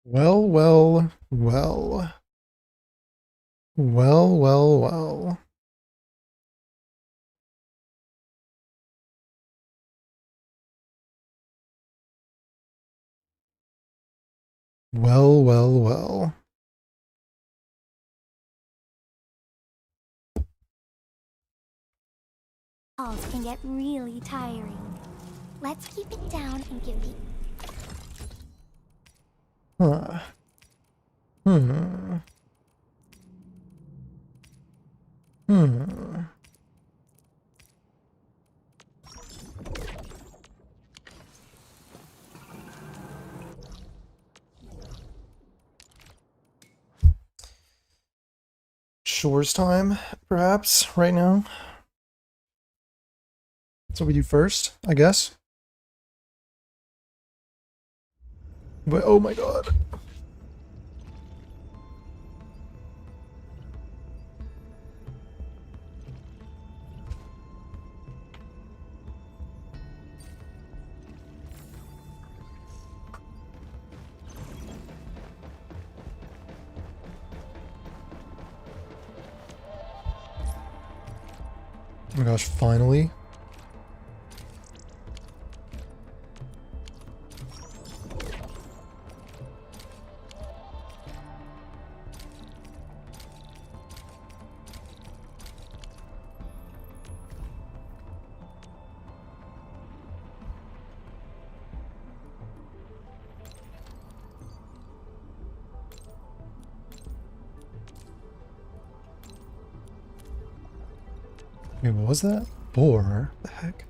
Well, well, well. Well, well, well. Well, well, well. Calls can get really tiring. Let's keep it down and give the Huh. Hmm. Hmm. Shores time, perhaps, right now. That's what we do first, I guess. But oh my god. Oh my gosh, finally. Wait, what was that? Boar? What the heck?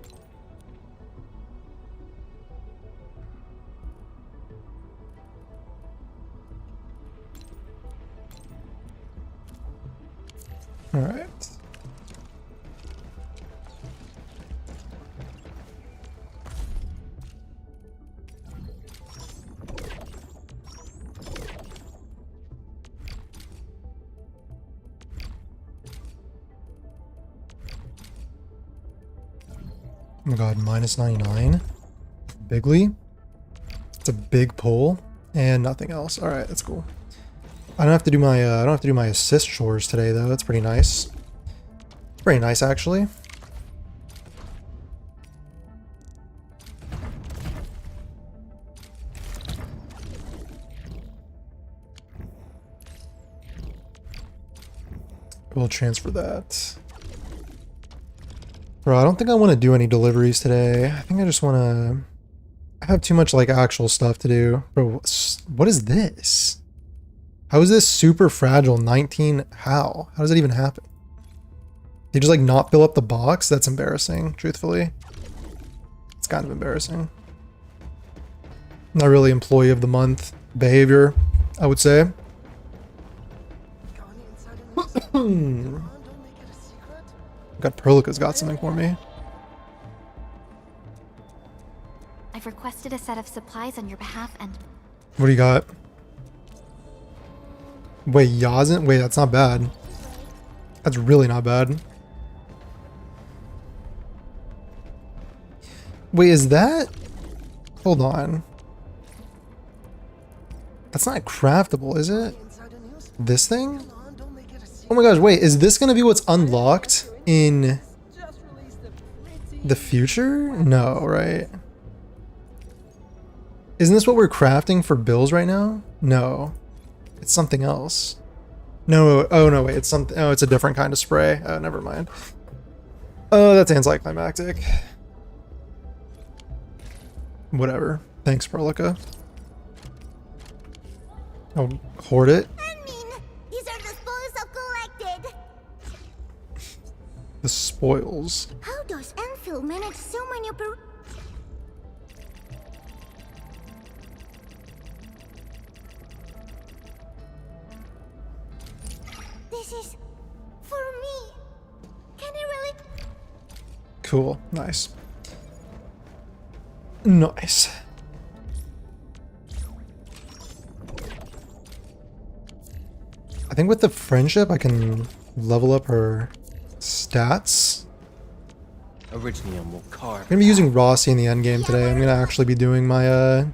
Alright. Oh my god, minus 99? Bigly? It's a big pull and nothing else. All right, that's cool. I don't have to do my I don't have to do my assist chores today though. That's pretty nice. Pretty nice actually. We'll transfer that. Bro, I don't think I want to do any deliveries today. I think I just want to. I have too much like actual stuff to do. Bro, what is this? How is this super fragile 19? How? How does that even happen? They just like not fill up the box? That's embarrassing, truthfully. It's kind of embarrassing. Not really employee of the month behavior, I would say. God, Perlica's got something for me. I've requested a set of supplies on your behalf and What do you got? Wait, Yazin? Wait, that's not bad. That's really not bad. Wait, is that? Hold on. That's not craftable, is it? This thing? Oh my gosh, wait, is this gonna be what's unlocked in the future? No, right? Isn't this what we're crafting for bills right now? No. It's something else. No, oh no, wait, it's something, oh, it's a different kind of spray. Oh, never mind. Oh, that's anticlimactic. Whatever. Thanks, Perlica. Oh, hoard it. these are the spoils I've collected. The spoils. How does Enfield manage so many This is for me. Can it really? Cool. Nice. Nice. I think with the friendship, I can level up her stats. Originally, I'm more carved. I'm gonna be using Rossi in the endgame today. I'm gonna actually be doing my I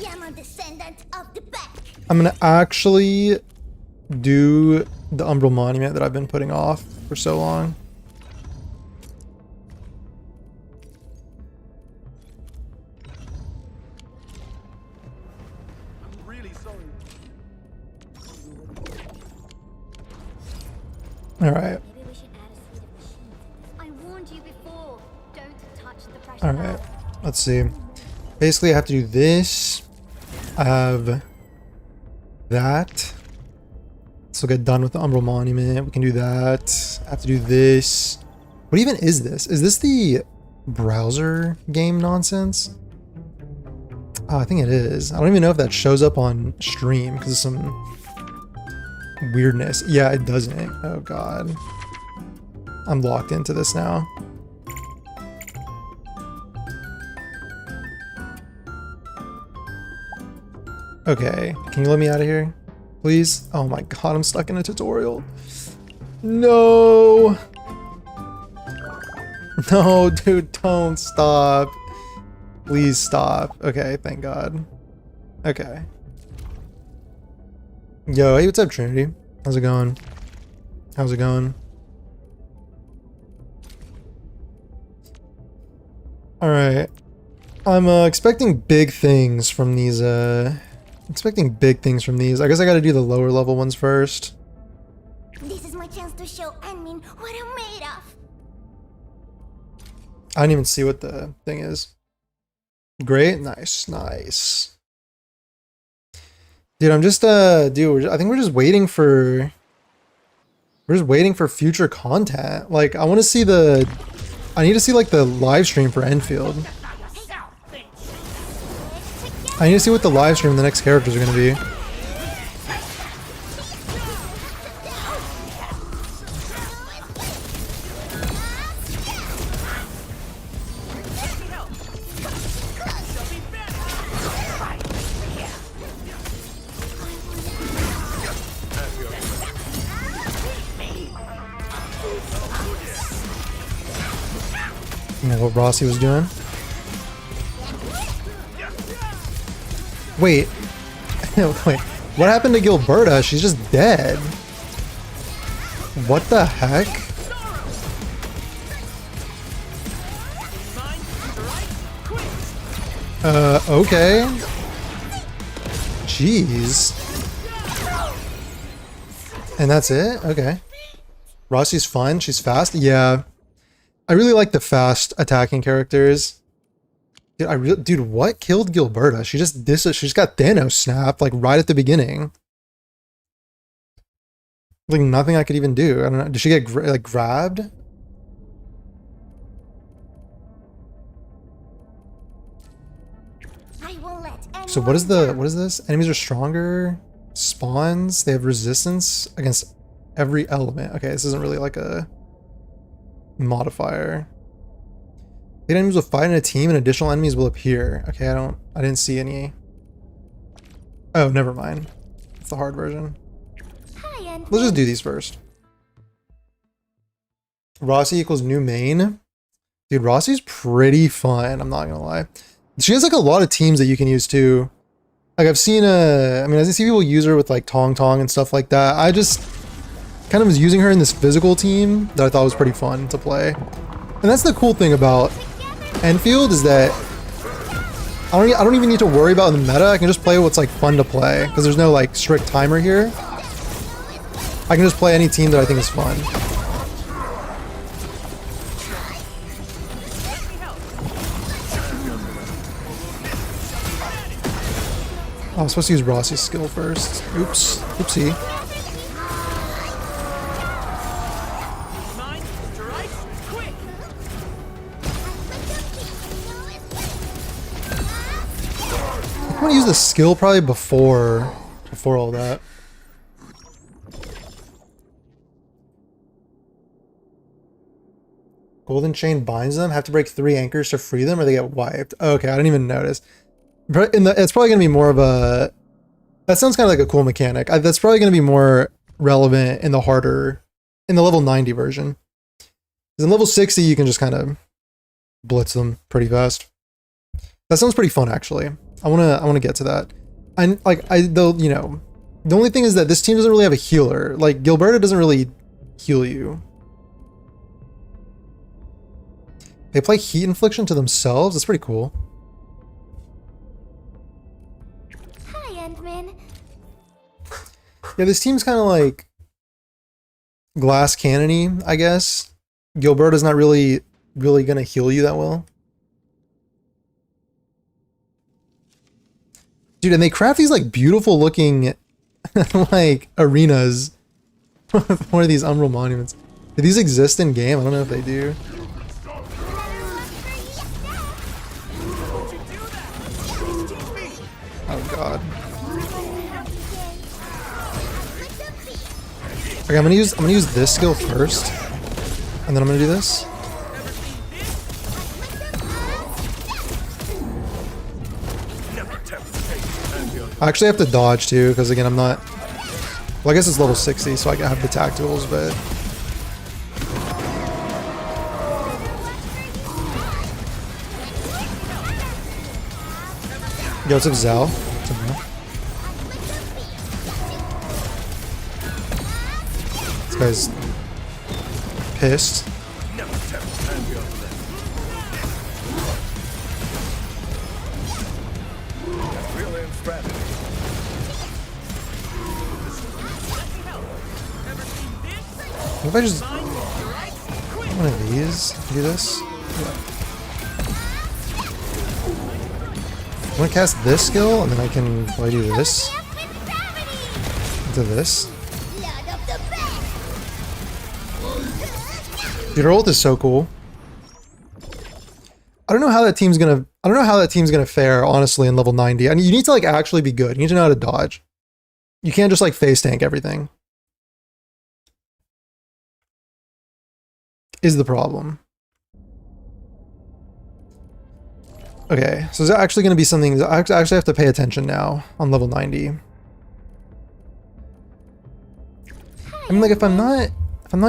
am a descendant of the best. I'm gonna actually do the Umbral Monument that I've been putting off for so long. I'm really sorry. All right. Maybe we should add a suite of machines. I warned you before. Don't touch the pressure All right. valve. Let's see. Basically, I have to do this. I have that. So get done with the Umbral Monument. We can do that. I have to do this. What even is this? Is this the browser game nonsense? Oh, I think it is. I don't even know if that shows up on stream because of some weirdness. Yeah, it doesn't. Oh god. I'm locked into this now. Okay, can you let me out of here? Please? Oh my god, I'm stuck in a tutorial. No! No, dude, don't stop. Please stop. Okay, thank god. Okay. Yo, hey, what's up, Trinity? How's it going? How's it going? Alright. I'm expecting big things from these, expecting big things from these. I guess I gotta do the lower level ones first. This is my chance to show Anmin what I'm made of. I didn't even see what the thing is. Great, nice, nice. Dude, I'm just dude, I think we're just waiting for future content. Like, I want to see I need to see like the live stream for Enfield. I need to see what the live stream the next characters are going to be. You know what Rossi was doing? Wait. Wait. What happened to Gilberta? She's just dead. What the heck? Okay. Jeez. And that's it? Okay. Rossi's fun. She's fast. Yeah. I really like the fast attacking characters. Dude, what killed Gilberta? She just got Thanos snapped like right at the beginning. Like nothing I could even do. I don't know. Did she get like grabbed? I won't let So what is this? Enemies are stronger. Spawns. They have resistance against every element. Okay, this isn't really like a modifier. 8 enemies will fight in a team and additional enemies will appear. Okay, I didn't see any. Oh, never mind. It's the hard version. Hi, Anmin. Let's just do these first. Rossi equals new main. Dude, Rossi's pretty fun, I'm not gonna lie. She has like a lot of teams that you can use too. Like I've seen I see people use her with like Tong Tong and stuff like that. I just kind of was using her in this physical team that I thought was pretty fun to play. And that's the cool thing about Enfield is that I don't even need to worry about the meta. I can just play what's like fun to play because there's no like strict timer here. I can just play any team that I think is fun. Oh, I was supposed to use Rossi's skill first. Oops. Oopsie. I'm gonna use the skill probably before all that. Golden chain binds them. Have to break 3 anchors to free them, or they get wiped. Okay, I didn't even notice. But it's probably gonna be more of a. That sounds kind of like a cool mechanic. That's probably gonna be more relevant in the level 90 version. Because in level 60, you can just kind of blitz them pretty fast. That sounds pretty fun, actually. I wanna get to that. And like you know, the only thing is that this team doesn't really have a healer. Like Gilberto doesn't really heal you. They play heat infliction to themselves. That's pretty cool. Hi, Endman. Yeah, this team's kind of like glass cannony, I guess. Gilberto's not really gonna heal you that well. Dude, and they craft these like beautiful looking like arenas with one of these Umbral monuments. Do these exist in game? I don't know if they do. Oh god. Okay, I'm gonna use this skill first, and then I'm gonna do this. I actually have to dodge too, because again, I'm not. Well, I guess it's level 60, so I can have the tacticals, but. Yo, what's up, Zal? What's up, bro? This guy's pissed. What if I just one of these do this? Yeah. I'm gonna cast this skill and then I can probably do this into this. Dude, her ult is so cool. I don't know how that team's gonna fare, honestly, in level 90. I mean, you need to like actually be good. You need to know how to dodge. You can't just like face tank everything. Is the problem. Okay, so is that actually going to be something that I actually have to pay attention now on level 90? I mean, like if I'm not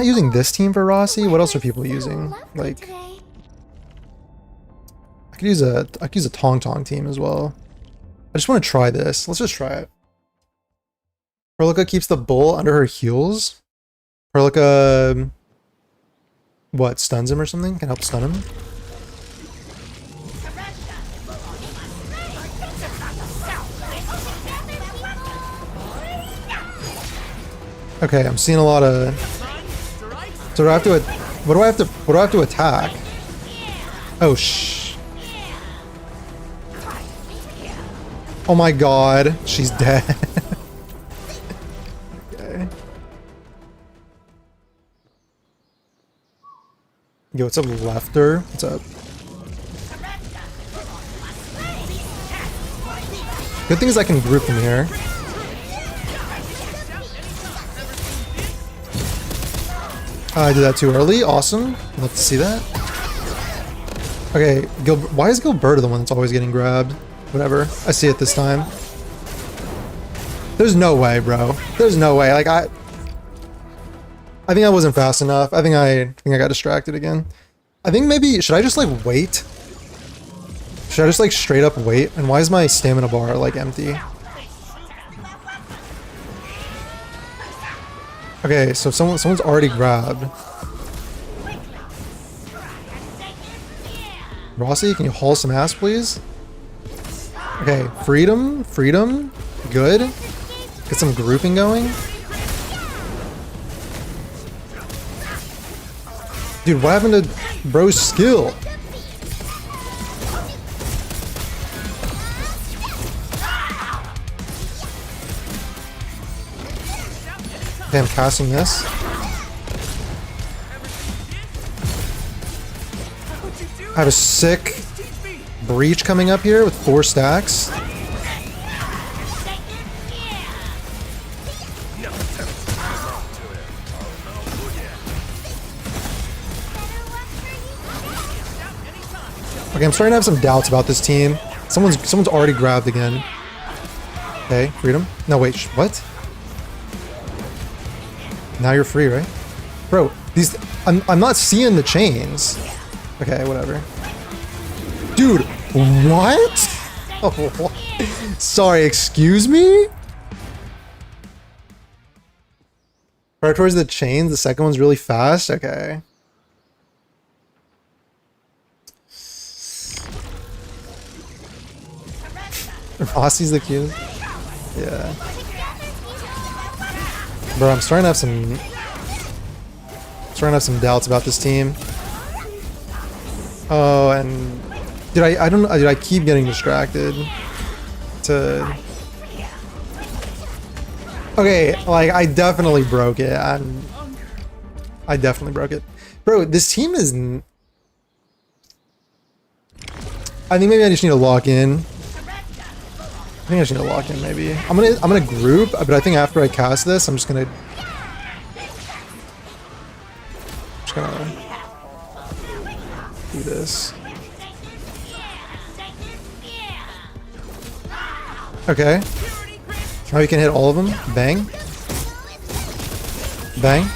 using this team for Rossi, what else are people using? Like, I could use a Tong Tong team as well. I just want to try this. Let's just try it. Perlica keeps the bull under her heels. Perlica, what, stuns him or something? Can help stun him? Okay, I'm seeing a lot of. So do I have to? What do I have to attack? Oh shh! Oh my god, she's dead. Okay. Yo, what's up, Lefter? What's up? Good thing is I can group from here. I did that too early. Awesome. Love to see that. Okay, why is Gilberto the one that's always getting grabbed? Whatever. I see it this time. There's no way, bro. There's no way. Like I think I wasn't fast enough. I think I got distracted again. I think maybe should I just like wait? Should I just like straight up wait? And why is my stamina bar like empty? Okay, so someone's already grabbed. Rossi, can you haul some ass, please? Okay, freedom, good. Get some grouping going. Dude, what happened to bro's skill? Okay, I'm casting this. I have a sick breach coming up here with 4 stacks. Okay, I'm starting to have some doubts about this team. Someone's already grabbed again. Okay, freedom. No, wait, what? Now you're free, right? Bro, these I'm not seeing the chains. Okay, whatever. Dude, what? Oh, what? Sorry, excuse me? Right towards the chains, the second one's really fast? Okay. Rossi's the cutest. Yeah. Bro, I'm starting to have some doubts about this team. Oh, and I don't know, I keep getting distracted to. Okay, like I definitely broke it. I definitely broke it. Bro, this team is I think maybe I just need to lock in. I think I just need to lock in maybe. I'm gonna group, but I think after I cast this, I'm just gonna do this. Okay. Now you can hit all of them. Bang. Bang.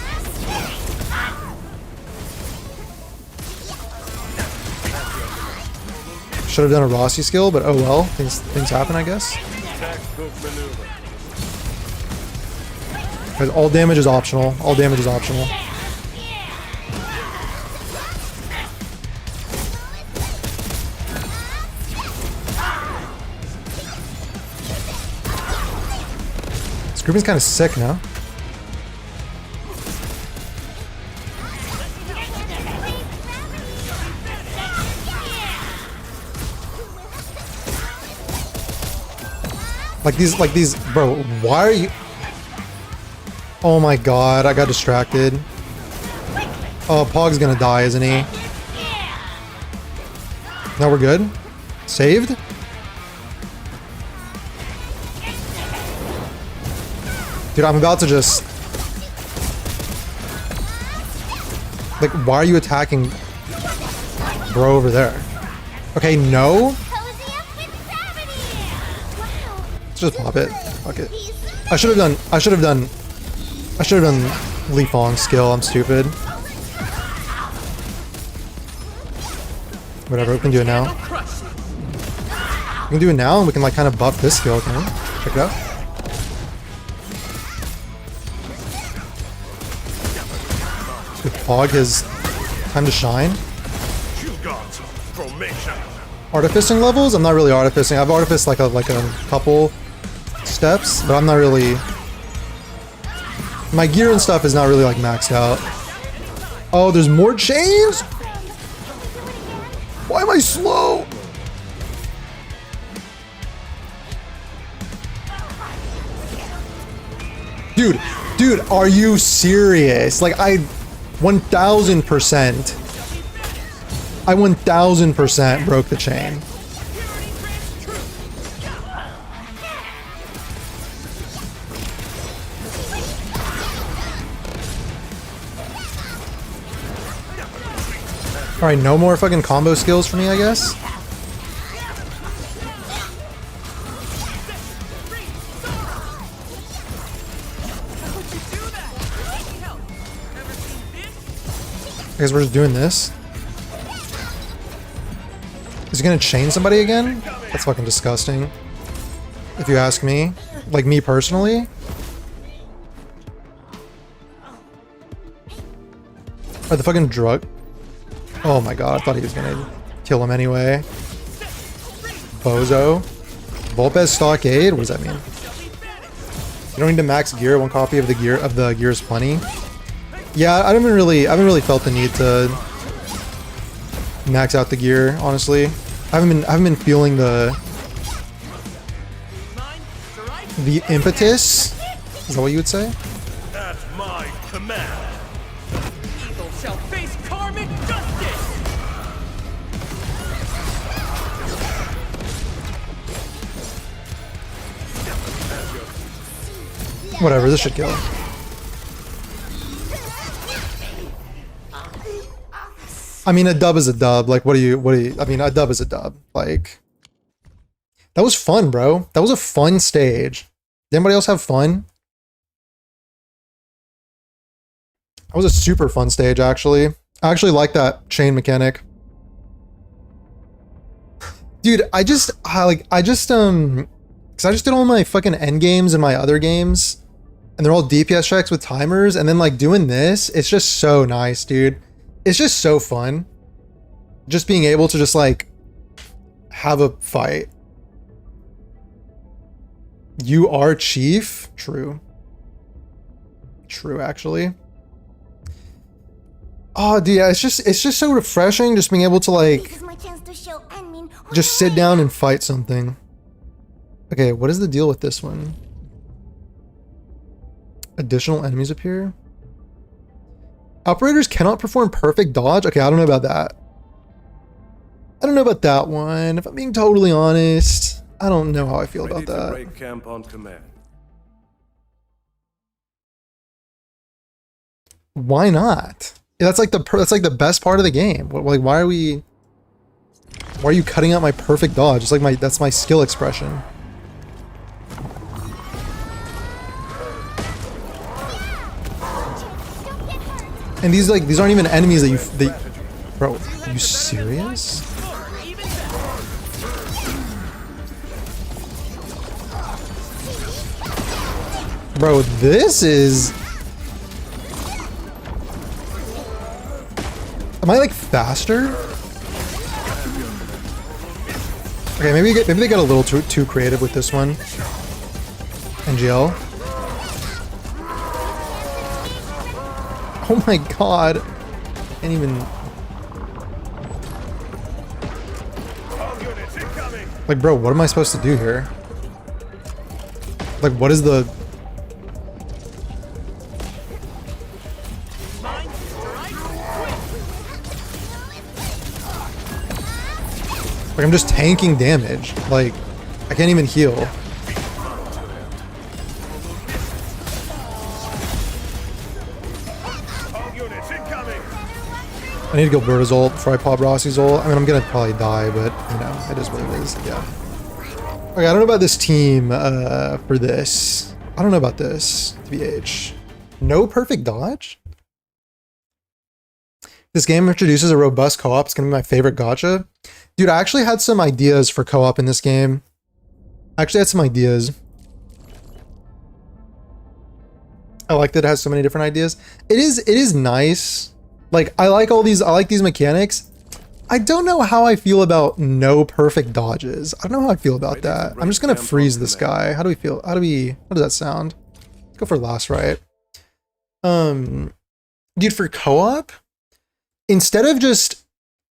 Should have done a Rossi skill, but oh well. Things happen, I guess. Because all damage is optional. All damage is optional. This grouping's kind of sick now. Like these, bro, why are you? Oh my god, I got distracted. Oh, Pog's gonna die, isn't he? Now we're good? Saved? Dude, I'm about to just... Like, why are you attacking bro over there? Okay, no? Let's just pop it. Fuck it. I should have done Li Fong's skill. I'm stupid. Whatever, we can do it now. We can do it now and we can like kind of buff this skill, can we? Check it out. Give Pog his time to shine. Artificing levels? I'm not really artificing. I've artificed like a couple steps, but I'm not really... My gear and stuff is not really like maxed out. Oh, there's more chains? Why am I slow? Dude, are you serious? Like I 1000% broke the chain. Alright, no more fucking combo skills for me, I guess? I guess we're just doing this. Is he gonna chain somebody again? That's fucking disgusting. If you ask me. Like me personally. Are the fucking drug... Oh my god, I thought he was gonna kill him anyway. Bozo. Volpez Stockade? What does that mean? You don't need to max gear, one copy of the gear is plenty. Yeah, I haven't really felt the need to max out the gear, honestly. I haven't been feeling the impetus. Is that what you would say? That's my command. Evil shall face karmic justice. Whatever, this should kill. I mean, a dub is a dub. Like, what do you, I mean, a dub is a dub. Like, that was fun, bro. That was a fun stage. Did anybody else have fun? That was a super fun stage, actually. I actually like that chain mechanic. Dude, I Because I just did all my fucking end games and my other games, and they're all DPS checks with timers, and then like doing this, it's just so nice, dude. It's just so fun. Just being able to just like have a fight. You are chief? True. True, actually. Oh, dude, yeah, it's just so refreshing just being able to like This is my chance to show Enmin who just sit down and fight something. Okay, what is the deal with this one? Additional enemies appear? Operators cannot perform perfect dodge? Okay, I don't know about that. I don't know about that one. If I'm being totally honest, I don't know how I feel about that. Break camp on command. Why not? Yeah, that's like the best part of the game. Like, why are you cutting out my perfect dodge? It's like that's my skill expression. And these aren't even enemies that bro, are you serious? Bro, this is... Am I like faster? Okay, maybe they got a little too creative with this one. NGL. Oh my god. Can't even... Like, bro, what am I supposed to do here? Like, what is the... Like, I'm just tanking damage. Like, I can't even heal. I need to go Berta's ult before I pop Rossi's ult. I mean, I'm gonna probably die, but, you know, it is what it is. Yeah. Okay, I don't know about this team for this. I don't know about this, TBH. No perfect dodge? This game introduces a robust co-op. It's gonna be my favorite gacha. Dude, I actually had some ideas for co-op in this game. I actually had some ideas. I like that it has so many different ideas. It is nice. Like, I like these mechanics. I don't know how I feel about no perfect dodges. I don't know how I feel about that. I'm just gonna freeze this guy. How do we feel? How does that sound? Let's go for last right. Dude, for co-op, instead of just...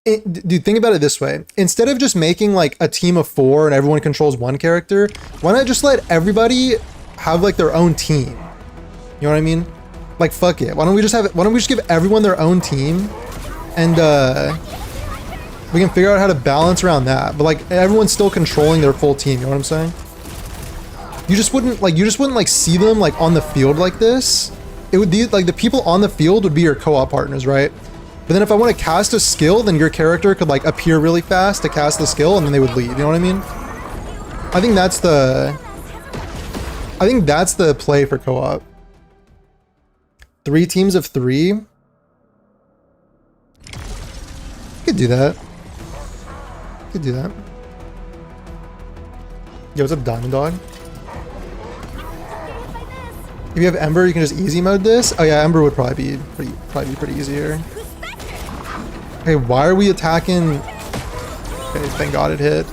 Dude, think about it this way. Instead of just making like a team of 4 and everyone controls one character, why not just let everybody have like their own team? You know what I mean? Like, fuck it. Why don't we just give everyone their own team, and we can figure out how to balance around that. But like, everyone's still controlling their full team. You know what I'm saying? You just wouldn't like see them like on the field like this. It would be like the people on the field would be your co-op partners, right? But then if I want to cast a skill, then your character could like appear really fast to cast the skill, and then they would leave. You know what I mean? I think that's the play for co-op. 3 teams of 3. Could do that. Could do that. Yo, what's up, Diamond Dog? If you have Ember, you can just easy mode this. Oh yeah, Ember would probably be pretty easy here. Okay, why are we attacking? Okay, thank God it hit.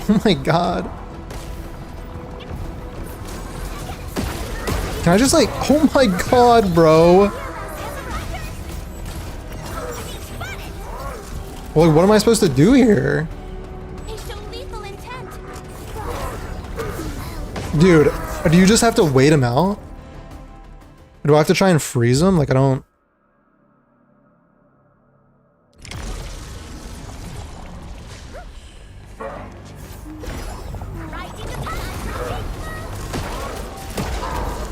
Oh my god. Can I just like, oh my god, bro. Well, what am I supposed to do here? Dude, do you just have to wait him out? Do I have to try and freeze him? Like, I don't...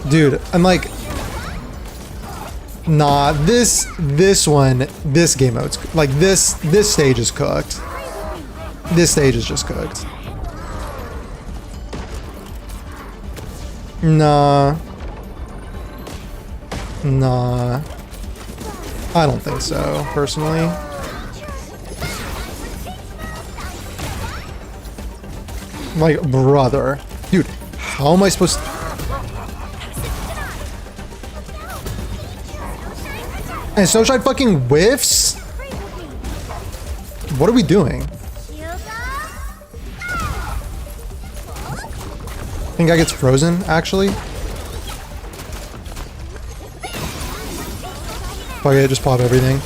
Dude, I'm like... Nah, this game mode's... Like, this stage is cooked. This stage is just cooked. Nah. Nah. I don't think so, personally. Like, brother. Dude, how am I supposed to... And Snowshine fucking whiffs? What are we doing? I think I gets frozen, actually. Fuck it, just pop everything.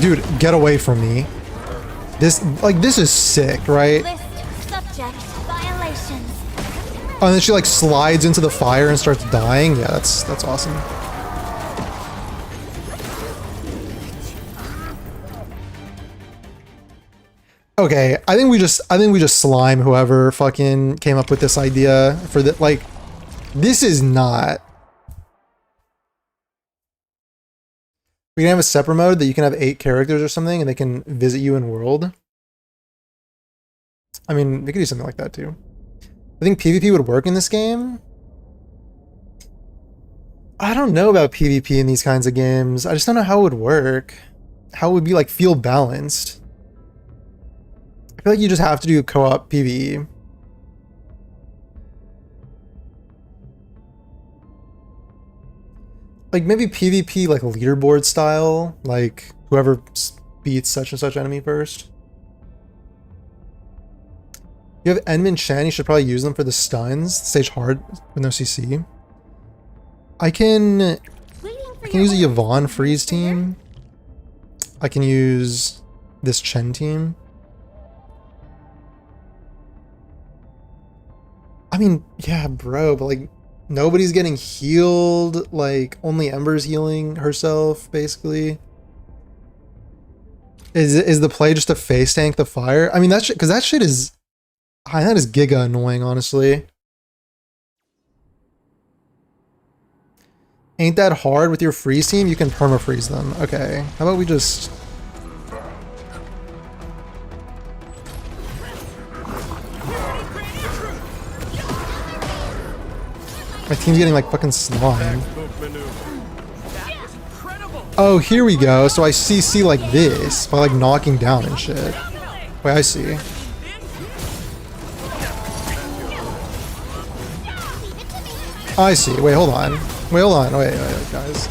Dude, get away from me. This, like, this is sick, right? Oh, and then she, like, slides into the fire and starts dying. Yeah, that's awesome. Okay, I think we just slime whoever fucking came up with this idea for the, like, this is not. We can have a separate mode that you can have 8 characters or something and they can visit you in world. I mean, we could do something like that too. I think PvP would work in this game. I don't know about PvP in these kinds of games. I just don't know how it would work. How it would be like feel balanced. I feel like you just have to do co-op PvE. Like maybe PvP like leaderboard style, like whoever beats such and such enemy first. You have Enman Chen, you should probably use them for the stuns. Stage hard with no CC. I can use a Yvonne freeze team. I can use this Chen team. I mean, yeah, bro, but like nobody's getting healed. Like only Ember's healing herself, basically. Is the play just to face tank the fire? I mean, that shit, because that shit is, that is giga annoying, honestly. Ain't that hard with your freeze team? You can perma-freeze them. Okay, how about we just... My team's getting like fucking slime. Oh, here we go. So I CC like this by like knocking down and shit. Wait, I see. I see. Wait, hold on. Wait, hold on. Wait, guys.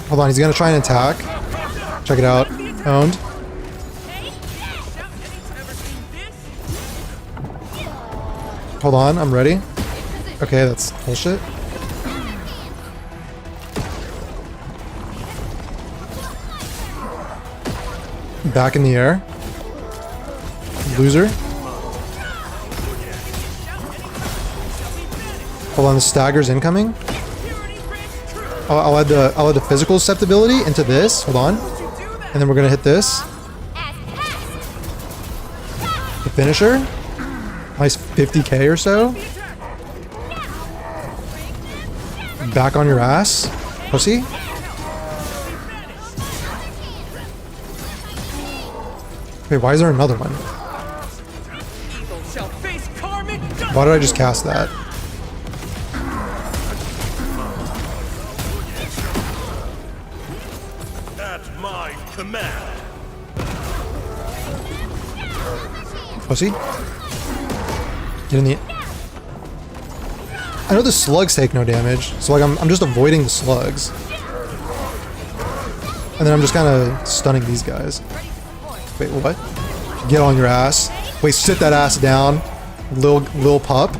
Hold on. He's gonna try and attack. Check it out. Owned. Hold on. I'm ready. Okay, that's bullshit. Back in the air. Loser. Hold on, the stagger's incoming. I'll add the physical susceptibility into this. Hold on. And then we're gonna hit this. The finisher. Nice 50k or so. Back on your ass, pussy. Wait, why is there another one? Why did I just cast that? At my command. Pussy. Get in the... I know the slugs take no damage, so like I'm just avoiding the slugs. And then I'm just kind of stunning these guys. Wait, what? Get on your ass. Wait, sit that ass down, lil pup.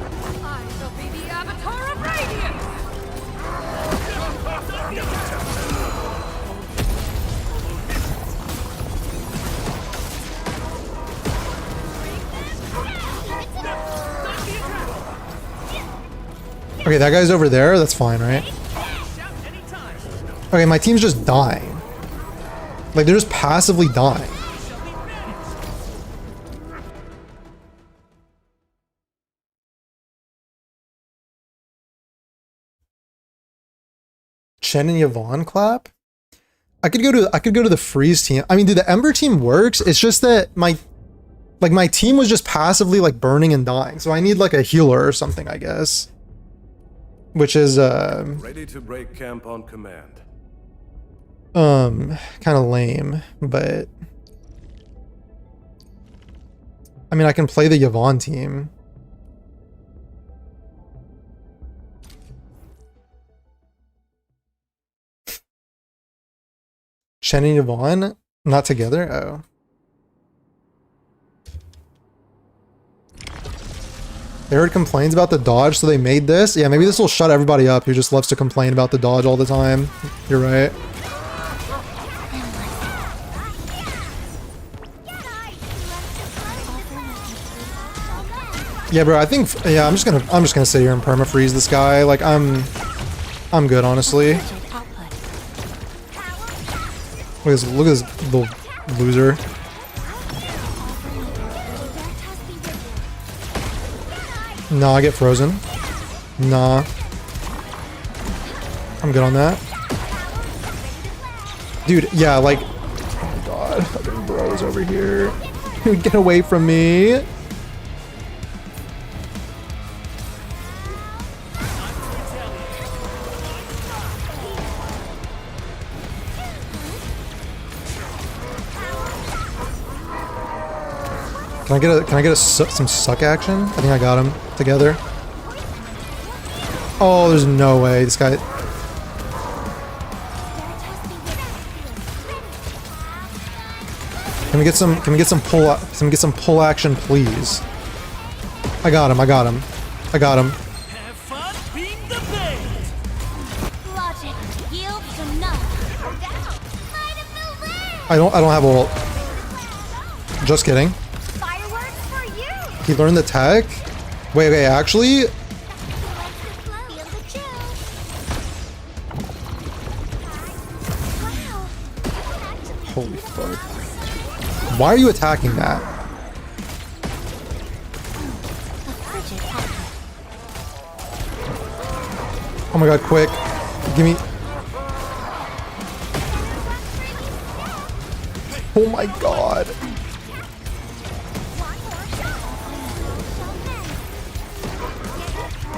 Okay, that guy's over there. That's fine, right? Okay, my team's just dying. Like, they're just passively dying. Chen and Yvonne clap? I could go to the freeze team. I mean, dude, the Ember team works. It's just that Like my team was just passively like burning and dying. So I need like a healer or something, I guess. Which is Ready to break camp on command. kind of lame, but I mean I can play the Yvonne team. Shen and Yvonne not together? Oh. They heard complaints about the dodge, so they made this. Yeah, maybe this will shut everybody up who just loves to complain about the dodge all the time. You're right. Yeah, bro, I think yeah, I'm just gonna sit here and perma-freeze this guy. Like I'm good, honestly. Look at this little loser. Nah, I get frozen. Nah. I'm good on that. Dude, yeah, like... Oh my god, fucking bros over here. Get away from me. Can I get some suck action? I think I got him together. Oh, there's no way this guy. Can we get some pull action, please? I got him. Have fun being the best. Logic yields to none. Light up the way. I don't have ult. Just kidding. Fireworks for you. He learned the tech? Wait, actually? Feel the chill. Wow. Holy fuck. Why are you attacking that? Oh my god, quick. Give me... Oh my god.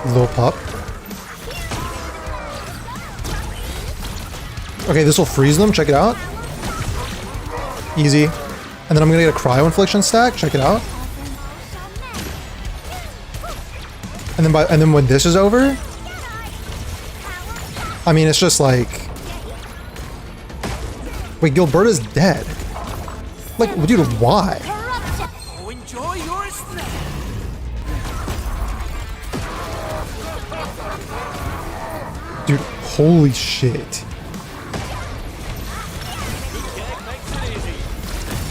Little pup. Okay, this will freeze them. Check it out. Easy. And then I'm gonna get a cryo infliction stack. Check it out. And then when this is over, I mean, it's just like, wait, Gilberta's dead. Like, dude, why? Oh, enjoy your snack. Dude, holy shit.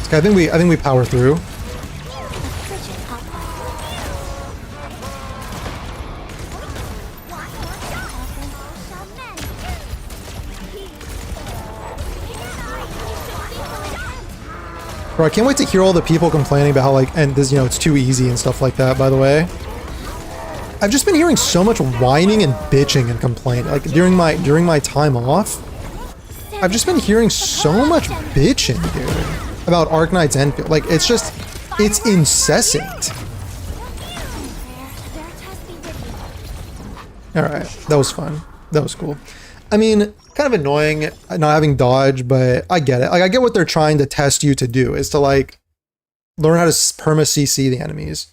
Okay, I think we power through. Bro, I can't wait to hear all the people complaining about how like, and this, you know, it's too easy and stuff like that, by the way. I've just been hearing so much whining and bitching and complaining. Like during my time off, I've just been hearing so much bitching, dude, about Arknight's Enfield. Like it's incessant. Alright, that was fun. That was cool. I mean, kind of annoying not having dodge, but I get it. Like I get what they're trying to test you to do, is to like learn how to perma CC the enemies.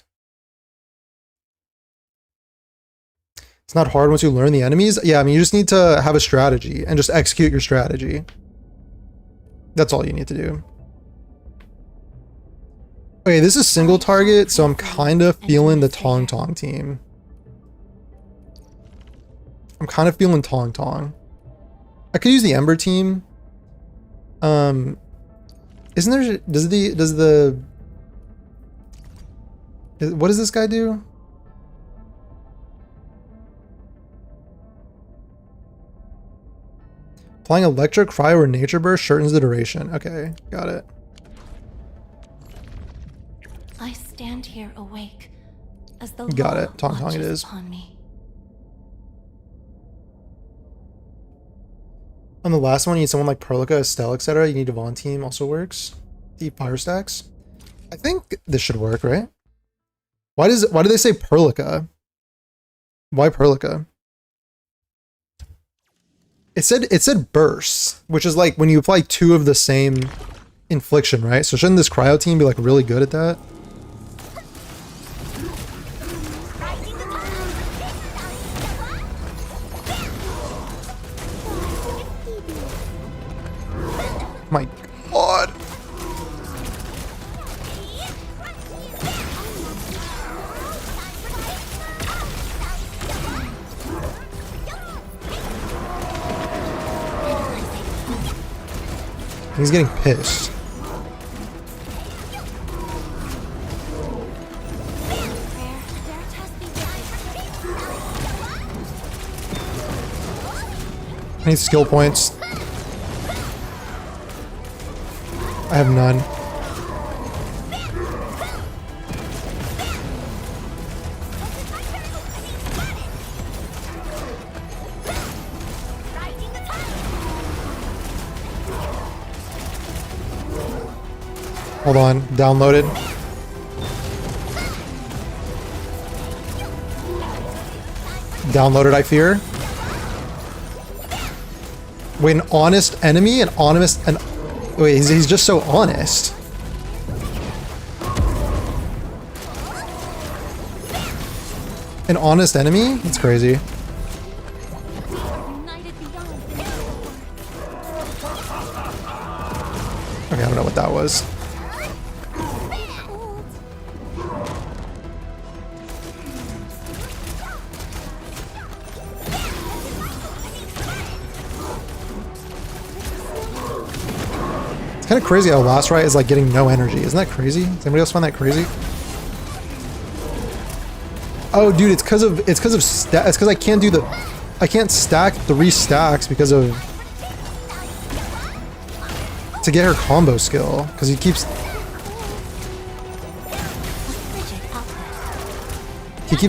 It's not hard once you learn the enemies. Yeah, I mean, you just need to have a strategy and just execute your strategy. That's all you need to do. Okay, this is single target, so I'm kind of feeling the Tong Tong team. I'm kind of feeling Tong Tong. I could use the Ember team. Isn't there, what does this guy do? Applying electric, cryo, or nature burst shortens the duration. Okay, got it. I stand here awake as the Got law it. Tong Tong it watches is. upon me. On the last one, you need someone like Perlica, Estelle, etc. You need Devon team also works. Deep fire stacks. I think this should work, right? Why do they say Perlica? Why Perlica? It said burst, which is like when you apply 2 of the same infliction, right? So shouldn't this cryo team be like really good at that? My god. He's getting pissed. I need skill points. I have none. Hold on, downloaded. Downloaded, I fear. Wait, an honest enemy? An honest... Wait, he's just so honest. An honest enemy? That's crazy. Okay, I don't know what that was. It's kind of crazy how last right is like getting no energy. Isn't that crazy? Does anybody else find that crazy? Oh, dude, it's because I can't do I can't stack 3 stacks because of to get her combo skill because he keeps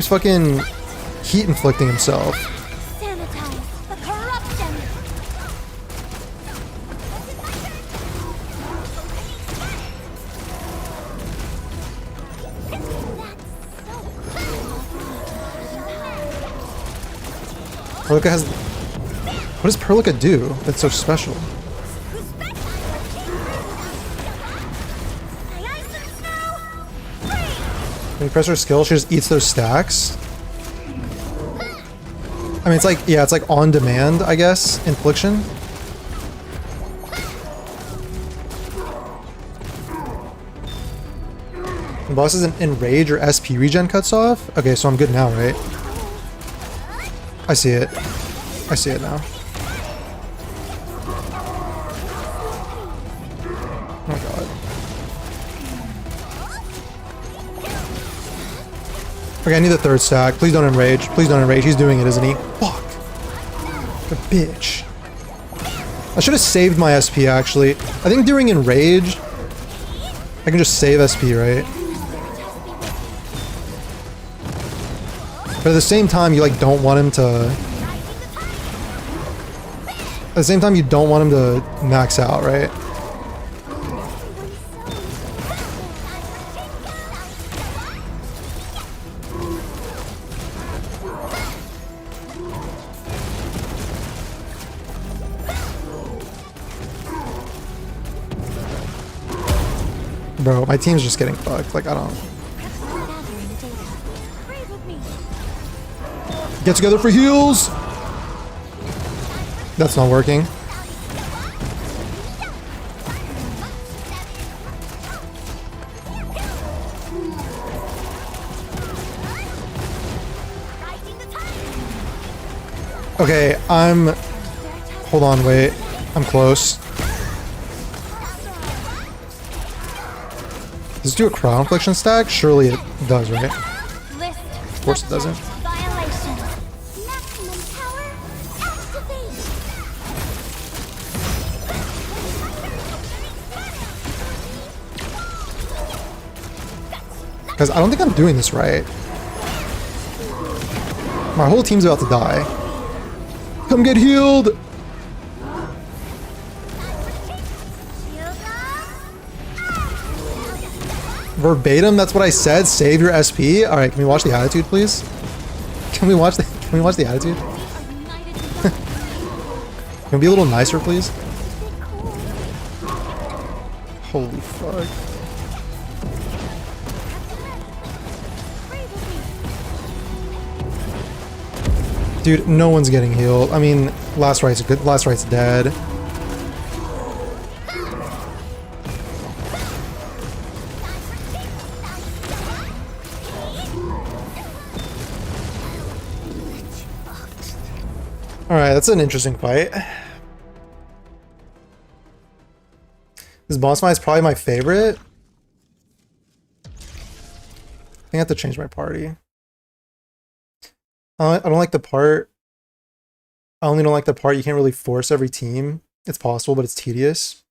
fucking heat inflicting himself. Sanitize the corruption. Perlica has... What does Perlica do that's so special? When you press her skill, she just eats those stacks. I mean, it's like, yeah, it's like on demand, I guess, infliction. The boss isn't in rage or SP regen cuts off? Okay, so I'm good now, right? I see it. I see it now. Oh my god. Okay, I need the 3rd stack. Please don't enrage. Please don't enrage. He's doing it, isn't he? Fuck. The bitch. I should have saved my SP, actually. I think during enrage, I can just save SP, right? But at the same time, you like don't want him to... At the same time, you don't want him to max out, right? Bro, my team's just getting fucked. Like, I don't... Get together for heals! That's not working. Okay, hold on, wait. I'm close. Does it do a crowd infliction stack? Surely it does, right? Of course it doesn't. Because I don't think I'm doing this right. My whole team's about to die. Come get healed! Verbatim, that's what I said. Save your SP. All right, can we watch the attitude, please? Can we watch the attitude? Can we be a little nicer, please? Holy fuck. Dude, no one's getting healed. I mean, last right's good. Last right's dead. Alright, that's an interesting fight. This boss fight is probably my favorite. I think I have to change my party. I don't like the part. I only don't like the part you can't really force every team. It's possible, but it's tedious.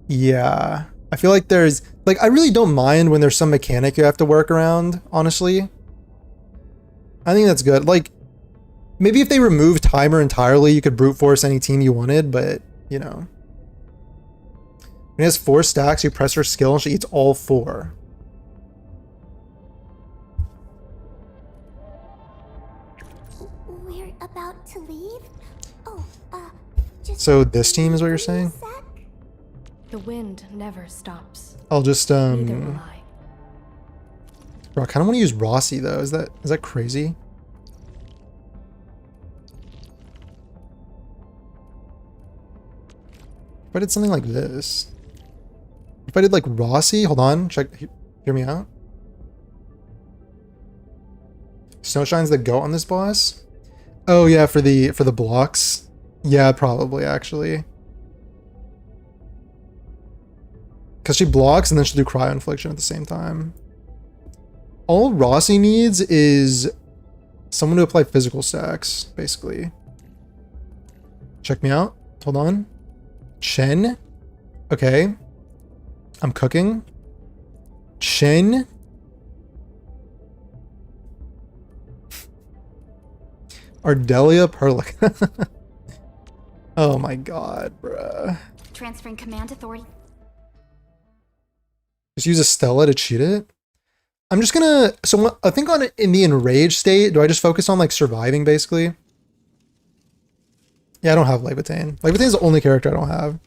Yeah. I feel like there's... Like, I really don't mind when there's some mechanic you have to work around, honestly. I think that's good. Like, maybe if they remove timer entirely, you could brute force any team you wanted, but, you know. When it has 4 stacks, you press her skill and she eats all 4. We're about to leave? Oh, just So this team is what you're saying? The wind never stops. I'll just, Neither will I. Bro, I kind of want to use Rossi, though. Is that crazy? If I did something like this. If I did like Rossi, hold on, hear me out. Snowshine's the goat on this boss? Oh yeah, for the blocks. Yeah, probably actually. Cause she blocks and then she'll do cryo infliction at the same time. All Rossi needs is someone to apply physical stacks, basically. Check me out. Hold on. Chen. Okay. I'm cooking. Chen. Ardelia Perlic. Oh my god, bruh. transferring command authority. Just use Estella to cheat it? I'm just gonna... So I think in the enraged state, do I just focus on like surviving basically? Yeah, I don't have Levitain. Levitain is the only character I don't have.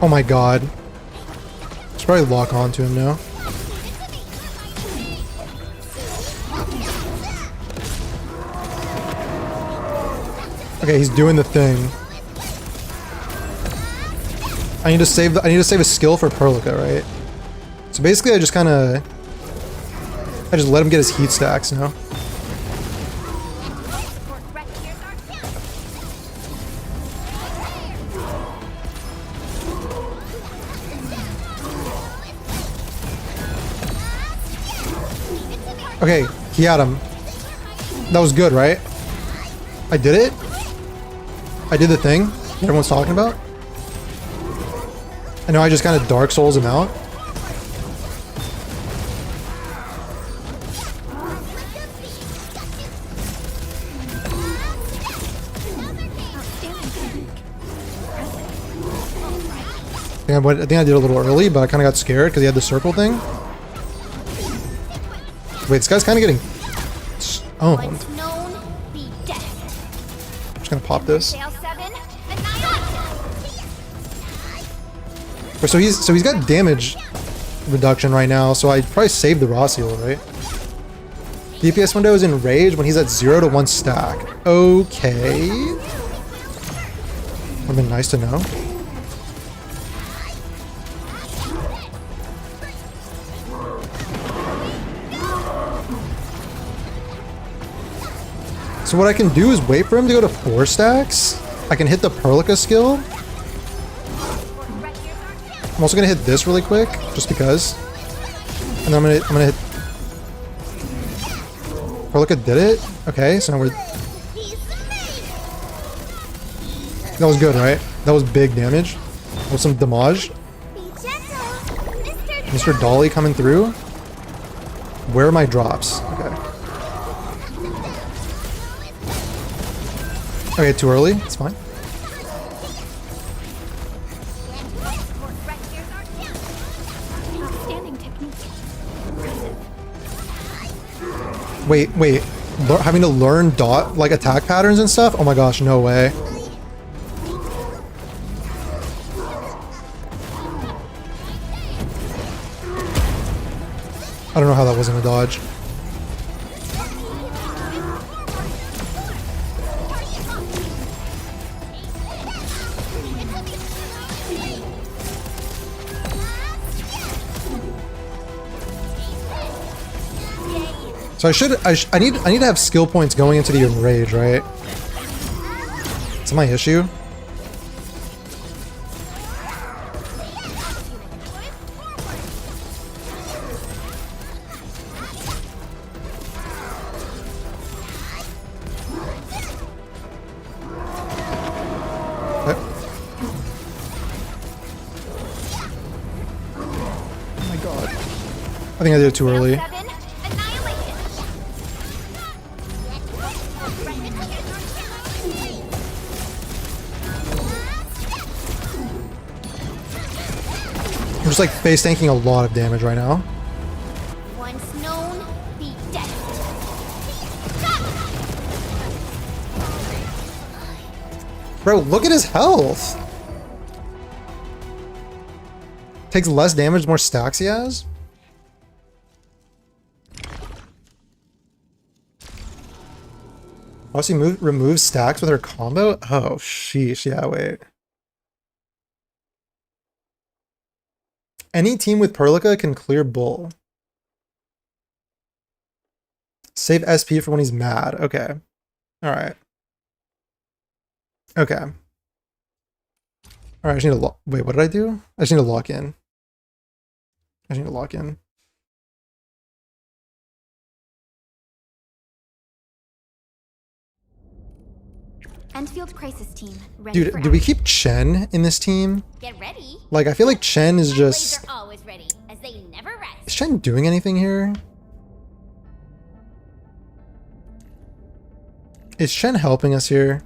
Oh my god. Should probably lock on to him now. Okay, he's doing the thing. I need to save a skill for Perlica, right? So basically I just let him get his heat stacks, you know? Okay, he had him. That was good, right? I did it? I did the thing that everyone's talking about? I know I just kind of Dark Souls him out. I think I did a little early, but I kind of got scared because he had the circle thing. Wait, this guy's kind of getting owned. I'm just gonna pop this. So he's got damage reduction right now, so I'd probably save the Rossiel, right? DPS window is in rage when he's at 0 to 1 stack. Okay. Would've been nice to know. So what I can do is wait for him to go to 4 stacks. I can hit the Perlica skill. I'm also gonna hit this really quick, just because. And then I'm gonna hit. Perlica did it. Okay, so now we're. That was good, right? That was big damage. With some damage. Mr. Dolly coming through? Where are my drops? Okay. Okay, too early. It's fine. Outstanding technique. Wait. Having to learn dot, like, attack patterns and stuff? Oh my gosh, no way. I don't know how that wasn't a dodge. So I need to have skill points going into the enrage, right? Is that my issue? Okay. Oh my god. I think I did it too early. I'm just like face tanking a lot of damage right now. Once known, be dead. Bro, look at his health. Takes less damage, the more stacks he has. Also, removes stacks with her combo? Oh, sheesh. Yeah, wait. Any team with Perlica can clear Bull. Save SP for when he's mad. Okay. Alright. Okay. Alright, I just need to lock. Wait, what did I do? I just need to lock in. I just need to lock in. Endfield crisis team. Ready Dude, for do we action. keep Chen in this team? Get ready. Like, I feel like Chen is My blades just... are always ready, as they never rest. Is Chen doing anything here? Is Chen helping us here?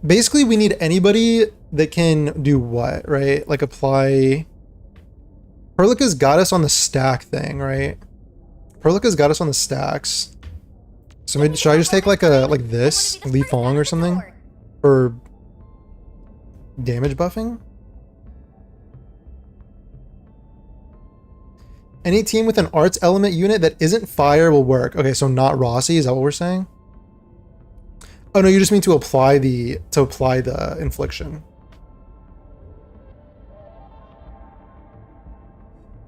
Basically, we need anybody that can do what, right? Like apply... Perlica's got us on the stack thing, right? Perlica's got us on the stacks. So maybe, should I just take like this, Li Fong or something? For damage buffing? Any team with an arts element unit that isn't fire will work. Okay, so not Rossi, is that what we're saying? Oh no, you just mean to apply the infliction.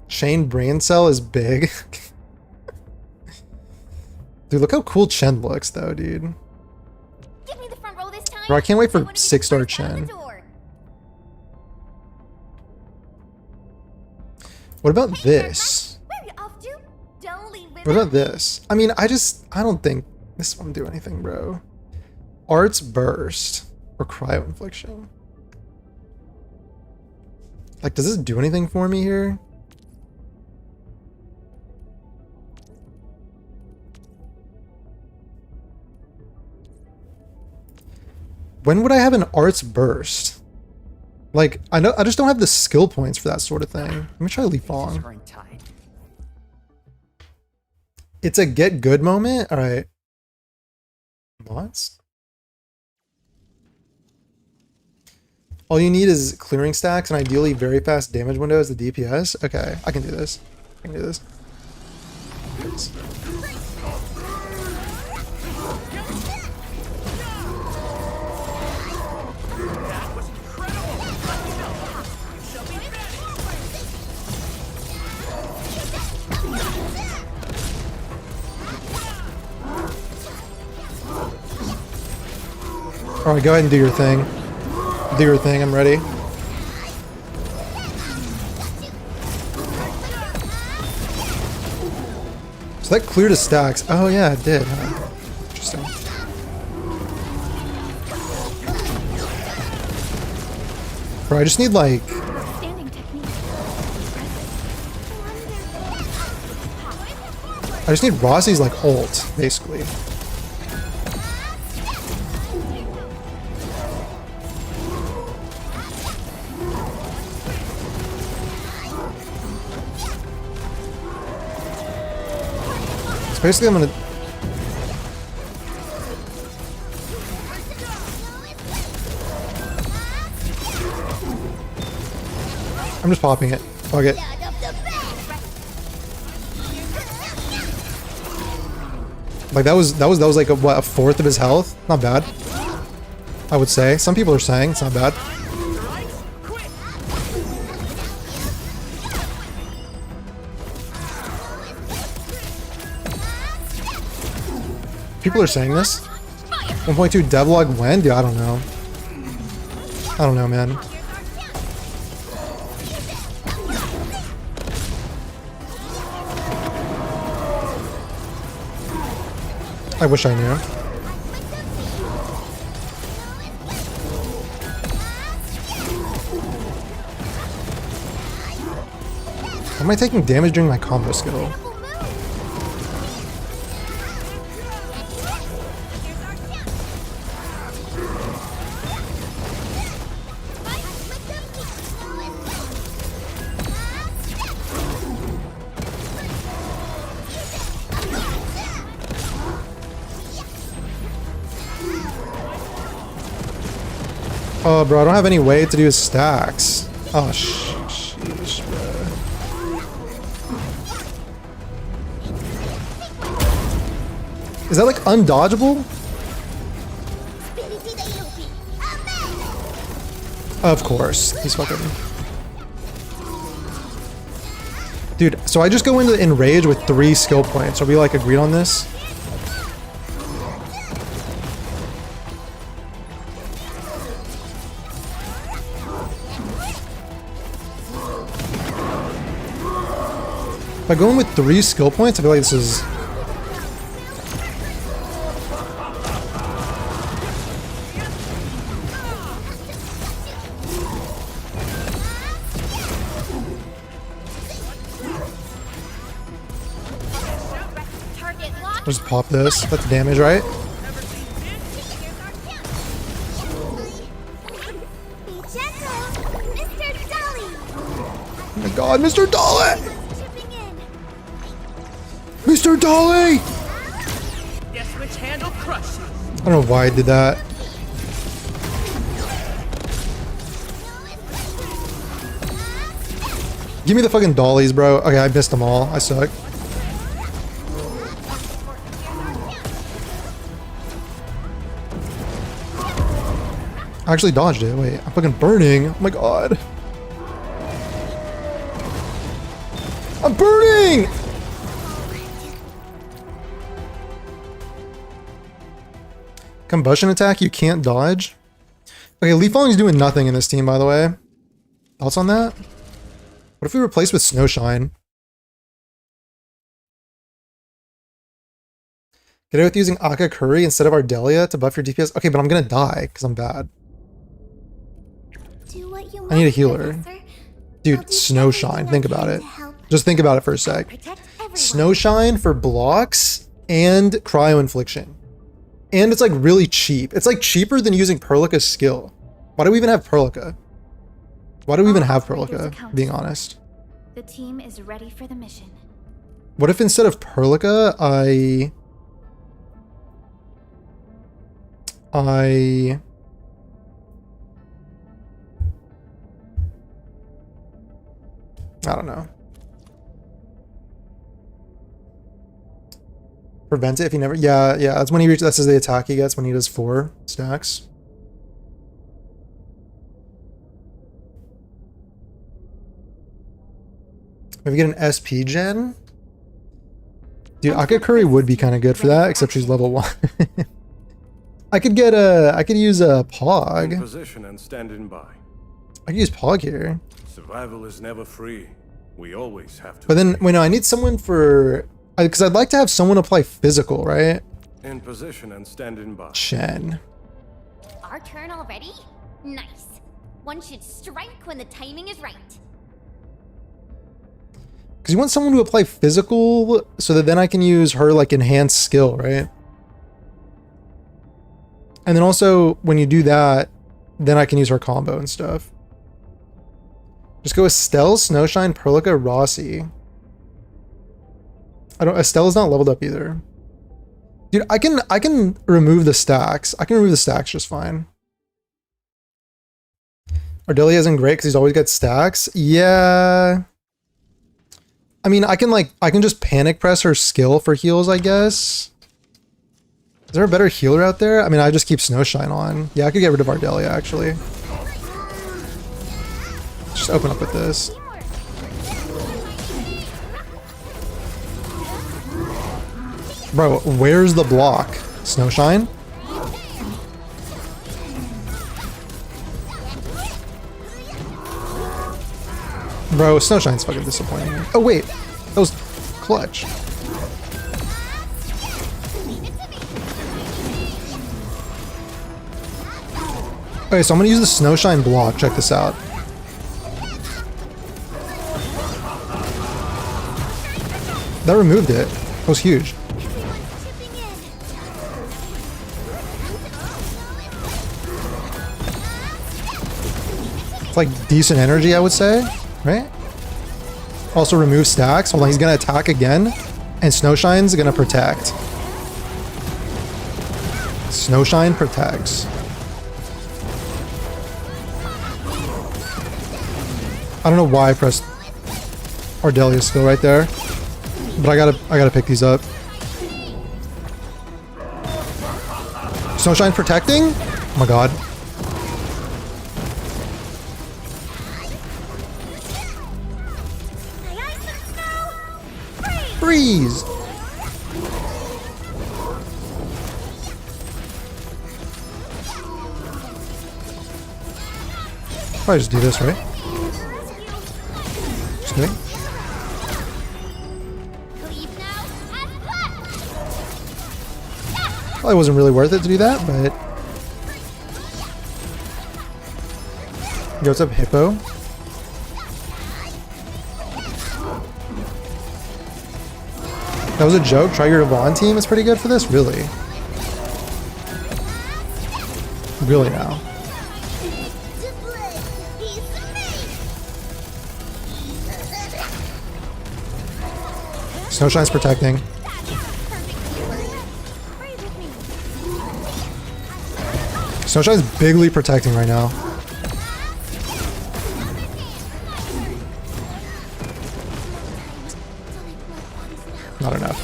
Shane Brain Cell is big. Dude, look how cool Chen looks though, dude. Give me the front row this time. Bro, I can't wait for I wanna be the 6-star first out of Chen. the door. What about Hey, this? Where are you off to? Don't leave with What about this? I mean, I don't think this one do anything, bro. Arts Burst or Cryo Infliction. Like, does this do anything for me here? When would I have an Arts Burst? Like, I just don't have the skill points for that sort of thing. Let me try Li Fong. It's a get good moment? Alright. What? All you need is clearing stacks and ideally very fast damage window as the DPS? Okay, I can do this. I can do this. Alright, go ahead and do your thing. Do your thing, I'm ready. So that cleared his stacks. Oh yeah, it did. Huh? Interesting. Bro, I just need like... Standing technique. I just need Rossi's like ult, basically. So basically I'm gonna... I'm just popping it. Fuck it. Like that was like a fourth of his health. Not bad. I would say. Some people are saying it's not bad. People are saying this. 1.2 devlog when? Dude, I don't know. I don't know, man. I wish I knew. Am I taking damage during my combo skill? Oh, bro, I don't have any way to do his stacks. Oh, sheesh, bro. Is that like undodgeable? Of course. He's fucking... Dude, so I just go into Enrage with 3 skill points. Are we like agreed on this? If I go in with 3 skill points, I feel like this is... Just pop this. That's damage, right? Oh my god, Mr. Dolly! Mr. Dolly! Guess which hand will crush you. I don't know why I did that. Give me the fucking dollies, bro. Okay, I missed them all. I suck. I actually dodged it. Wait, I'm fucking burning. Oh my god. I'm burning! Combustion attack you can't dodge? Okay, Leaf Falling's doing nothing in this team, by the way. Thoughts on that? What if we replace with Snowshine? Get out with using Aka Curry instead of Ardelia to buff your DPS? Okay, but I'm gonna die because I'm bad. I need a healer. Dude, Snowshine, think about it. Just think about it for a sec. Snowshine for blocks and Cryo Infliction. And it's like really cheap. It's like cheaper than using Perlica's skill. Why do we even have Perlica? Why do we even have Perlica, being honest? The team is ready for the mission. What if instead of Perlica, I don't know. Prevent it if he never... Yeah, that's when he reaches... That's the attack he gets when he does 4 stacks. Maybe get an SP gen? Dude, Aka Curry would be kind of good for that, except she's level 1. I could get a... I could use a Pog. In position and standing by. I could use Pog here. Survival is never free. We always have to. But then, wait, no, I need someone for... Because I'd like to have someone apply physical, right? In position and standing by. Shen. Our turn already? Nice. One should strike when the timing is right. Because you want someone to apply physical so that then I can use her like enhanced skill, right? And then also when you do that, then I can use her combo and stuff. Just go Estelle, Snowshine, Perlica, Rossi. Estelle's not leveled up either. Dude, I can remove the stacks. I can remove the stacks just fine. Ardelia isn't great because he's always got stacks. Yeah. I mean, I can just panic press her skill for heals, I guess. Is there a better healer out there? I mean, I just keep Snowshine on. Yeah, I could get rid of Ardelia, actually. Just open up with this. Bro, where's the block? Snowshine? Bro, Snowshine's fucking disappointing me. Oh wait, that was clutch. Okay, so I'm gonna use the Snowshine block. Check this out. That removed it. That was huge. It's like decent energy, I would say, right? Also remove stacks. Hold on, he's gonna attack again, and Snowshine's gonna protect. Snowshine protects. I don't know why I pressed Ardelia's skill right there, but I gotta pick these up. Snowshine protecting? Oh my god. Freeze! Probably just do this, right? Just kidding. Probably wasn't really worth it to do that, but... Yo, what's up, Hippo? That was a joke? Try your Devon team is pretty good for this? Really? Really now? Snowshine's protecting. Snowshine's bigly protecting right now. Not enough.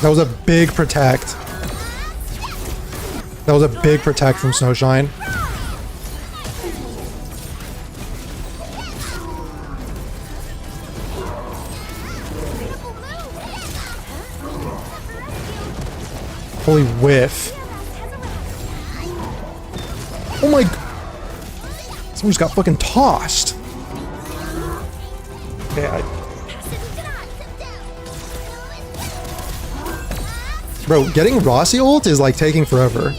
That was a big protect. That was a big protect from Snowshine. Holy whiff. Oh my... Someone just got fucking tossed. Okay, Bro, getting Rossi ult is like taking forever.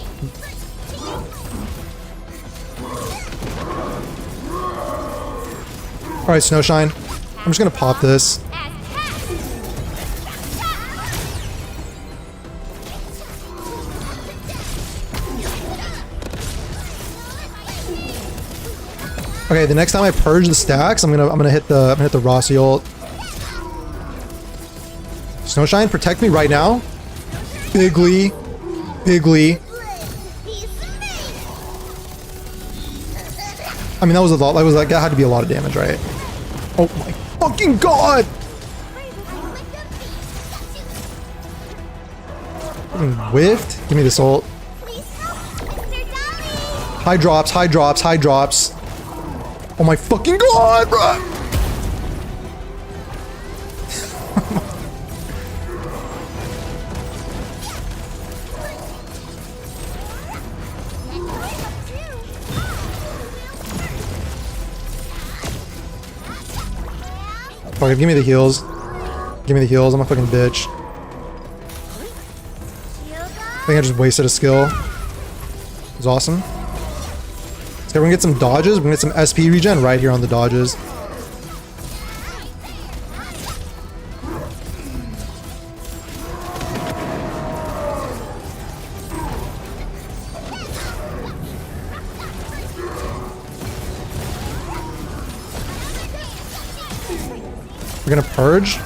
Alright, Snowshine. I'm just gonna pop this. Okay, the next time I purge the stacks, I'm gonna hit the Rossi ult. Snowshine, protect me right now. Bigly. Bigly. I mean, that was a lot. That had to be a lot of damage, right? Oh my fucking god! Fucking whiffed. Give me this ult. High drops, high drops, high drops. Oh my fucking god, bro! Fuck it, give me the heals. Give me the heals, I'm a fucking bitch. I think I just wasted a skill. It was awesome. So we're gonna get some dodges. We're gonna get some SP regen right here on the dodges. We're gonna purge.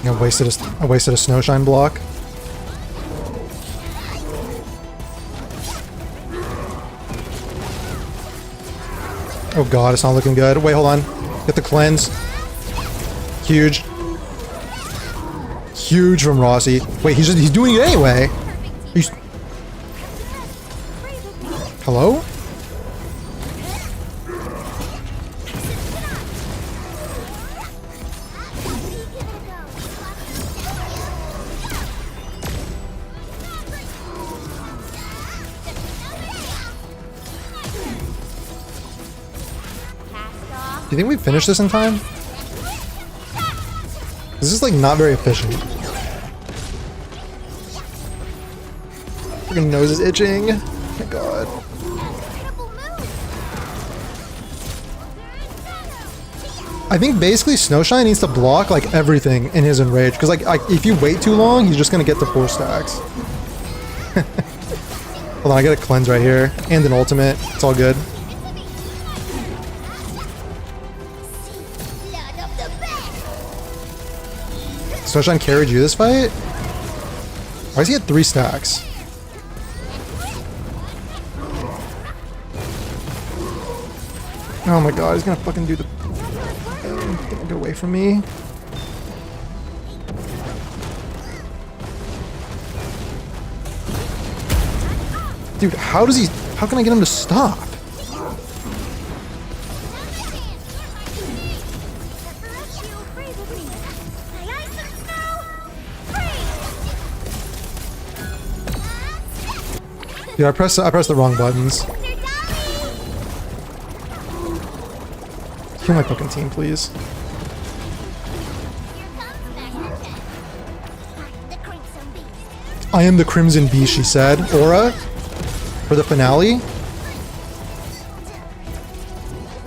I wasted a snowshine block. Oh god, it's not looking good. Wait, hold on. Get the cleanse. Huge. Huge from Rossi. Wait, he's doing it anyway. Hello? Do you think we finish this in time? This is like not very efficient. Freaking nose is itching. Oh my god. I think basically Snowshine needs to block like everything in his enrage because like if you wait too long, he's just gonna get the 4 stacks. Hold on, I got a cleanse right here and an ultimate. It's all good. Snowshine carried you this fight? Why does he get 3 stacks? Oh my god, he's gonna fucking do the... Get away from me. Dude, how can I get him to stop? Dude, I pressed the wrong buttons. Kill my fucking team, please. I am the Crimson Beast, she said. Aura for the finale.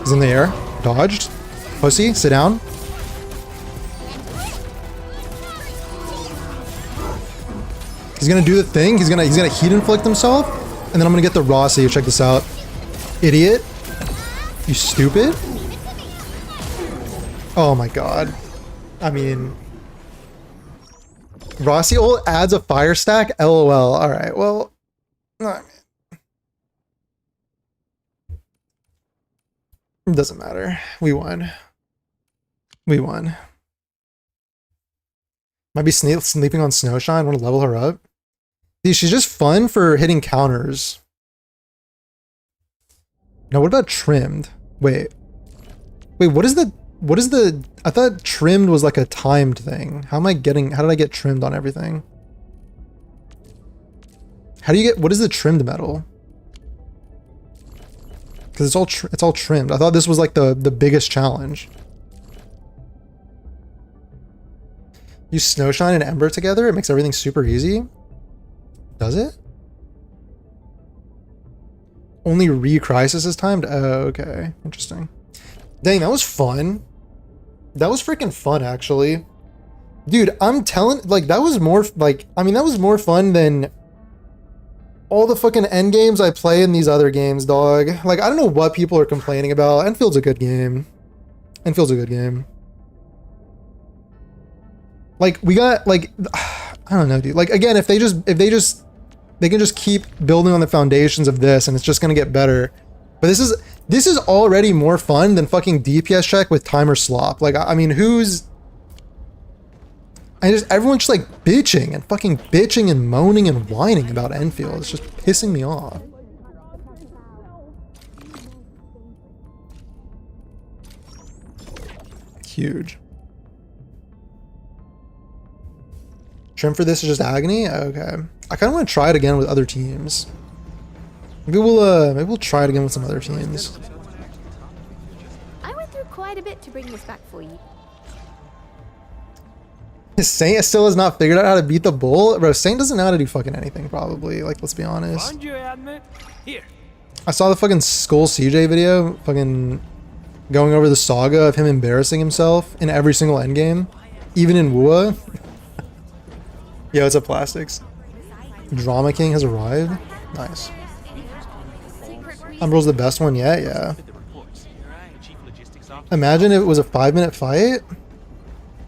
He's in the air. Dodged. Pussy, sit down. He's gonna do the thing. He's gonna heat inflict himself, and then I'm gonna get the Rossi. Check this out, idiot! You stupid! Oh my god! I mean, Rossi ult adds a fire stack. LOL. All right. Well, I mean, it doesn't matter. We won. We won. Might be sleeping on Snowshine. Want to level her up? Dude, she's just fun for hitting counters. Now, what about trimmed? Wait, what is the, I thought trimmed was like a timed thing. How did I get trimmed on everything? How do you get, what is the trimmed metal? Because it's all trimmed. I thought this was like the biggest challenge. Use Snowshine and Ember together, it makes everything super easy. Does it? Only re-crisis is timed? Oh, okay. Interesting. Dang, that was fun. That was freaking fun, actually. Dude, I'm telling, like, that was more, like, I mean, that was more fun than all the fucking end games I play in these other games, dog. Like, I don't know what people are complaining about. Enfield's a good game. Enfield's a good game. Like, we got, like, I don't know, dude. Like, again, if they can just keep building on the foundations of this, and it's just gonna get better. But this is already more fun than fucking DPS check with timer slop. Like, I mean, everyone's just like bitching and moaning and whining about Enfield. It's just pissing me off. Huge. Trim for this is just agony? Okay. I kind of want to try it again with other teams. maybe we'll try it again with some other teams. I went through quite a bit to bring this back for you. Saint still has not figured out how to beat the bull? Bro, Saint doesn't know how to do fucking anything, probably. Like, let's be honest. Find your admit. Here. I saw the fucking Skull CJ video, fucking going over the saga of him embarrassing himself in every single endgame, even in Wua. Yo, it's a plastics. Drama King has arrived. Nice. Umbro's the best one yet, yeah. Imagine if it was a 5-minute fight.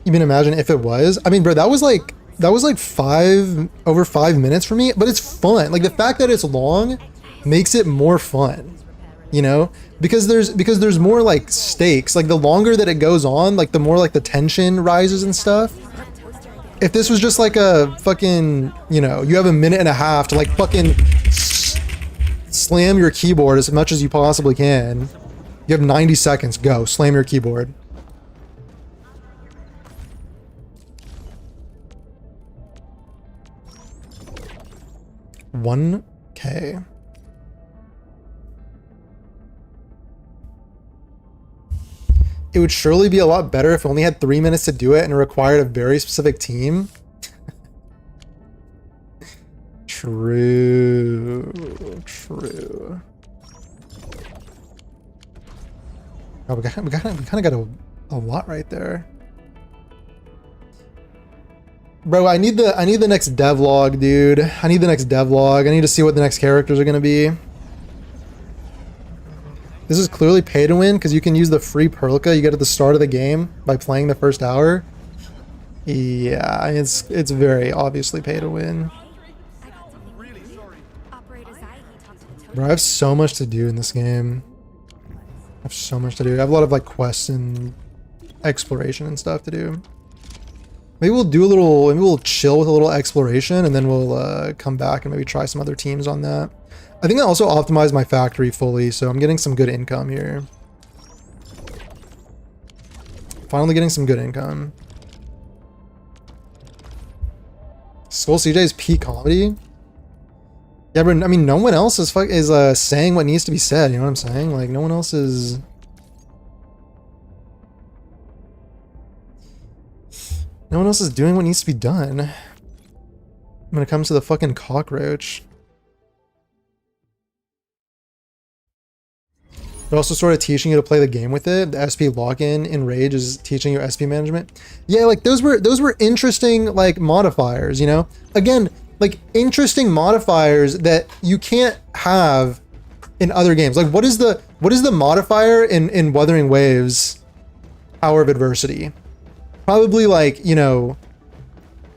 Even imagine if it was. I mean, bro, that was like over 5 minutes for me, but it's fun. Like the fact that it's long makes it more fun, you know, because there's more like stakes. Like the longer that it goes on, like the more like the tension rises and stuff. If this was just like a fucking, you know, you have a minute and a half to like fucking slam your keyboard as much as you possibly can. You have 90 seconds, go, slam your keyboard. $1K. It would surely be a lot better if we only had 3 minutes to do it and it required a very specific team. True. Oh, we kind of got a lot right there. Bro, I need the next devlog, dude. I need the next devlog. I need to see what the next characters are gonna be. This is clearly pay to win because you can use the free Perlica you get at the start of the game by playing the first hour. Yeah, it's very obviously pay to win. Bro, I have so much to do in this game. I have so much to do. I have a lot of like quests and exploration and stuff to do. Maybe we'll chill with a little exploration and then we'll come back and maybe try some other teams on that. I think I also optimized my factory fully, so I'm getting some good income here. Finally getting some good income. Skull CJ's peak comedy? Yeah, but I mean, no one else is saying what needs to be said, you know what I'm saying? Like, no one else is... No one else is doing what needs to be done when it comes to the fucking cockroach. They're also sort of teaching you to play the game with it. The SP lock-in in Rage is teaching you SP management. Yeah, like those were interesting like modifiers, you know? Again, like interesting modifiers that you can't have in other games. Like what is the modifier in Wuthering Waves Hour of Adversity? Probably like, you know,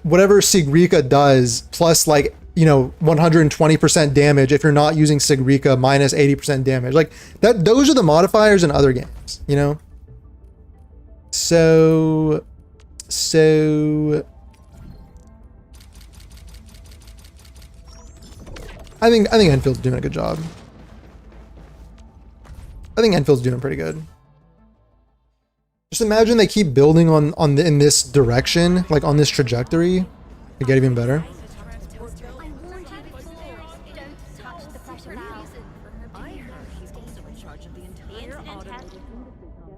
whatever Sigrika does plus like, you know, 120% damage if you're not using Sigrika minus 80% damage. Like that, those are the modifiers in other games, you know? So I think Enfield's doing a good job. I think Enfield's doing pretty good. Just imagine they keep building in this direction, like on this trajectory, to get even better.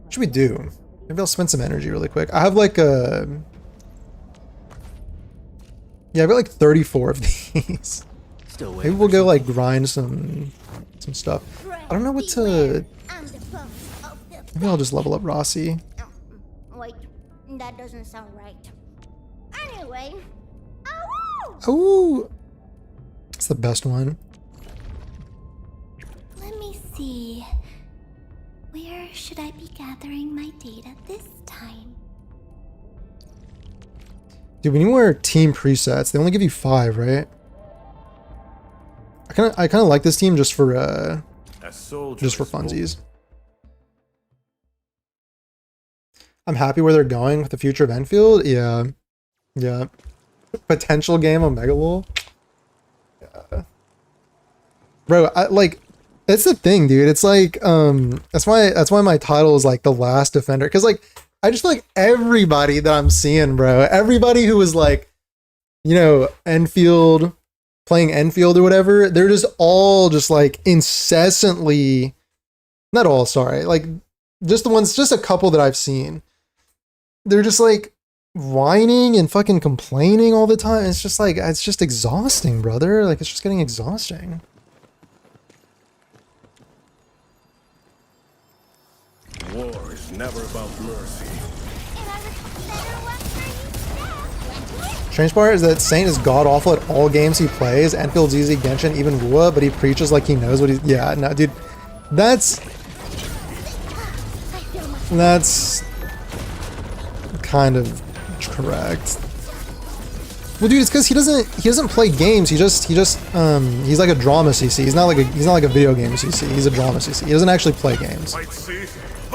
What should we do? Maybe I'll spend some energy really quick. I have like a... Yeah, I've got like 34 of these. Maybe we'll go like grind some stuff. I don't know what to... Maybe I'll just level up Rossi. Wait, that doesn't sound right. Anyway, Oh, it's the best one. Let me see. Where should I be gathering my data this time? Dude, when you wear team presets, they only give you 5, right? I kind of like this team just for funsies. I'm happy where they're going with the future of Enfield. Yeah. Potential game of Megalol. Yeah. Bro, it's the thing, dude. It's like, that's why my title is like the last defender. Cause like, I just feel like everybody that I'm seeing, bro, everybody who was like, you know, Enfield playing Enfield or whatever, they're just all just like incessantly, not all, sorry, like just the ones, just a couple that I've seen. They're just like whining and fucking complaining all the time. It's just like, it's just exhausting, brother. Like, it's just getting exhausting. War is never about mercy. And I was better one for you. Strange part is that Saint is god awful at all games he plays. Enfield's easy, Genshin, even Wua, but he preaches like he knows what he's. Yeah, no, dude, that's kind of correct. Well, dude, it's because he doesn't play games. He's like a drama CC. He's not like a video game CC. He's a drama CC. He doesn't actually play games. Might see,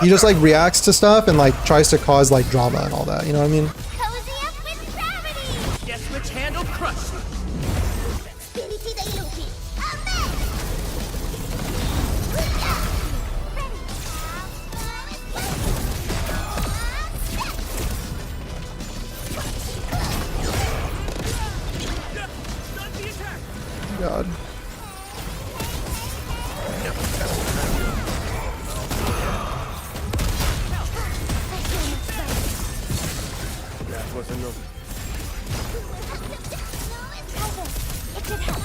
He just like reacts to stuff and like tries to cause like drama and all that. You know what I mean? Cozy up with gravity. Guess which handle crushed? God. that was enough. It could help.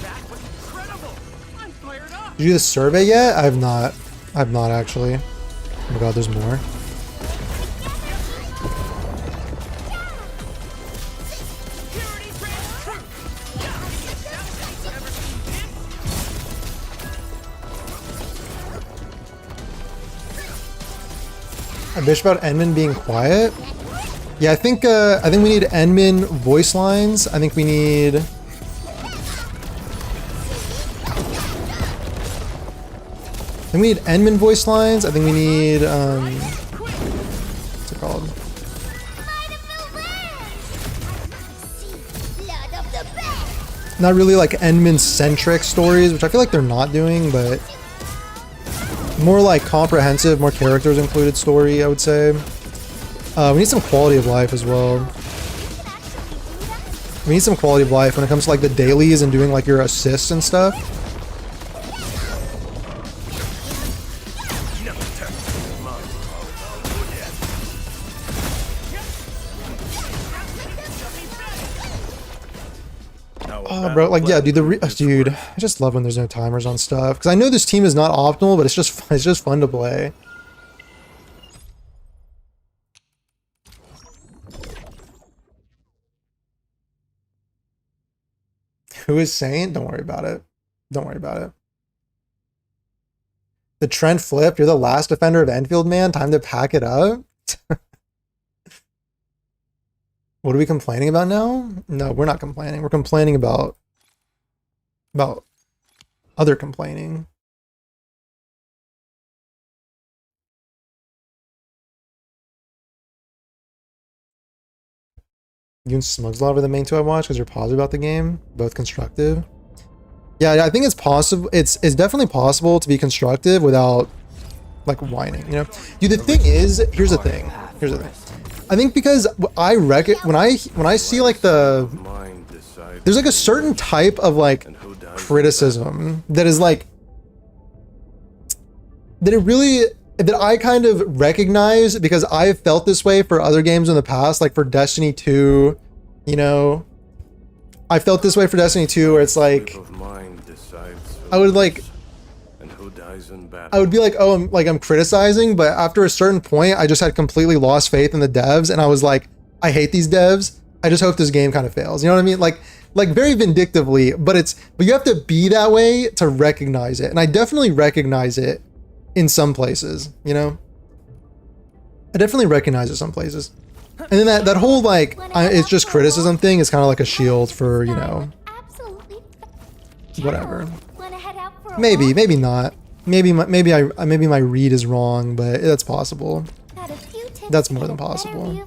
That was incredible! I'm fired up! Did you do the survey yet? I have not. I have not actually. Oh my god, there's more. A bitch about Enmin being quiet? Yeah, I think we need Enmin voice lines. I think we need. We need Enmin voice lines. I think we need what's it called? Not really like Enmin centric stories, which I feel like they're not doing, but more like comprehensive, more characters included story, I would say. We need some quality of life as well. We need some quality of life when it comes to like the dailies and doing like your assists and stuff. Oh, bro, like, yeah, dude, dude, I just love when there's no timers on stuff, because I know this team is not optimal, but it's just fun to play. Who is Saint? Don't worry about it. Don't worry about it. The trend flipped. You're the last defender of Enfield, man. Time to pack it up. What are we complaining about now? No, we're not complaining. We're complaining about other complaining. You and Smugslot are the main two I watch because you're positive about the game, both constructive. Yeah, I think it's possible. It's definitely possible to be constructive without like whining, you know? Dude, the thing is, here's the thing. Here's the thing. I think because I when I see like there's like a certain type of like criticism that is like that I kind of recognize because I've felt this way for other games in the past, like for Destiny 2, you know, I felt this way for Destiny 2 where it's like I would be like, oh, I'm criticizing, but after a certain point, I just had completely lost faith in the devs, and I was like, I hate these devs. I just hope this game kind of fails. You know what I mean? Like very vindictively, but you have to be that way to recognize it, and I definitely recognize it in some places. You know, I definitely recognize it some places, and then that whole like it's just criticism thing is kind of like a shield for, you know, whatever. Maybe not. Maybe my read is wrong, but that's possible. That's more than possible.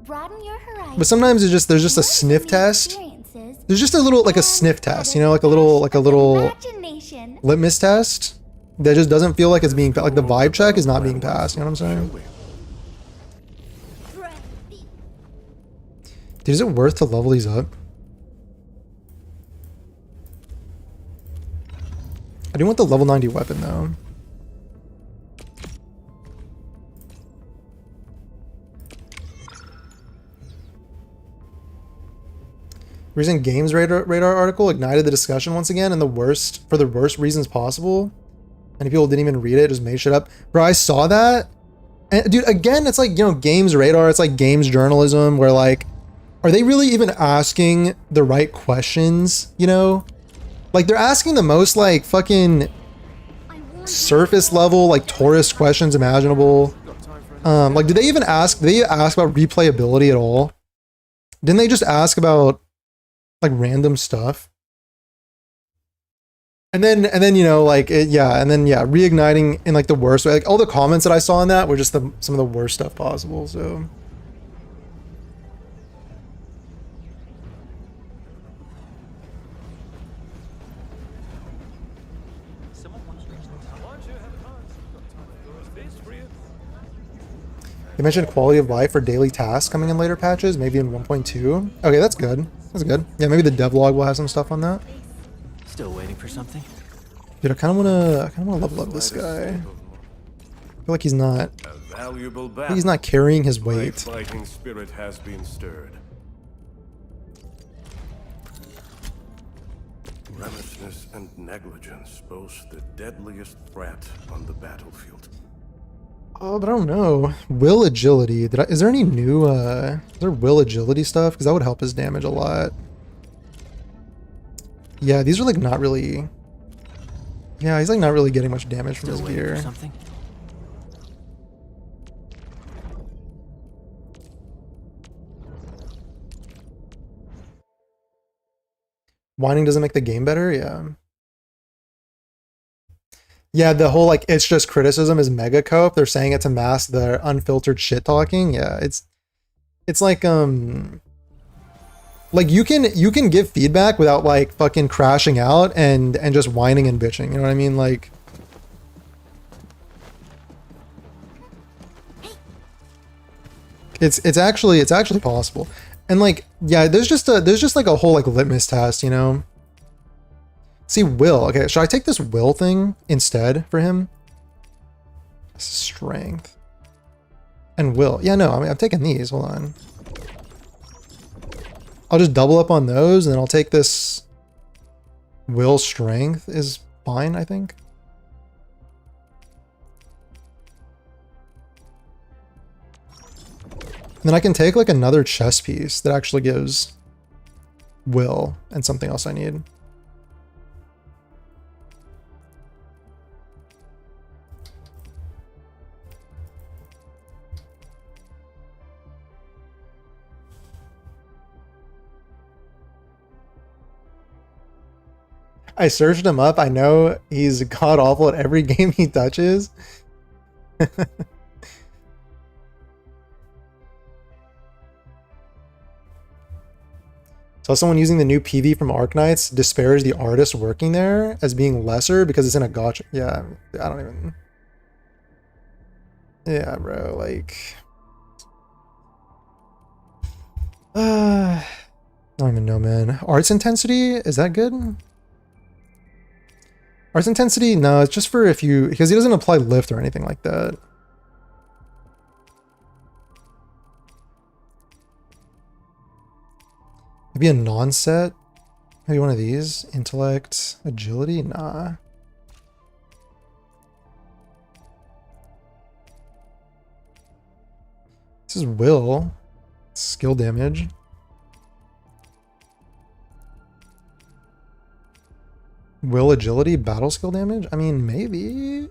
But sometimes there's just a sniff test. There's just a little like a sniff test, you know, like a little litmus test that just doesn't feel like it's being like the vibe check is not being passed. You know what I'm saying? Dude, is it worth to level these up? I do want the level 90 weapon though. Recent Games Radar article ignited the discussion once again, and for the worst reasons possible. Many people didn't even read it, just made shit up. Bro, I saw that. And dude, again, it's like, you know, Games Radar, it's like games journalism where like, are they really even asking the right questions, you know? Like they're asking the most like fucking surface level, like tourist questions imaginable. Like did they ask about replayability at all? Didn't they just ask about like random stuff? And then you know, like reigniting in like the worst way. Like all the comments that I saw on that were just some of the worst stuff possible. So you mentioned quality of life for daily tasks coming in later patches, maybe in 1.2. Okay, that's good. That's good. Yeah, maybe the devlog will have some stuff on that. Still waiting for something? Dude, I kind of wanna level up this guy. I feel like he's not carrying his weight. Fighting spirit has been stirred. Remissness and negligence boast the deadliest threat on the battlefield. Oh, but I don't know. Will agility. Is there any new is there will agility stuff? Because that would help his damage a lot. Yeah, these are like not really. Yeah, he's like not really getting much damage from his gear. Something? Whining doesn't make the game better, yeah. Yeah, the whole like it's just criticism is mega cope. They're saying it to mask their unfiltered shit talking. Yeah, it's like you can give feedback without like fucking crashing out and just whining and bitching. You know what I mean? Like it's actually possible. And like yeah, there's just like a whole like litmus test, you know. See, will. Okay, should I take this will thing instead for him? Strength. And will. Yeah, no, I mean, I'm taking these. Hold on. I'll just double up on those, and then I'll take this will strength is fine, I think. And then I can take like another chess piece that actually gives will and something else I need. I searched him up. I know he's god awful at every game he touches. Saw someone using the new PV from Arknights disparage the artist working there as being lesser because it's in a gacha. Yeah, I don't even. Yeah, bro, like. I don't even know, man. Arts intensity, is that good? Arts intensity, no, it's just for if you, because he doesn't apply lift or anything like that. Maybe a non-set? Maybe one of these? Intellect, agility? Nah. This is will. Skill damage. Will agility, battle skill damage? I mean, maybe.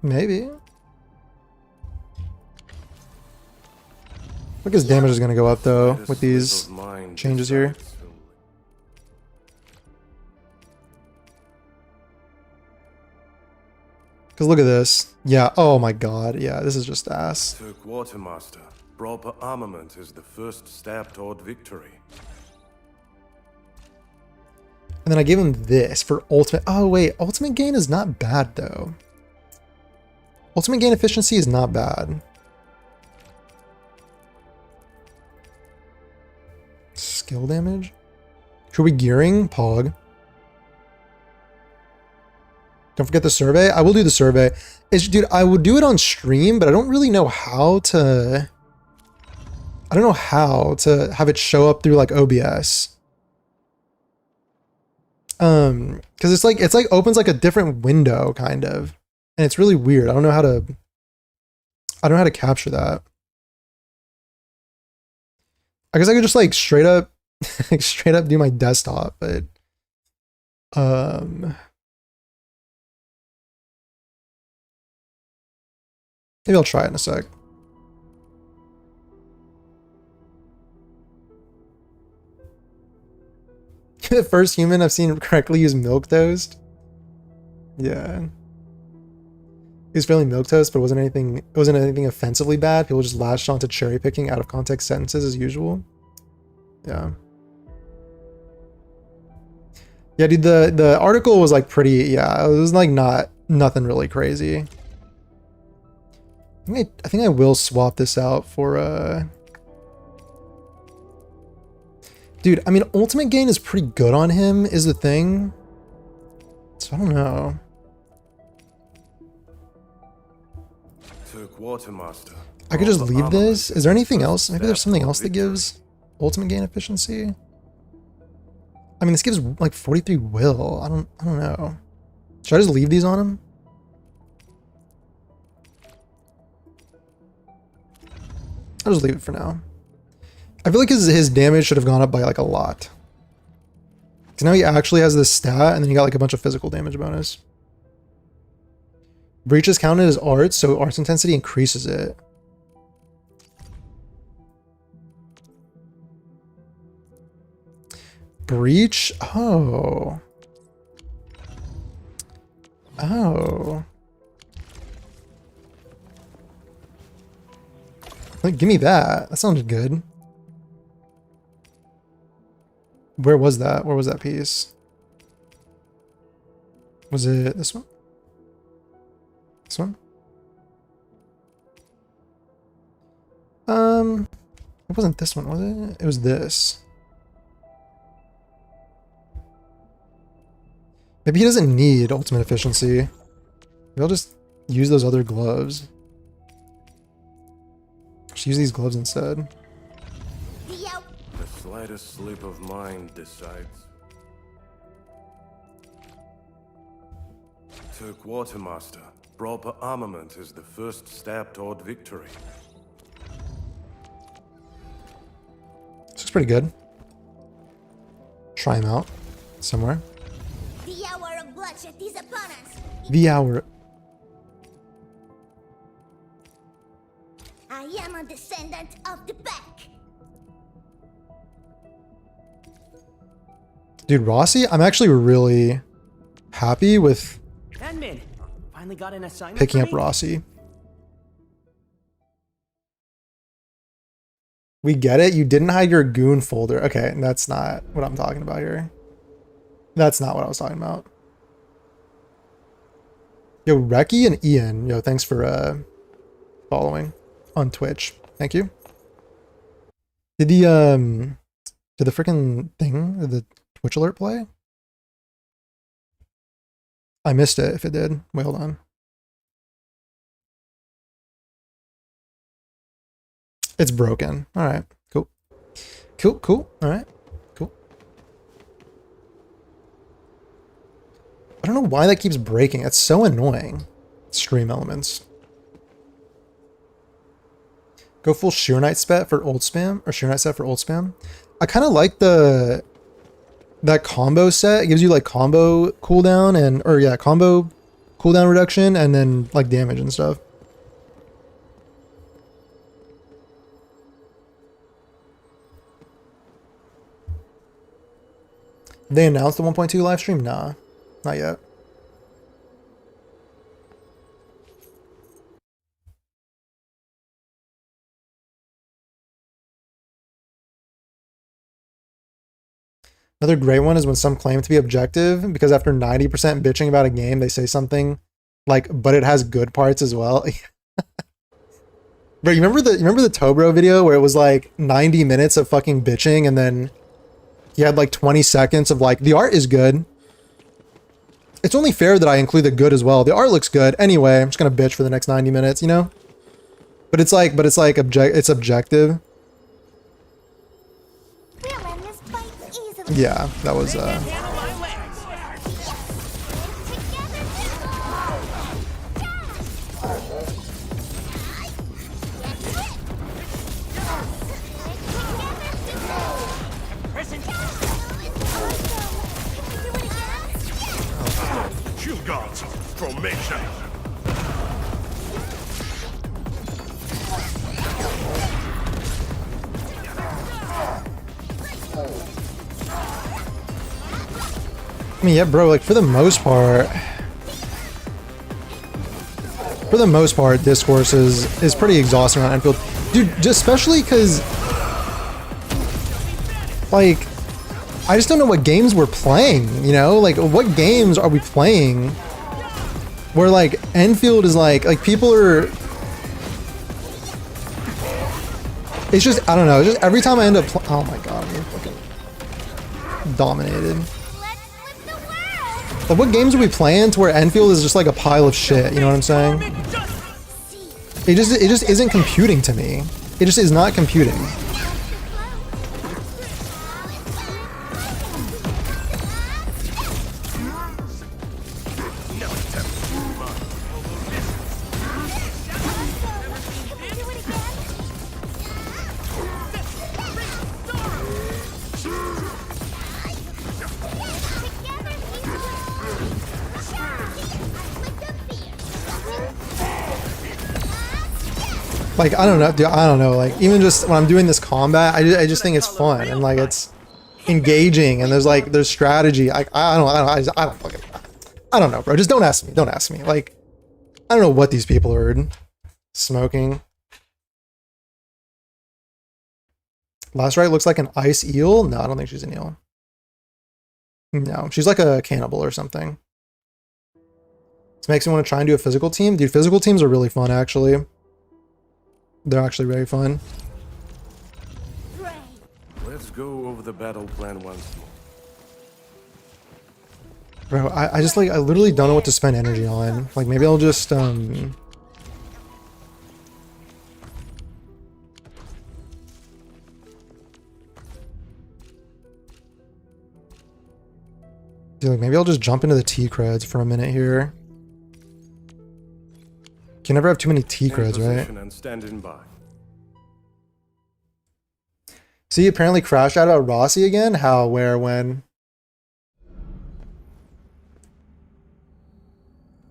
Maybe. I think his damage is going to go up though with these changes here. Because look at this. Yeah, oh my god. Yeah, this is just ass. To Quartermaster, proper armament is the first step toward victory. And then I gave him this for ultimate. Oh wait, ultimate gain is not bad though. Ultimate gain efficiency is not bad. skill damage. Should we gearing? Pog. Don't forget the survey. I will do the survey. Dude, I would do it on stream, but I don't really know how to... I don't know how to have it show up through like OBS. Because it's like opens like a different window kind of, and it's really weird. I don't know how to capture that. I guess I could just like straight up do my desktop, but maybe I'll try it in a sec. The first human I've seen correctly use milk toast. Yeah. He was fairly milk toast, but it wasn't anything offensively bad. People just latched onto cherry picking out of context sentences as usual. Yeah. Yeah, dude, the article was like pretty, yeah, it was like nothing really crazy. I think I will swap this out for dude, I mean, ultimate gain is pretty good on him, is the thing. So I don't know. I could just leave this. Is there anything else? Maybe there's something else that gives ultimate gain efficiency. I mean, this gives like 43 will. I don't know. Should I just leave these on him? I'll just leave it for now. I feel like his damage should have gone up by like a lot. Because now he actually has this stat, and then he got like a bunch of physical damage bonus. Breach is counted as arts, so arts intensity increases it. Breach? Oh. Oh. Like, give me that. That sounded good. Where was that? Where was that piece? Was it this one? This one? It wasn't this one, was it? It was this. Maybe he doesn't need ultimate efficiency. Maybe I'll just use those other gloves. Just use these gloves instead. The slightest slip of mind decides. To Quartermaster, proper armament is the first step toward victory. This looks pretty good. Try him out somewhere. The hour of bloodshed is upon us. The hour. I am a descendant of the pack. Dude, Rossi, I'm actually really happy with Admin, finally got an assignment. picking up for me? Rossi. We get it. You didn't hide your goon folder. Okay, that's not what I'm talking about here. That's not what I was talking about. Yo, Reki and Ian. Yo, thanks for following on Twitch. Thank you. Did the freaking thing, did the Twitch alert play? I missed it if it did. Wait, hold on. It's broken. All right, cool. Cool. All right, cool. I don't know why that keeps breaking. It's so annoying. Stream elements. Go full Sheer Knight spec for old spam, or Sheer Knight set for old spam. I kind of like that combo set. It gives you like combo cooldown combo cooldown reduction and then like damage and stuff. They announced the 1.2 live stream? Nah, not yet. Another great one is when some claim to be objective because after 90% bitching about a game, they say something like, but it has good parts as well. Bro, you remember the Tobro video where it was like 90 minutes of fucking bitching and then he had like 20 seconds of like, the art is good. It's only fair that I include the good as well. The art looks good. Anyway, I'm just gonna bitch for the next 90 minutes, you know? But it's like, it's objective. We'll end this fight easily. Yeah, that was, Handle my legs. Shield guards, formation. I mean, yeah, bro, like for the most part, Discourse is pretty exhausting on Enfield. Dude, just especially because, like, I just don't know what games we're playing, you know? Like, what games are we playing where, like, Enfield is like people are... It's just, I don't know, it's just every time I end up oh my god, I'm fucking dominated. Like, what games are we playing to where Enfield is just like a pile of shit, you know what I'm saying? It just isn't computing to me. It just is not computing. Like, I don't know, dude, I don't know, like, even just when I'm doing this combat, I just think it's fun, and, like, it's engaging, and there's strategy. I don't know, bro, just don't ask me, like, I don't know what these people are smoking. Last right looks like an ice eel? No, I don't think she's an eel. No, she's like a cannibal or something. This makes me want to try and do a physical team. Dude, physical teams are really fun, actually. They're actually very fun. Let's go over the battle plan once more. Bro, I just like, I literally don't know what to spend energy on. Like, maybe I'll just, Dude, like, maybe I'll just jump into the T-creds for a minute here. You can never have too many T-creds, right? And standing by. See, apparently crashed out about Rossi again? How, where, when?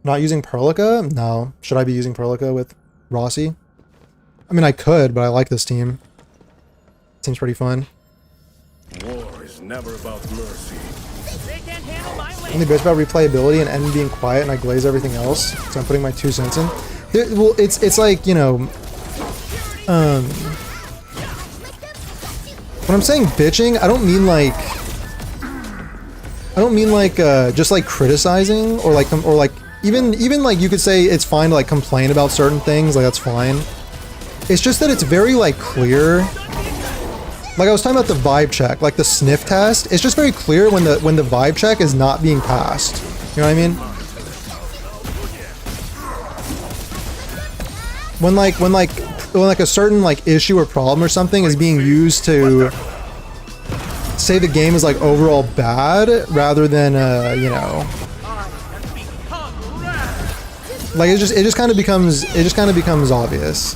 Not using Perlica? No. Should I be using Perlica with Rossi? I mean, I could, but I like this team. Seems pretty fun. War is never about mercy. They can't handle my legs. Only bitch about replayability and N being quiet and I glaze everything else. So I'm putting my 2 cents in. Well, it's like, you know, when I'm saying bitching, I don't mean like just like criticizing or like even like you could say it's fine to like complain about certain things, like that's fine. It's just that it's very like clear. Like I was talking about the vibe check, like the sniff test. It's just very clear when the vibe check is not being passed. You know what I mean? When a certain like issue or problem or something is being used to say the game is like overall bad rather than you know, like it just kind of becomes obvious.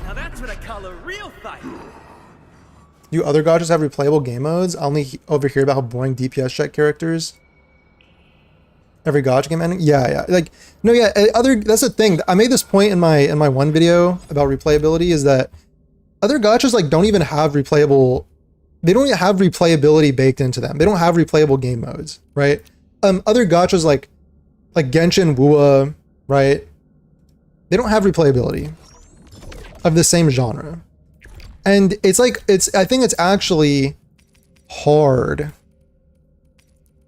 Now that's what I call a real fight. Do other gotchas have replayable game modes? I only overhear about how boring DPS check characters. Every gotcha game ending? Yeah. Like, no, yeah, that's the thing. I made this point in my one video about replayability is that other gotchas like don't even have replayable, they don't even have replayability baked into them. They don't have replayable game modes, right? Other gotchas like Genshin, Wua, right? They don't have replayability of the same genre. And it's like, I think it's actually hard.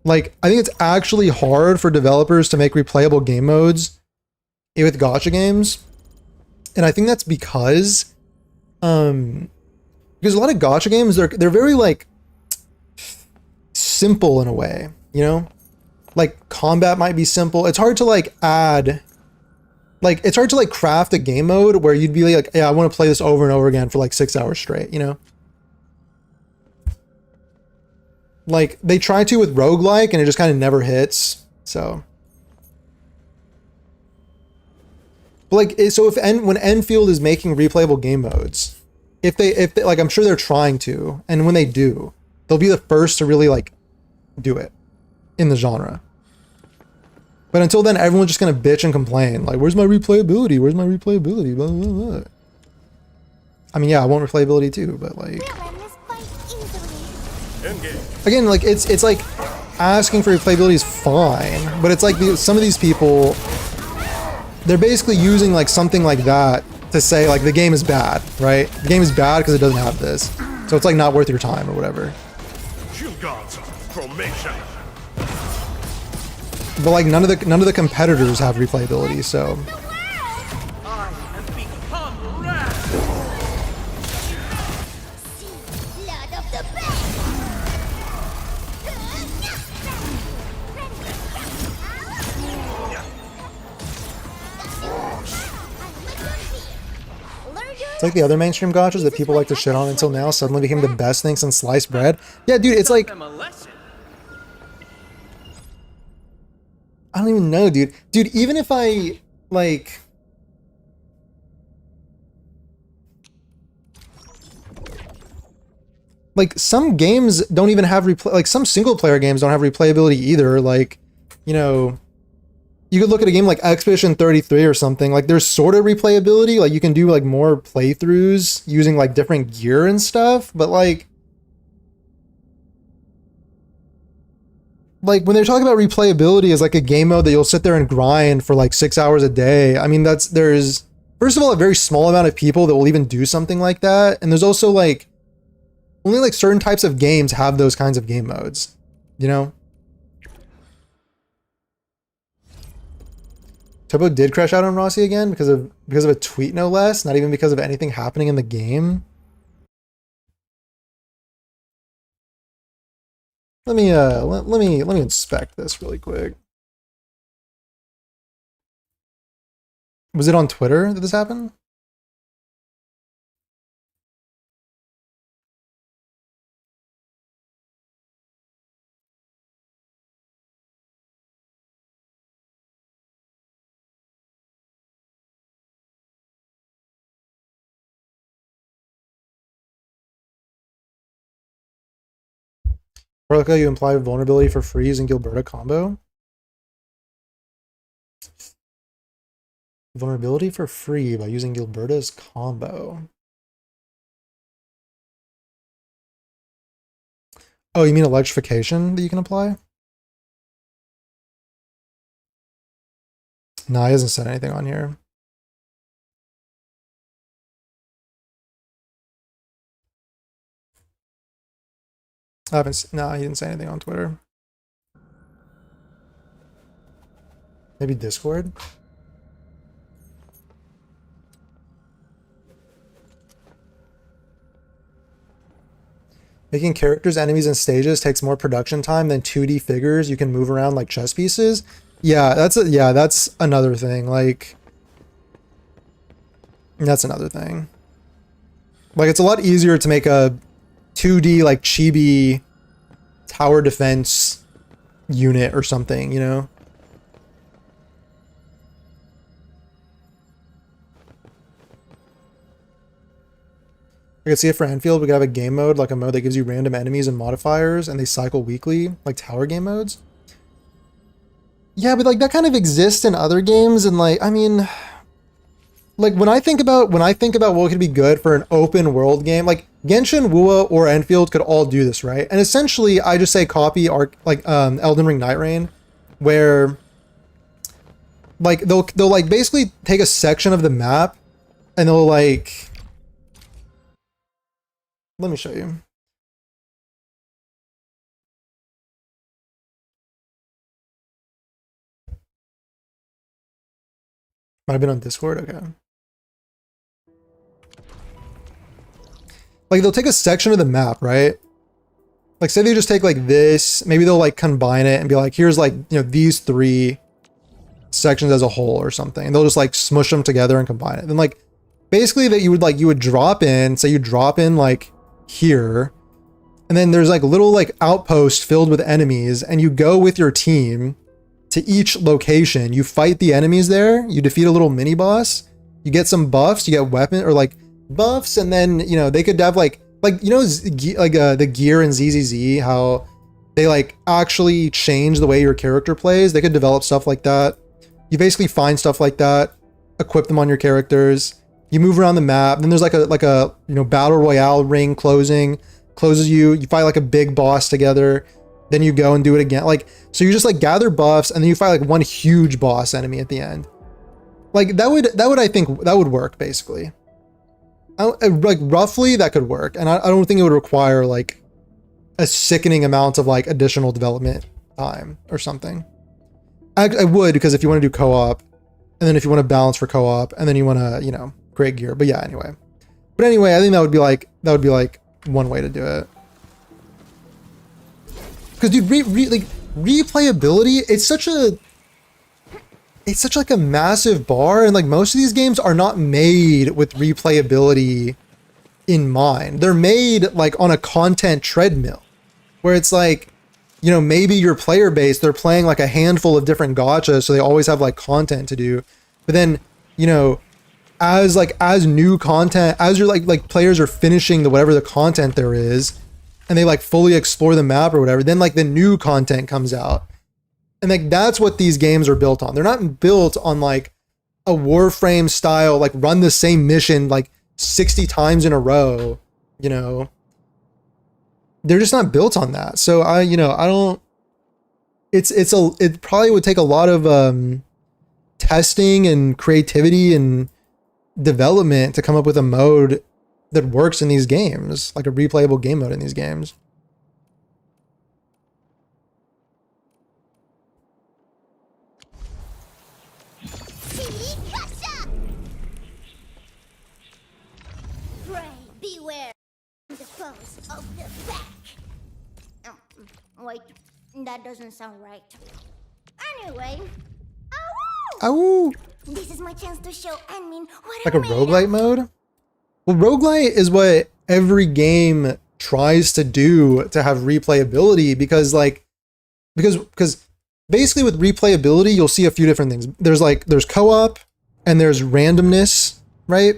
Like, I think it's actually hard for developers to make replayable game modes with gacha games. And I think that's because a lot of gacha games, they're very like, simple in a way, you know? Like combat might be simple. It's hard to like add, like it's hard to like craft a game mode where you'd be like, yeah, I want to play this over and over again for like 6 hours straight, you know? Like they try to with roguelike and it just kind of never hits. So, but like, so when Enfield is making replayable game modes, if they like, I'm sure they're trying to, and when they do, they'll be the first to really like do it in the genre. But until then, everyone's just gonna bitch and complain. Like, where's my replayability? Where's my replayability? Blah, blah, blah. I mean, yeah, I want replayability too, but like, We'll end this fight easily. again, like it's like asking for replayability is fine, but it's like some of these people, they're basically using like something like that to say like the game is bad, right? The game is bad because it doesn't have this, so it's like not worth your time or whatever. Shield guards, formation. But like none of the competitors have replayability, so I am become wrath. Blood of the best. it's like the other mainstream gotchas that people like to shit on until now suddenly became the best thing since sliced bread. Yeah, dude, it's like Them a lesson. I don't even know, dude. Dude, even if I like some games don't even have replay, like some single player games don't have replayability either. Like, you know, you could look at a game like Expedition 33 or something. Like there's sort of replayability, like you can do like more playthroughs using like different gear and stuff, but like when they're talking about replayability as like a game mode that you'll sit there and grind for like 6 hours a day, I mean, there's first of all a very small amount of people that will even do something like that, and there's also like only like certain types of games have those kinds of game modes, you know? Topo did crash out on Rossi again because of a tweet, no less, not even because of anything happening in the game. Let me inspect this really quick. Was it on Twitter that this happened? Orlica, you imply vulnerability for freeze and Gilberta combo. Vulnerability for free by using Gilberta's combo. Oh, you mean electrification that you can apply? No, he hasn't said anything on here. No, he didn't say anything on Twitter. Maybe Discord? Making characters, enemies, and stages takes more production time than 2D figures you can move around like chess pieces. Yeah, that's another thing. Like, that's another thing. Like, it's a lot easier to make a 2D like chibi tower defense unit or something, you know? I could see it for Enfield. We could have a game mode, like a mode that gives you random enemies and modifiers, and they cycle weekly, like tower game modes. Yeah, but like that kind of exists in other games, and like, I mean, like when I think about what could be good for an open world game, like Genshin, Wuwa, or Enfield could all do this, right? And essentially, I just say copy Elden Ring Night Rain, where like they'll like basically take a section of the map, and they'll like. Let me show you. Might have been on Discord, okay. Like they'll take a section of the map, right? Like say they just take like this, maybe they'll like combine it and be like, here's like, you know, these 3 sections as a whole or something. And they'll just like smush them together and combine it. Then like basically that you would drop in, say you drop in like here, and then there's like little like outposts filled with enemies, and you go with your team to each location. You fight the enemies there, you defeat a little mini boss, you get some buffs, you get weapon or like buffs, and then, you know, they could have like you know, the gear in ZZZ, how they like actually change the way your character plays. They could develop stuff like that. You basically find stuff like that, equip them on your characters. You move around the map. Then there's like a you know, battle royale ring closes you. You fight like a big boss together. Then you go and do it again. Like, so you just like gather buffs, and then you fight like one huge boss enemy at the end. Like that would I think that would work basically. Like roughly that could work, and I don't think it would require like a sickening amount of like additional development time or something. I would, because if you want to do co-op, and then if you want to balance for co-op, and then you want to, you know, create gear. But yeah, anyway. But anyway, I think that would be like one way to do it. Because dude, like replayability, it's such like a massive bar, and like most of these games are not made with replayability in mind. They're made like on a content treadmill, where it's like, you know, maybe your player base, they're playing like a handful of different gachas, so they always have like content to do. But then, you know, as new content, as your like players are finishing whatever the content there is, and they like fully explore the map or whatever, then like the new content comes out. And like that's what these games are built on. They're not built on like a Warframe style, like run the same mission like 60 times in a row, you know. They're just not built on that. So it probably would take a lot of testing and creativity and development to come up with a mode that works in these games, like a replayable game mode in these games. Pray, beware the foes of the back. Wait, that doesn't sound right. Anyway, Ow! this is my chance to show Anmin what Like a I'm made of. roguelite mode? Well, roguelite is what every game tries to do to have replayability, because basically with replayability, you'll see a few different things. There's co-op and there's randomness, right?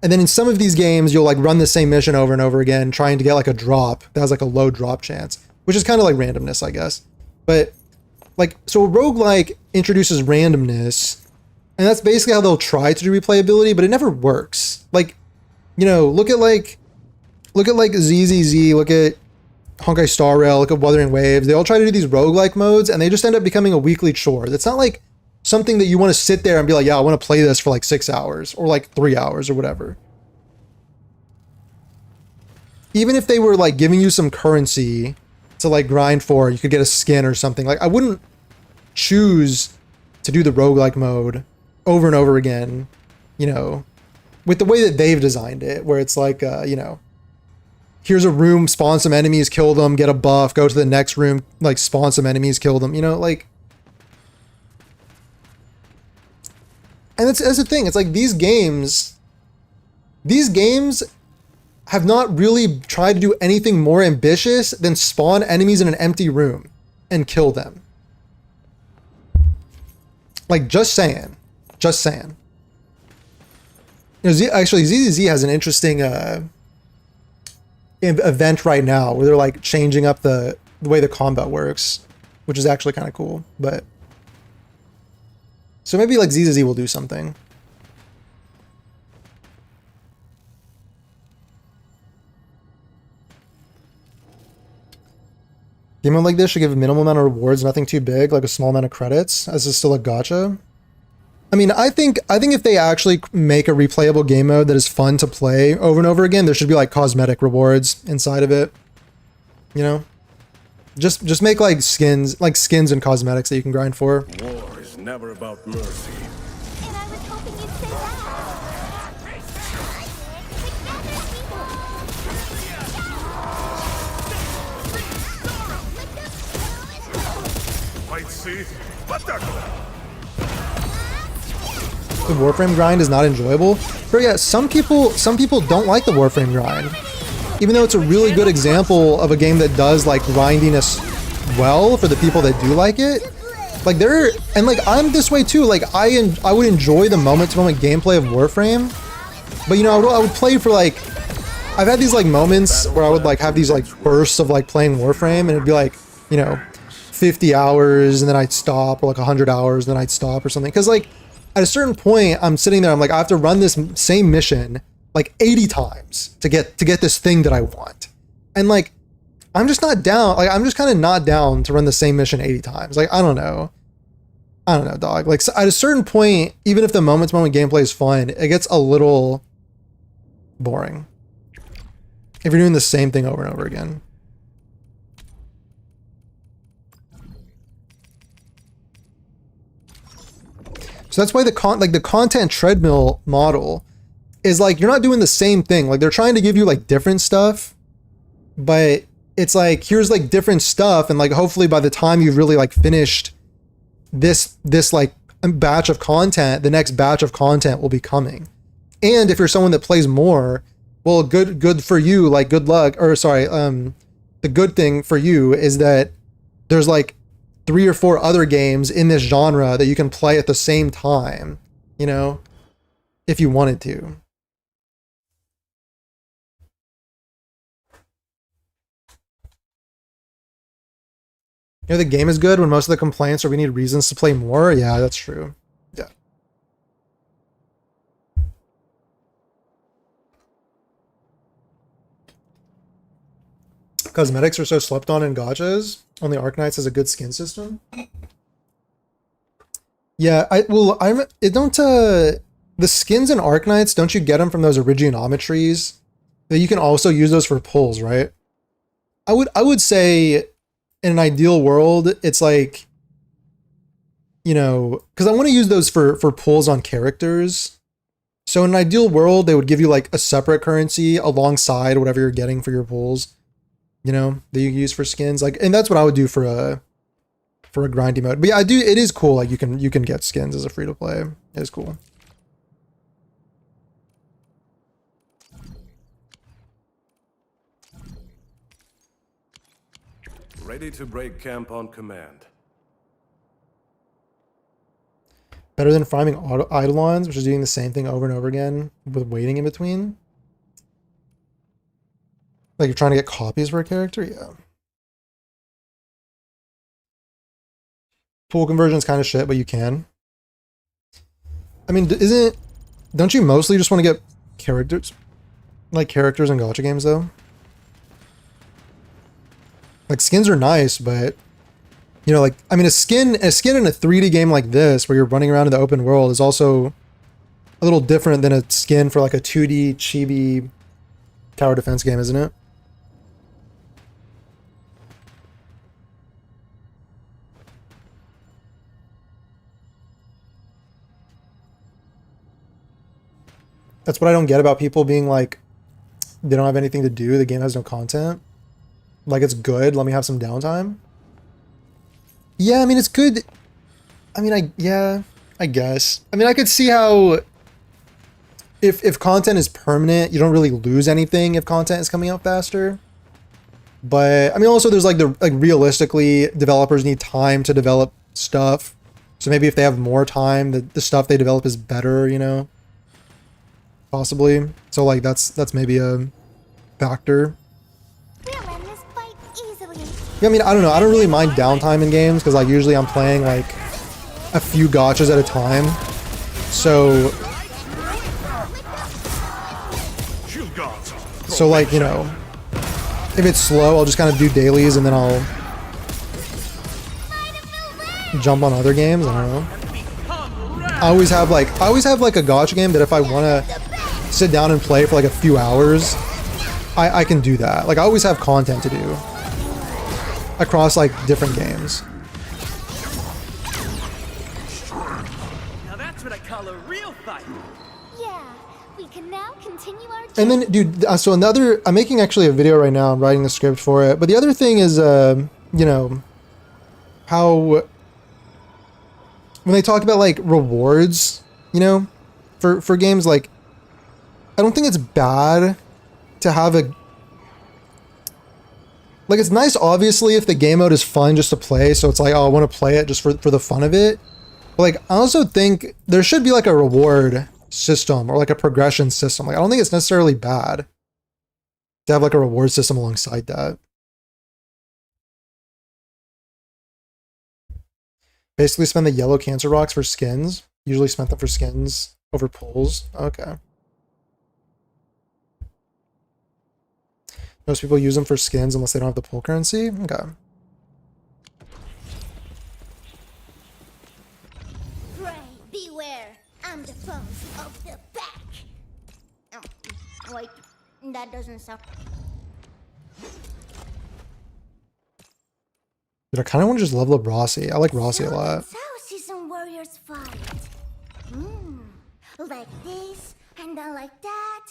And then in some of these games, you'll like run the same mission over and over again, trying to get like a drop that has like a low drop chance, which is kind of like randomness, I guess. But like, so a roguelike introduces randomness, and that's basically how they'll try to do replayability, but it never works. Like, you know, look at ZZZ, look at Honkai Star Rail, look at Wuthering Waves. They all try to do these roguelike modes, and they just end up becoming a weekly chore. It's not like something that you want to sit there and be like, yeah, I want to play this for like 6 hours or like 3 hours or whatever. Even if they were like giving you some currency to like grind for, you could get a skin or something. Like, I wouldn't choose to do the roguelike mode over and over again, you know, with the way that they've designed it, where it's like, you know, here's a room, spawn some enemies, kill them, get a buff, go to the next room, like spawn some enemies, kill them, you know, like. And that's the thing. It's like these games have not really tried to do anything more ambitious than spawn enemies in an empty room and kill them. Like, just saying. You know, actually, ZZZ has an interesting event right now where they're like changing up the way the combat works, which is actually kind of cool. But so maybe like ZZZ will do something. Game mode like this should give a minimal amount of rewards, nothing too big, like a small amount of credits, as it's still a gacha. I mean, I think if they actually make a replayable game mode that is fun to play over and over again, there should be like cosmetic rewards inside of it. You know? Just make like skins and cosmetics that you can grind for. War is never about mercy. And I was hoping you'd say that. Together, people. quite see, but they're The Warframe grind is not enjoyable. But yeah, some people don't like the Warframe grind. Even though it's a really good example of a game that does like grindiness well for the people that do like it. Like I'm this way too. Like I would enjoy the moment-to-moment gameplay of Warframe. But you know, I would play for like, I've had these like moments where I would like have these like bursts of like playing Warframe, and it'd be like, you know, 50 hours and then I'd stop, or like 100 hours and then I'd stop or something. Cause like at a certain point I'm sitting there, I'm like, I have to run this same mission like 80 times to get this thing that I want. And like, I'm just not down. Like, I'm just kind of not down to run the same mission 80 times. Like, I don't know, dog. Like, so at a certain point, even if the moment-to-moment gameplay is fun, it gets a little boring if you're doing the same thing over and over again. So that's why the content treadmill model is like, you're not doing the same thing. Like, they're trying to give you like different stuff, but it's like, here's like different stuff, and like hopefully by the time you've really like finished this like batch of content, the next batch of content will be coming. And if you're someone that plays more, well, good for you, like good luck, or sorry, the good thing for you is that there's like 3 or 4 other games in this genre that you can play at the same time, you know, if you wanted to. You know, the game is good when most of the complaints are we need reasons to play more. Yeah, that's true. Yeah. Cosmetics are so slept on in gachas. Only Arknights has a good skin system. Yeah, the skins in Arknights, don't you get them from those originometries? That you can also use those for pulls, right? I would say in an ideal world, it's like, you know, because I want to use those for pulls on characters. So in an ideal world, they would give you like a separate currency alongside whatever you're getting for your pulls, you know, that you use for skins. Like, and that's what I would do for a grindy mode. But yeah, it is cool. Like you can get skins as a free to play. It is cool. ready to break camp on command. Better than farming Eidolons, which is doing the same thing over and over again with waiting in between. Like you're trying to get copies for a character? Yeah. Pool conversion is kind of shit, but you can. I mean, don't you mostly just want to get characters? Like characters in gacha games though? Like skins are nice, but you know, like, I mean, a skin in a 3D game like this, where you're running around in the open world, is also a little different than a skin for like a 2D chibi tower defense game, isn't it? That's what I don't get about people being like, they don't have anything to do, the game has no content. Like, it's good, let me have some downtime. Yeah, I mean, it's good. I mean, I guess. I mean, I could see how if content is permanent, you don't really lose anything if content is coming out faster. But I mean, also there's like realistically, developers need time to develop stuff. So maybe if they have more time, the stuff they develop is better, you know? Possibly. So like that's maybe a factor. We'll end this fight easily. Yeah, I mean, I don't know. I don't really mind downtime in games because like usually I'm playing like a few gachas at a time. So like, you know, if it's slow, I'll just kind of do dailies and then I'll jump on other games. I don't know. I always have like a gacha game that if I want to sit down and play for like a few hours, I can do that. Like I always have content to do across like different games. Now that's what I call a real fight. Yeah, we can now continue our And then, dude, so I'm making actually a video right now. I'm writing the script for it. But the other thing is, you know, how when they talk about like rewards, you know, for games, like I don't think it's bad to have a, like, it's nice obviously if the game mode is fun just to play, so it's like, oh, I want to play it just for the fun of it. But like I also think there should be like a reward system or like a progression system. Like I don't think it's necessarily bad to have like a reward system alongside that. Basically spend the yellow cancer rocks for skins. Usually spent them for skins over pulls. Okay. Most people use them for skins unless they don't have the pull currency. Okay. Pray, beware. I'm the phones of the back. Oh, wait, that doesn't sound. Dude, I kind of want to just level up Rossi. I like Rossi a lot. That's how seasoned warriors fight. Like this, and then like that.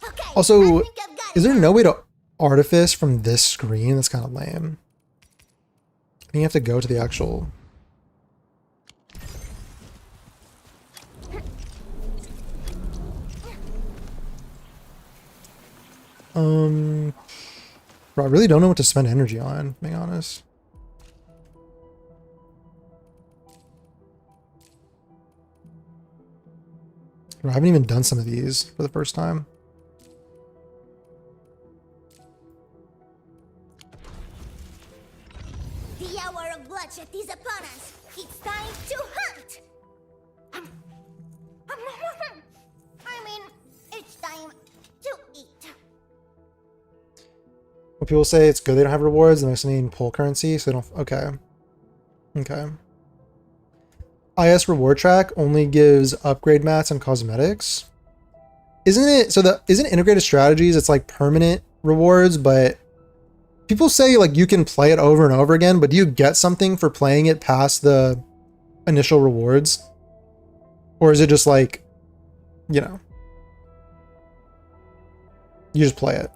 Okay. Also, I think I've got is there it. no way to artifice from this screen? That's kind of lame. I think you have to go to the actual... Bro, I really don't know what to spend energy on, being honest. Bro, I haven't even done some of these for the first time. The hour of bloodshed is upon us. It's time to hunt. I mean, it's time to eat. When people say it's good they don't have rewards, and they're saying pull currency, so they don't... Okay. Okay. IS reward track only gives upgrade mats and cosmetics. Isn't it... So isn't integrated strategies, it's like permanent rewards, but people say like you can play it over and over again, but do you get something for playing it past the initial rewards? Or is it just like, you know, you just play it?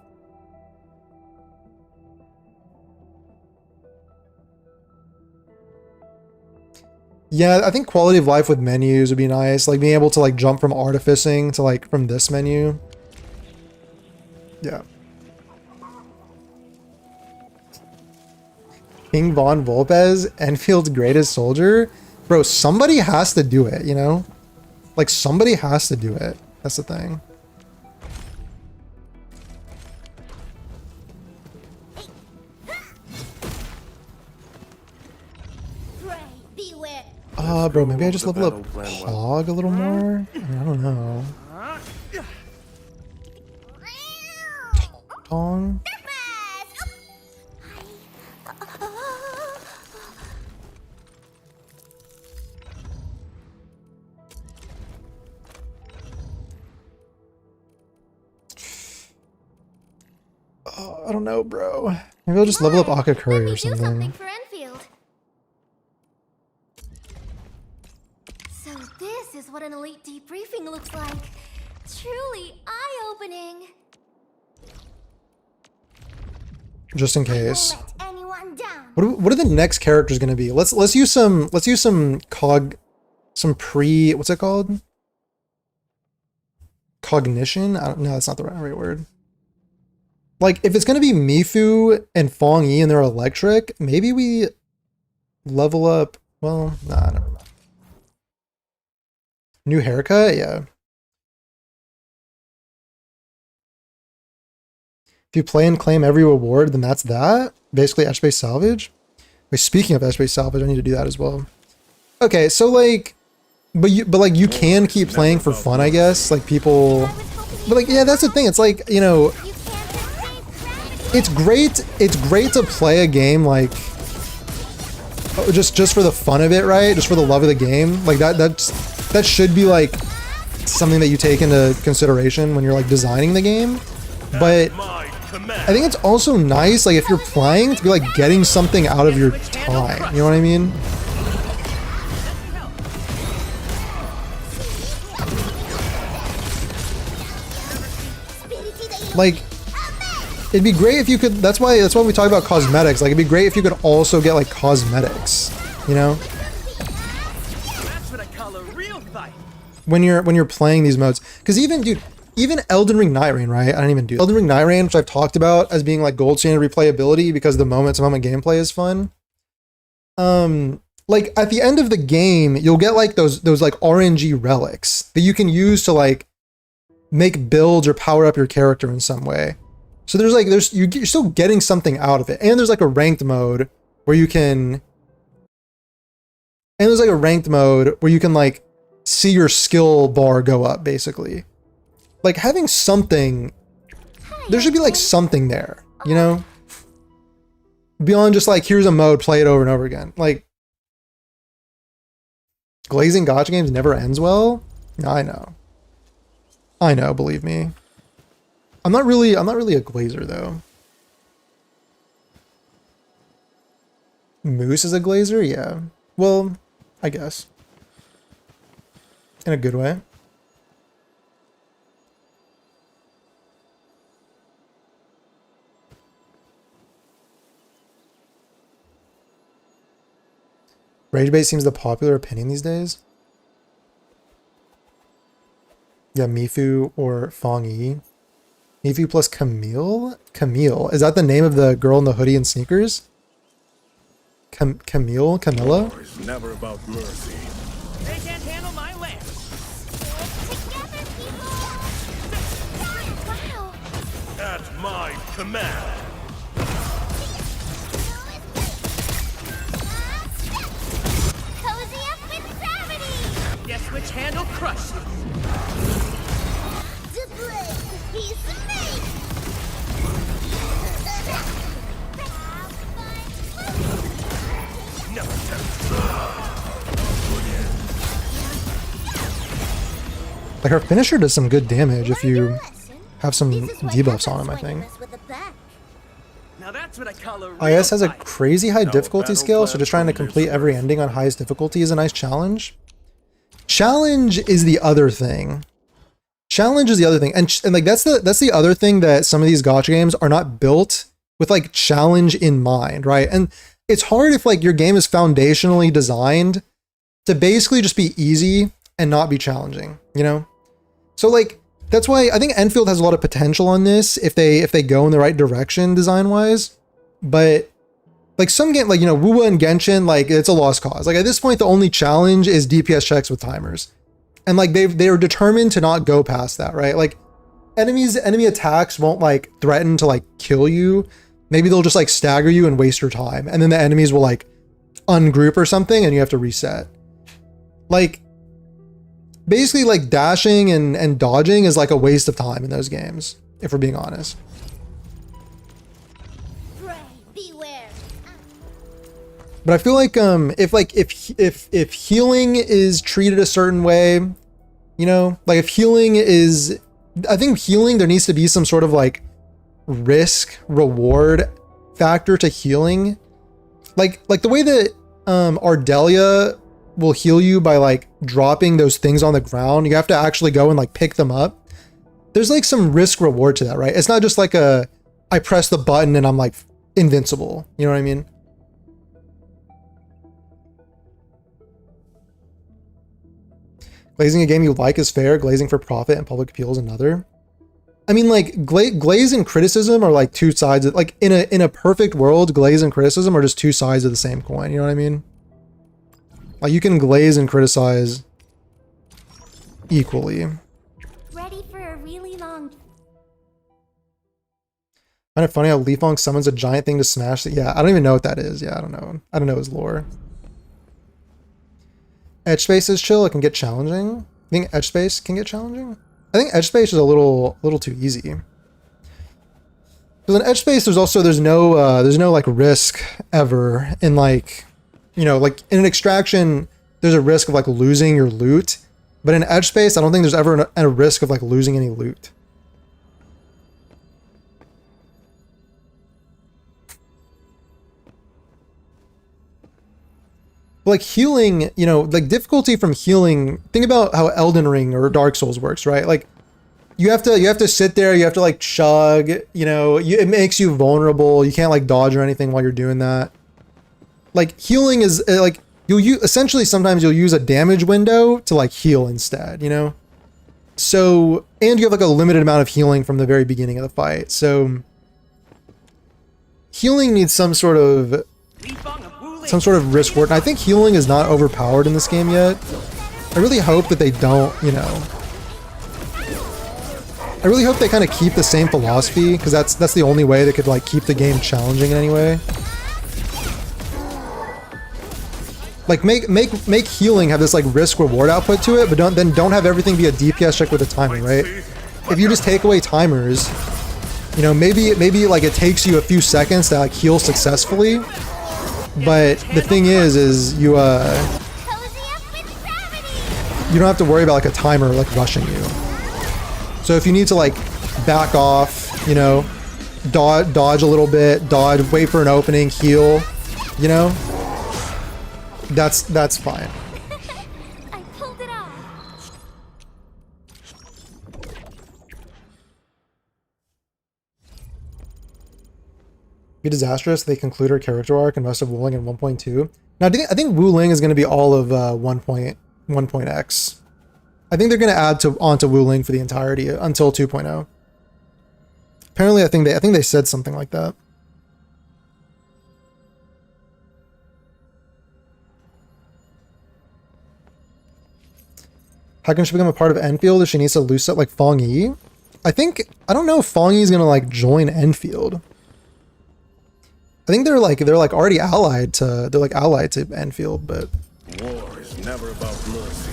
Yeah, I think quality of life with menus would be nice. Like being able to like jump from artificing to like from this menu. Yeah. King Von Volpez, Enfield's greatest soldier. Bro, somebody has to do it, you know? Like somebody has to do it. That's the thing. Pray, beware. Bro, maybe I just The level up battle plan well. Hog a little more? I don't know. Tong? I don't know, bro. Maybe I'll just level up Let Akakuri me or do something something. for Enfield. So this is what an elite debriefing looks like. Truly eye-opening. Just in case. Don't let anyone down. What are the next characters gonna be? Let's use some what's it called? Cognition? I don't know, that's not the right word. Like if it's gonna be Mifu and Fong Yi and they're electric, maybe we level up. Well, nah, never mind. New haircut, yeah. If you play and claim every reward, then that's that. Basically, Etch-based salvage. Wait, speaking of Etch-based salvage, I need to do that as well. Okay, so like, but like you can keep playing for fun, I guess. Like people, but like yeah, that's the thing. It's like, you know, You can't escape gravity. it's great to play a game like just for the fun of it, right? Just for the love of the game. Like that should be like something that you take into consideration when you're like designing the game. But I think it's also nice, like if you're playing, to be like getting something out of your time. You know what I mean? Like, it'd be great if you could. That's why we talk about cosmetics. Like, it'd be great if you could also get like cosmetics. You know? when you're playing these modes. Because even, dude, even Elden Ring Night Rain, right? I don't even do Elden Ring Night Rain, which I've talked about as being like gold standard replayability because the moment-to-moment gameplay is fun. Like at the end of the game, you'll get like those like RNG relics that you can use to like make builds or power up your character in some way. So you're still getting something out of it. And there's like a ranked mode where you can like see your skill bar go up basically. Like having something, there should be like something there, you know? Beyond just like, here's a mode, play it over and over again. Like, glazing gacha games never ends well? I know. I know, believe me. I'm not really a glazer though. Moose is a glazer? Yeah. Well, I guess. In a good way. Rage bait seems the popular opinion these days. Yeah, Mifu or Fong Yi. Mifu plus Camille? Camille. Is that the name of the girl in the hoodie and sneakers? Camille? Camilla? It's never about mercy. They can't handle my land. Together, people! Wow! At my command. Cozy up with gravity! Guess which hand will crush you? The blade, he's made. Like her finisher does some good damage if you have some debuffs on him, I think. Now that's what I call a real IS has a fight. crazy high difficulty battle scale, so plan just trying to for complete this every verse. ending on highest difficulty is a nice challenge. Challenge is the other thing. Challenge is the other thing. And like that's the other thing that some of these gacha games are not built with like challenge in mind, right? And it's hard if like your game is foundationally designed to basically just be easy and not be challenging, you know? So like that's why I think Enfield has a lot of potential on this if they go in the right direction design wise. But like some game like, you know, Wuwa and Genshin, like it's a lost cause. Like at this point the only challenge is DPS checks with timers. And like they are determined to not go past that, right? Like enemy attacks won't like threaten to like kill you. Maybe they'll just like stagger you and waste your time. And then the enemies will like ungroup or something and you have to reset. Like basically like dashing and dodging is like a waste of time in those games, if we're being honest. Pray, beware. But I feel like if healing is treated a certain way, you know, like if healing is, I think healing, there needs to be some sort of like risk reward factor to healing. Like the way that Ardelia will heal you by like dropping those things on the ground. You have to actually go and like pick them up. There's like some risk reward to that, right? It's not just like I press the button and I'm like invincible. You know what I mean? Glazing a game you like is fair. Glazing for profit and public appeal is another. I mean, like glaze and criticism are like two sides of, like in a perfect world, glaze and criticism are just two sides of the same coin. You know what I mean? Like you can glaze and criticize equally. Ready for a really long... Kind of funny how Leafong summons a giant thing to smash it. Yeah, I don't even know what that is. Yeah, I don't know. I don't know his lore. Edge space is chill. It can get challenging. I think edge space can get challenging. I think edge space is a little too easy. Because in edge space, there's no like risk ever in like, you know, like in an extraction, there's a risk of like losing your loot. But in edge space, I don't think there's ever a risk of like losing any loot. Like healing, you know, like difficulty from healing. Think about how Elden Ring or Dark Souls works, right? Like you have to sit there, you have to like chug, you know, it makes you vulnerable. You can't like dodge or anything while you're doing that. Like healing is like essentially sometimes you'll use a damage window to like heal instead, you know? So, and you have like a limited amount of healing from the very beginning of the fight. So healing needs some sort of risk for it. And I think healing is not overpowered in this game yet. I really hope that they don't, you know. I really hope they kind of keep the same philosophy, because that's the only way they could like keep the game challenging in any way. Like make healing have this like risk reward output to it, but don't have everything be a DPS check with a timer, right? If you just take away timers, you know, maybe like it takes you a few seconds to like heal successfully, but the thing is you you don't have to worry about like a timer like rushing you. So if you need to like back off, you know, dodge a little bit, wait for an opening, heal, you know, that's fine. I pulled it off. Be disastrous. They conclude her character arc and rest of Wu Ling in 1.2. Now, I think Wu Ling is going to be all of 1.x. I think they're going to add onto Wu Ling for the entirety until 2.0. Apparently, I think they said something like that. How can she become a part of Enfield if she needs to loose up like Fong Yi? I don't know if Fong Yi is going to like join Enfield. I think they're like already allied to Enfield, but War is never about mercy.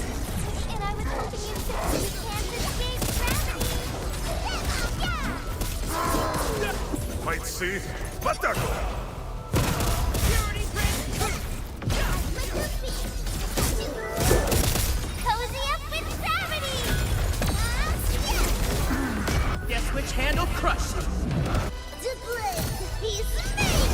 And I was hoping you'd say you can't escape gravity. Might see, let that go. Cozy up with gravity. Guess which handle crushed? The Glaze, he's made.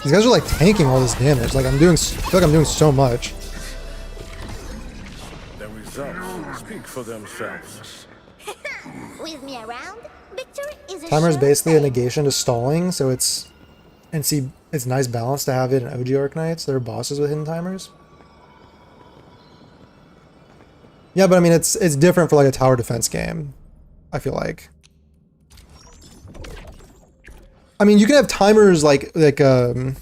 these guys are like tanking all this damage. Like I feel like I'm doing so much. The results speak for themselves. With me around, victory is a Timer is sure basically a thing. negation to stalling, so it's nice balance to have it in OG Arknights. There are bosses with hidden timers. Yeah, but I mean it's different for like a tower defense game, I feel like. I mean, you can have timers like that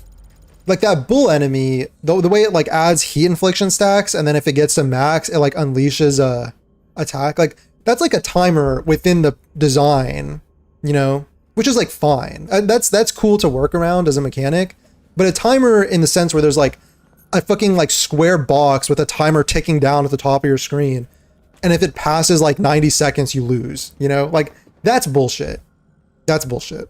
bull enemy, the way it like adds heat infliction stacks, and then if it gets to max, it like unleashes a attack. Like that's like a timer within the design, you know, which is like fine. That's cool to work around as a mechanic, but a timer in the sense where there's like a fucking like square box with a timer ticking down at the top of your screen, and if it passes like 90 seconds, you lose, you know, like that's bullshit. That's bullshit.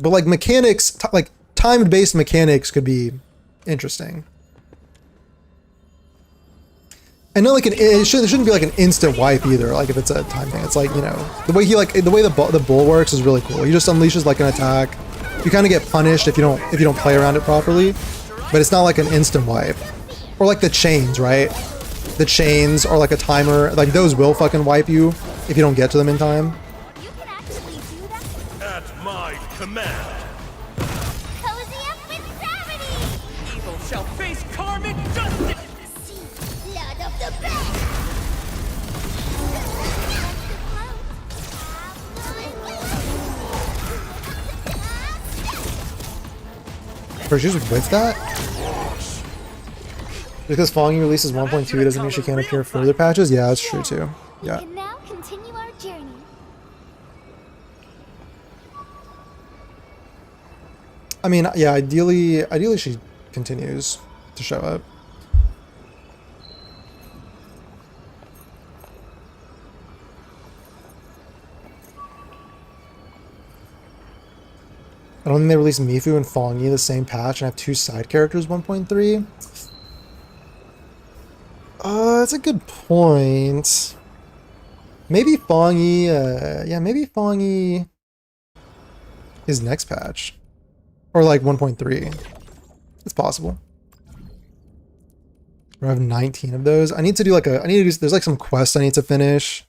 But like mechanics, like timed-based mechanics could be interesting. I know like it shouldn't be like an instant wipe either. Like if it's a time thing, it's like, you know, the way the bull works is really cool. He just unleashes like an attack. You kind of get punished if you don't play around it properly, but it's not like an instant wipe. Or like the chains, right? The chains are like a timer. Like those will fucking wipe you if you don't get to them in time. You can actually do that. At my command. Cozy up with gravity. Evil shall face karmic justice! See, Lord of the Black. Bro, she just whiffed that? Because Fong Yi releases 1.2 doesn't mean she can't appear in further patches? Yeah, that's true too. We Yeah. can now continue our journey. I mean, yeah, ideally she continues to show up. I don't think they released Mifu and Fong Yi the same patch and have two side characters 1.3. That's a good point. Maybe Fong Yi, yeah, maybe Fong Yi is next patch. Or like 1.3. It's possible. I have 19 of those. I need to do like a, I need to do, there's like some quests I need to finish.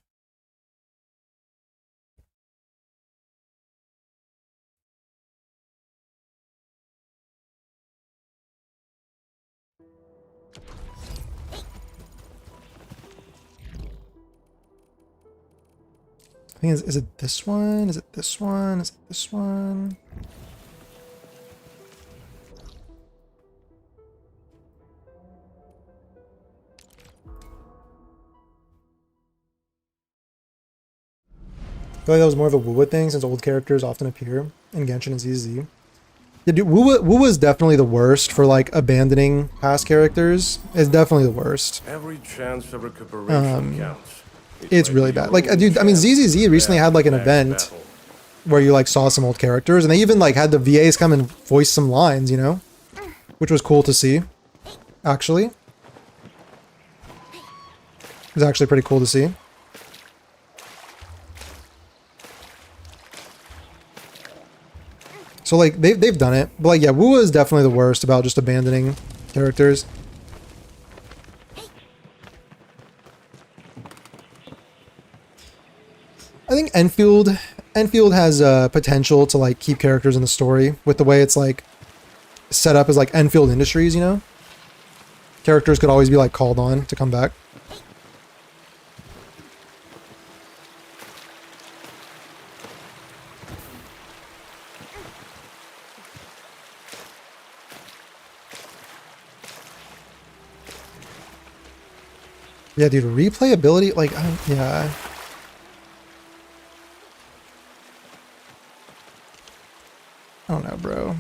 I think is it this one? Is it this one? Is it this one? I feel like that was more of a Wuwa thing since old characters often appear in Genshin and ZZ. Yeah, dude, Wuwa is definitely the worst for like abandoning past characters. It's definitely the worst. Every chance for recuperation counts. It's really bad. Like, dude, I mean, ZZZ recently had like an event where you like saw some old characters, and they even like had the VAs come and voice some lines, you know, which was cool to see. Actually, it was actually pretty cool to see. So like they've done it, but like yeah, Wuwa is definitely the worst about just abandoning characters. I think Enfield has potential to like keep characters in the story with the way it's like set up as like Enfield Industries, you know? Characters could always be like called on to come back. Yeah, dude, replayability, like, yeah. I don't know, bro.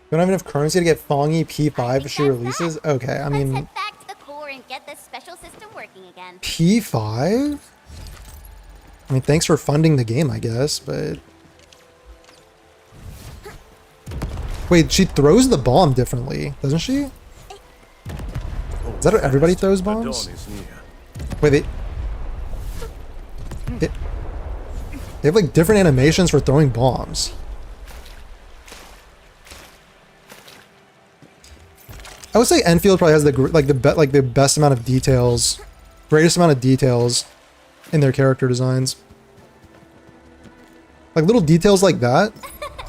Don't have enough currency to get Fongy P5 if she releases? Okay, I mean... Let's head back to the core and get this special system working again. P5? I mean, thanks for funding the game, I guess, but... Wait, she throws the bomb differently, doesn't she? Is that how everybody throws bombs? Wait, they have like different animations for throwing bombs. I would say Enfield probably has the best amount of details, greatest amount of details in their character designs. Like little details like that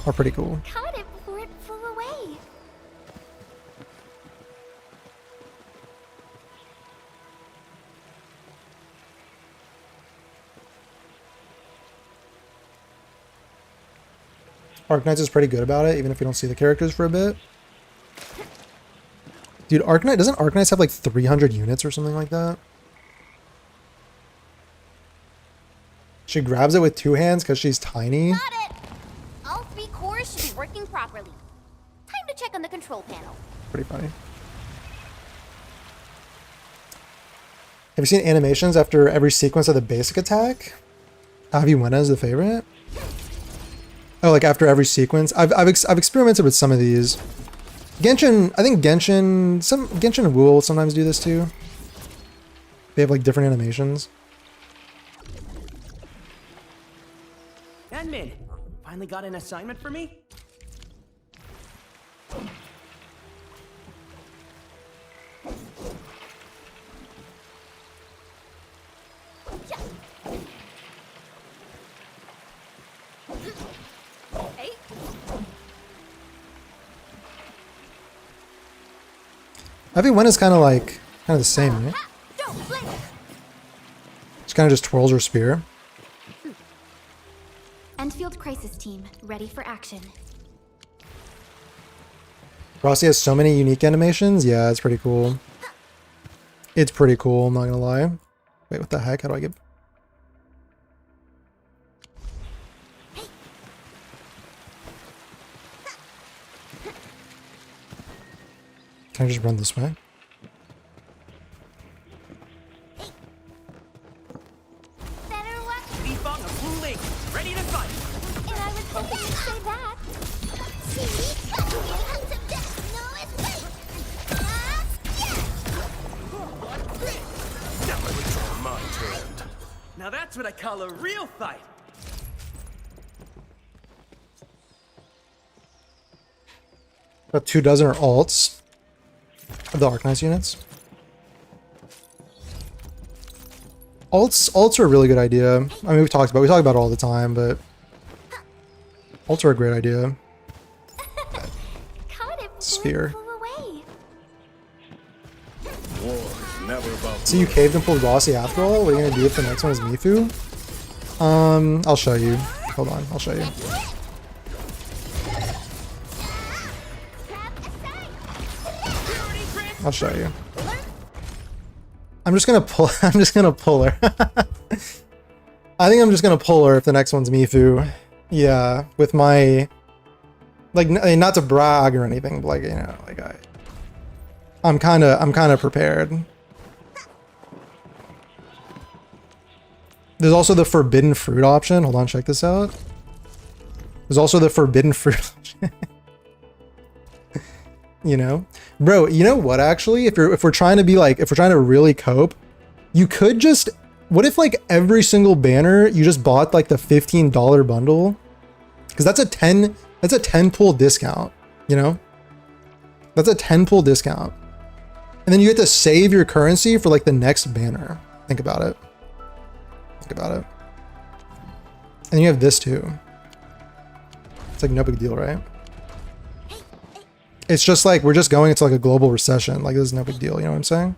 are pretty cool. Caught it before it flew away. Arknights is pretty good about it, even if you don't see the characters for a bit. Dude, doesn't Arknights have like 300 units or something like that? She grabs it with two hands because she's tiny. Got it! All three cores should be working properly. Time to check on the control panel. Pretty funny. Have you seen animations after every sequence of the basic attack? Aviwena is the favorite. Oh, like after every sequence? I've experimented with some of these. Genshin, I think Genshin and Wu will sometimes do this too. They have like different animations. Admin, finally got an assignment for me? Hey, Aviwena's kind of the same, right? don't blink! She kind of just twirls her spear. Enfield Crisis Team, ready for action. Rossi has so many unique animations. Yeah, it's pretty cool. It's pretty cool, I'm not gonna lie. Wait, what the heck? How do I get... Can I just run this way? Better luck, Defunct of Blue Lake, ready to fight! and I was hoping you'd say that. See? You have to death, no escape! Ah, yeah! what I call a real fight. About 24 are alts of the Arcanized units. Alts are a really good idea. I mean, we talk about it all the time, but alts are a great idea. Caught it Sphere. flew away. War is never about So you caved and pulled Rossi after all? What are you gonna do if the next one is Mifu? I'll show you. Hold on, I'll show you. I'll show you. I'm just gonna pull. I'm just gonna pull her. I think I'm just gonna pull her if the next one's Mifu. Yeah, with my like, not to brag or anything, but like, you know, like I'm kind of prepared. There's also the forbidden fruit option. Hold on, check this out. There's also the forbidden fruit option. You know, bro, you know what, actually, if we're trying to be like, if we're trying to really cope, you could just, what if like every single banner you just bought like the $15 bundle? Because that's a 10 pull discount, you know? That's a 10 pull discount. And then you get to save your currency for like the next banner. Think about it. Think about it. And you have this too. It's like no big deal, right? It's just like, we're just going into like a global recession. Like, this is no big deal, you know what I'm saying?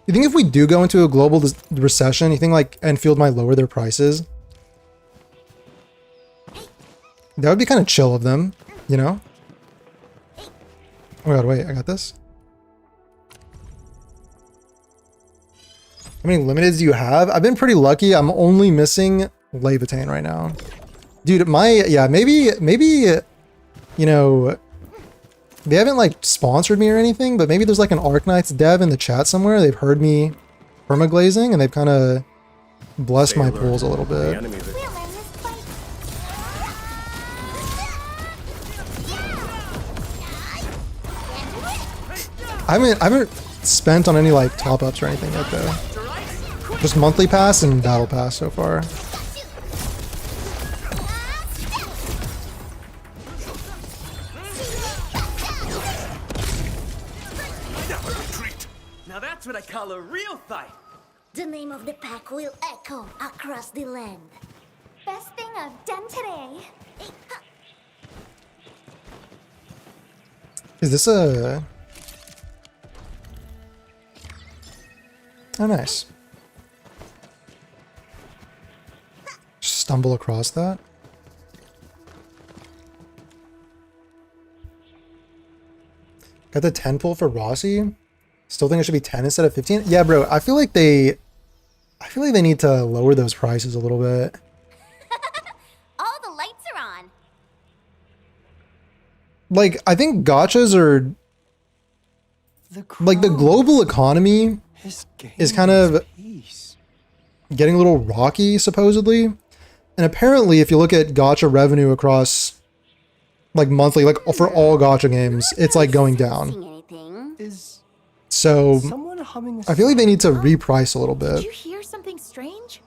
You think if we do go into a global recession, you think like Enfield might lower their prices? That would be kind of chill of them, you know? Oh my god, wait, I got this? How many limiteds do you have? I've been pretty lucky. I'm only missing Levitain right now. Dude, maybe, you know, they haven't like sponsored me or anything, but maybe there's like an Arknights dev in the chat somewhere. They've heard me permaglazing and they've kind of blessed my pulls a little bit. I haven't spent on any like top ups or anything like that. Just monthly pass and battle pass so far. Now that's what I call a real fight. The name of the pack will echo across the land. Best thing I've done today. Is this a... Oh, nice. Just stumble across that. Got the 10 pull for Rossi. Still think it should be 10 instead of 15. Yeah, bro. I feel like they need to lower those prices a little bit. All the lights are on. Like, I think gachas are like the global economy is kind of getting a little rocky, supposedly. And apparently, if you look at gacha revenue across like monthly, like for all gacha games, it's like going down. So I feel like they need to reprice a little Did bit. you hear something strange?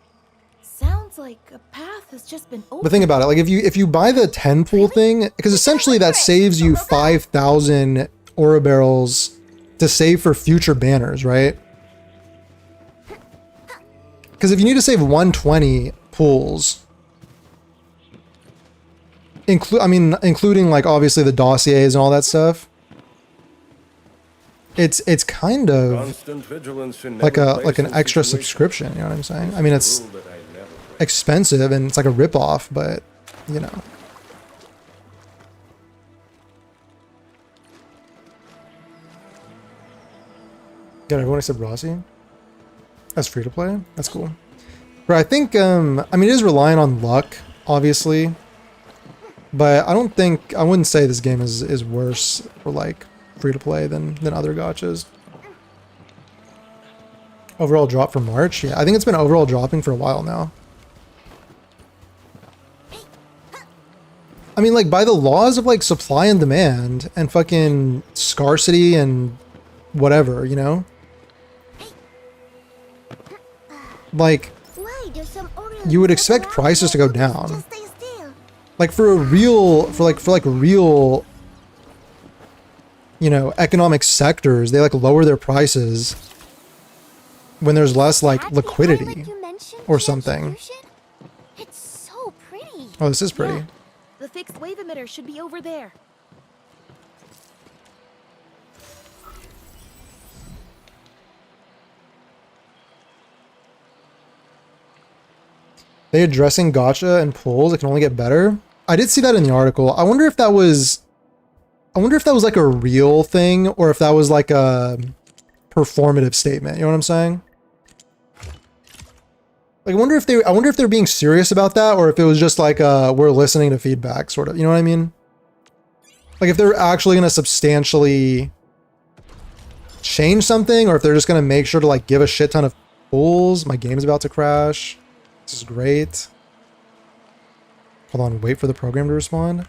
Sounds like a path has just been opened. But think about it, like if you buy the 10 pool thing, because essentially that saves you 5,000 aura barrels to save for future banners, right? Because if you need to save 120 pools, including like obviously the dossiers and all that stuff, it's kind of like an extra subscription, you know what I'm saying? I mean, it's expensive and it's like a ripoff, but you know. Got everyone except Rossi. That's free to play. That's cool. But I think I mean, it is relying on luck, obviously. But I wouldn't say this game is worse for like free to play than other gachas. Overall drop for March? Yeah, I think it's been overall dropping for a while now. I mean, like, by the laws of like supply and demand and fucking scarcity and whatever, you know? like Why do some you would expect around prices to go while others down. just stay still? Like for real, you know, economic sectors, they like lower their prices when there's less like That the liquidity island you mentioned, or Judge something. Lucian? It's so pretty. Oh, this is pretty. Yeah. The fixed wave emitter should be over there. They addressing gotcha and pulls, it can only get better. I did see that in the article. I wonder if that was like a real thing or if that was like a performative statement. You know what I'm saying? Like I wonder if they're being serious about that or if it was just like we're listening to feedback sort of. You know what I mean? Like if they're actually gonna substantially change something or if they're just gonna make sure to like give a shit ton of pulls. My game's about to crash. This is great. Hold on, wait for the program to respond.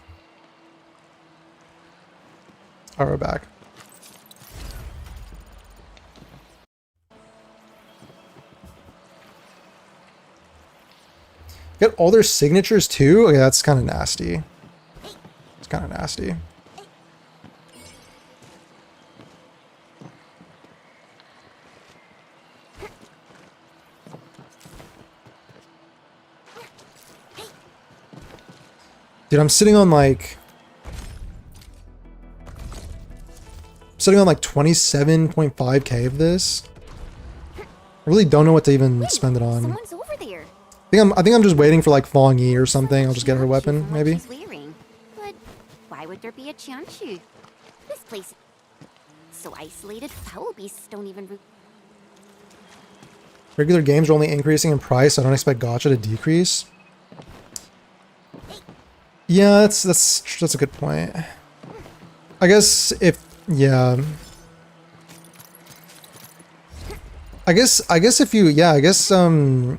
Alright, we're back. Get all their signatures too? Okay, that's kind of nasty. It's kind of nasty. Dude, I'm sitting on like 27.5k of this. I really don't know what to even spend it on. Someone's over there. I think I'm just waiting for like Fong Yi or something. I'll just get her weapon, maybe. She's wearing. But why would there be a Qianchu? This place is so isolated. Foul beasts don't even. Regular games are only increasing in price. So I don't expect gacha to decrease. Yeah, that's a good point. I guess if yeah. I guess if you I guess at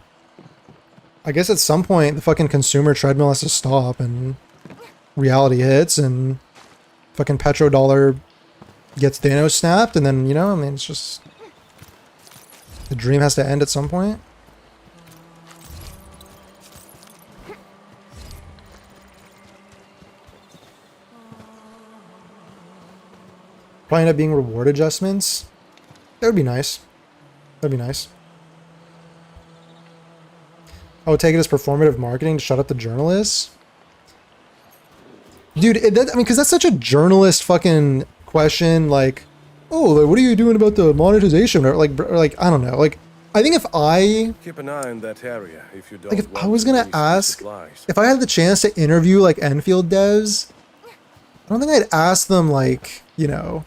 some point the fucking consumer treadmill has to stop and reality hits and fucking petrodollar gets Thanos snapped and then, you know, I mean it's just the dream has to end at some point. Probably end up being reward adjustments. That would be nice. That'd be nice. I would take it as performative marketing to shut up the journalists. Dude, I mean, because that's such a journalist fucking question. Like, oh, like, what are you doing about the monetization? Or like, I don't know. Like, I think if I Keep an eye on that area if you don't. like, if I want was to gonna release ask, supplies. if I had the chance to interview like Enfield devs, I don't think I'd ask them like, you know,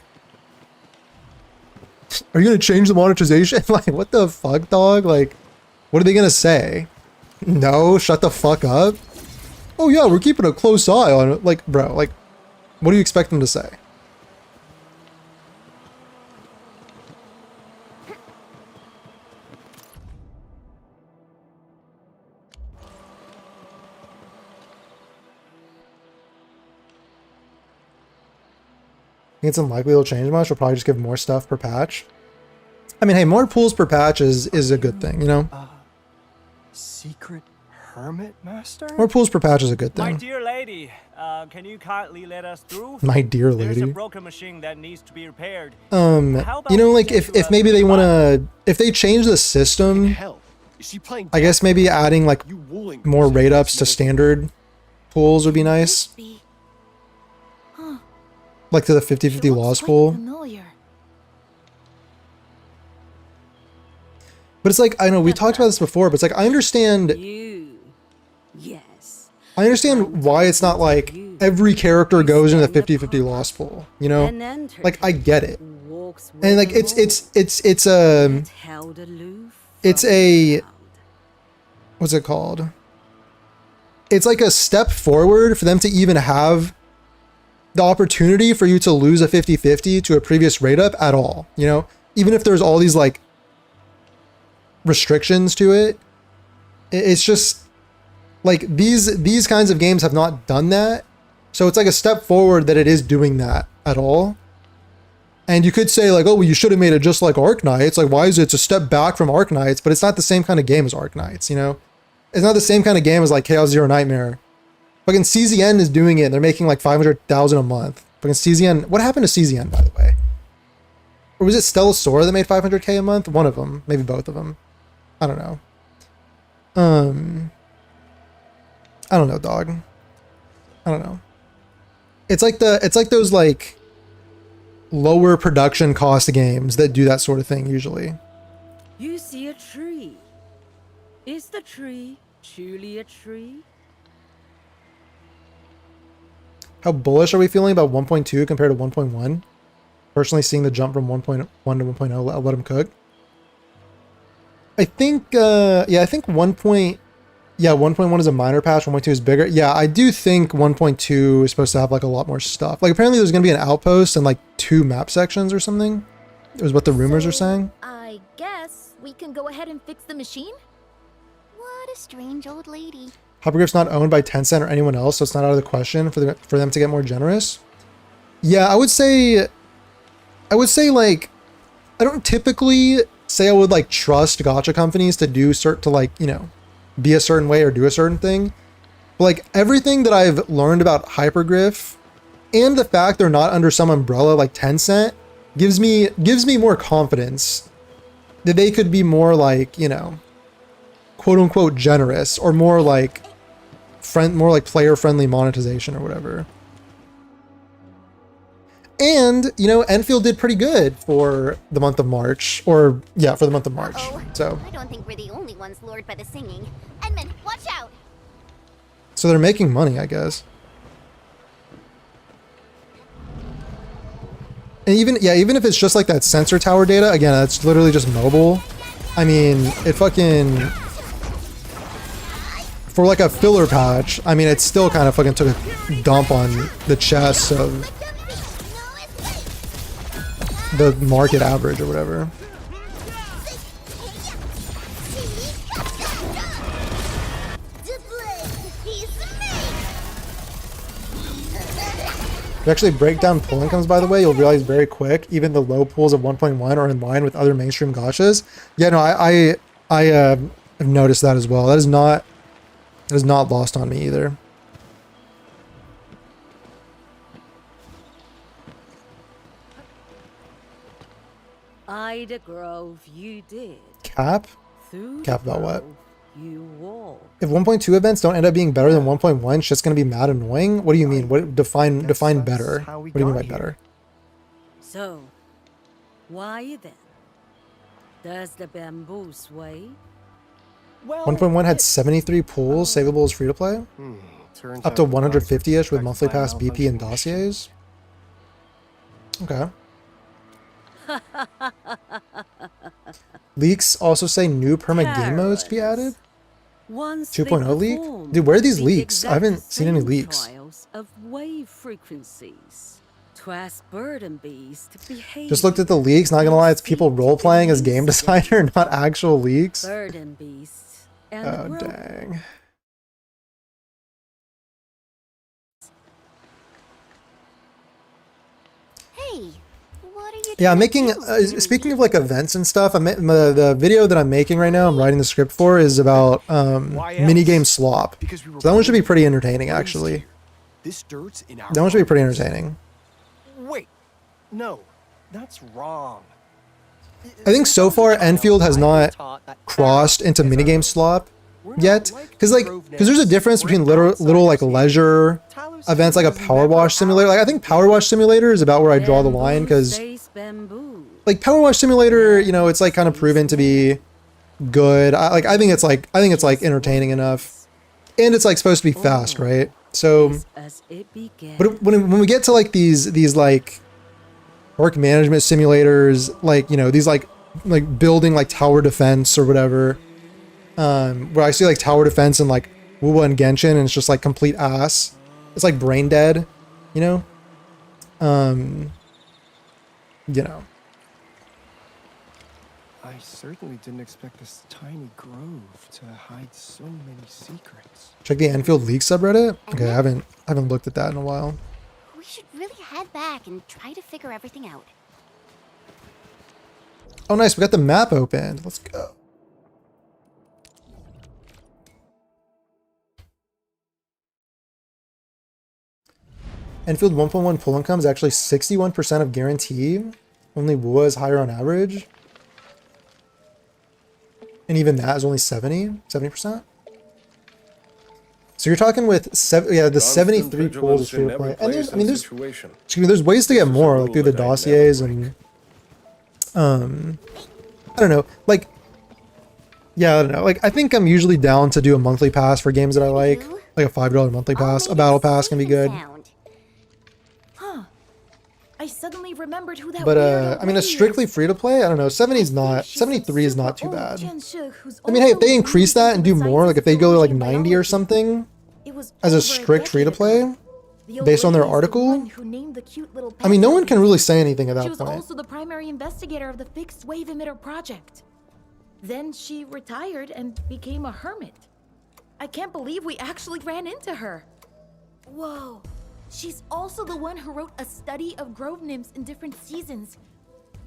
are you gonna change the monetization? Like, what the fuck, dog? Like, what are they gonna say? No, shut the fuck up. Oh yeah, we're keeping a close eye on it. Like, bro, like, what do you expect them to say? I think it's unlikely it'll change much. We'll probably just give more stuff per patch. I mean, hey, more pools per patch is a good thing, you know? Secret hermit master? More pools per patch is a good My thing. dear lady, can you kindly let us through? My dear There's a lady. broken machine that needs to be repaired. You know, like, if maybe they wanna, if they change the system, Hell, is she playing? I guess maybe adding, like, You wooing more person rate ups to knows- standard pools would be nice. Be Like to the 50-50 loss quite pool. familiar. But it's like, I know we talked about this before, but it's like, I understand Yes. why it's not like every character goes into the 50-50 loss pool, you know? Like, I get it. And like, it's a, what's it called? It's like a step forward for them to even have the opportunity for you to lose a 50-50 to a previous rate up at all, you know? Even if there's all these like restrictions to it, it's just like these kinds of games have not done that. So it's like a step forward that it is doing that at all. And you could say like, oh, well, you should have made it just like Arknights. Like, why is it a step back from Arknights? But it's not the same kind of game as Arknights, you know? It's not the same kind of game as like Chaos Zero Nightmare. Fucking CZN is doing it. And they're making like 500,000 a month. Fucking CZN. What happened to CZN, by the way? Or was it Stella Sora that made 500K a month? One of them, maybe both of them. I don't know. I don't know, dog. I don't know. It's like those like lower production cost games that do that sort of thing usually. You see a tree. Is the tree truly a tree? How bullish are we feeling about 1.2 compared to 1.1? Personally, seeing the jump from 1.1 to 1.0, I'll let them cook. I think, yeah, I think 1.1 is a minor patch, 1.2 is bigger. Yeah, I do think 1.2 is supposed to have like a lot more stuff. Like apparently there's going to be an outpost and like 2 map sections or something. Is what the rumors are saying. I guess we can go ahead and fix the machine? What a strange old lady. Hypergrif's not owned by Tencent or anyone else, so it's not out of the question for them to get more generous. Yeah, I would say like, I don't typically say I would like trust gacha companies to do you know, be a certain way or do a certain thing. But like everything that I've learned about Hypergriff and the fact they're not under some umbrella like Tencent gives me more confidence that they could be more like, you know, quote unquote generous or more like player friendly monetization or whatever. And, you know, Enfield did pretty good for the month of March. Or, yeah, for the month of March. So I don't think we're the only ones lured by the singing. Edmund, watch out! So they're making money, I guess. And even if it's just like that sensor tower data, again, that's literally just mobile. I mean, it fucking... For like a filler patch, I mean, it still kind of fucking took a dump on the chests of the market average or whatever. If you actually break down pull incomes, by the way, you'll realize very quick, even the low pools of 1.1 are in line with other mainstream gachas. Yeah, no, I have noticed that as well. That is not lost on me either. Ida Grove, you did. Cap? Through Cap about what? You walk. If 1.2 events don't end up being better than 1.1, shit's gonna be mad annoying? What do you mean? What define better? What do you mean by better? So, why then? Does the bamboo sway? Well, 1.1 had 73 pools, savable as free to play, up to 150-ish with monthly pass BP and dossiers. Okay. Leaks also say new perma game modes to be added. 2.0 leak? Dude, where are these leaks? I haven't seen any leaks. Of wave frequencies. Just looked at the leaks, not gonna lie, it's people role-playing as game designer, not actual leaks. Burden beasts and Oh, dang. Hey, what are you Yeah, I'm trying making, to do? speaking of like events and stuff, the video that I'm making right now, I'm writing the script for, is about minigame slop. So that one should be pretty entertaining, actually. This dirt's in our That one should be pretty entertaining. Wait, no, that's wrong. I think so far Enfield has not crossed into minigame slop yet, because there's a difference between little like leisure events like a power wash simulator. Like I think power wash simulator is about where I draw the line, because like power wash simulator, you know, it's like kind of proven to be good. I think it's like entertaining enough, and it's like supposed to be fast, right? So, but when we get to like these like work management simulators, like, you know, these like building like tower defense or whatever, where I see like tower defense and like Wuwa and Genshin, and it's just like complete ass. It's like brain dead, you know. You know. I certainly didn't expect this tiny grove to hide so many secrets. Check the Enfield League subreddit. Okay, I haven't looked at that in a while. We should really head back and try to figure everything out. Oh, nice. We got the map opened. Let's go. Enfield 1.1 pull income is actually 61% of guarantee. Only was higher on average. And even that is only 70%. So you're talking with the 73 pulls is free to play. And there's ways to get more, like through the dossiers and I don't know. Like, yeah, I don't know. Like, I think I'm usually down to do a monthly pass for games that I like a $5 monthly pass. A battle pass can be good. Huh. I suddenly remembered who that But weirdo I mean, a lady strictly is. free to play, I don't know. 73 is not too bad. I mean, hey, if they increase that and do more, like if they go to like 90 or something as a strict free to play based on their article, I mean, no one can really say anything at She that was point. also the primary investigator of the fixed wave emitter project. Then she retired and became a hermit. I can't believe we actually ran into her. Whoa. She's also the one who wrote a study of grove nymphs in different seasons.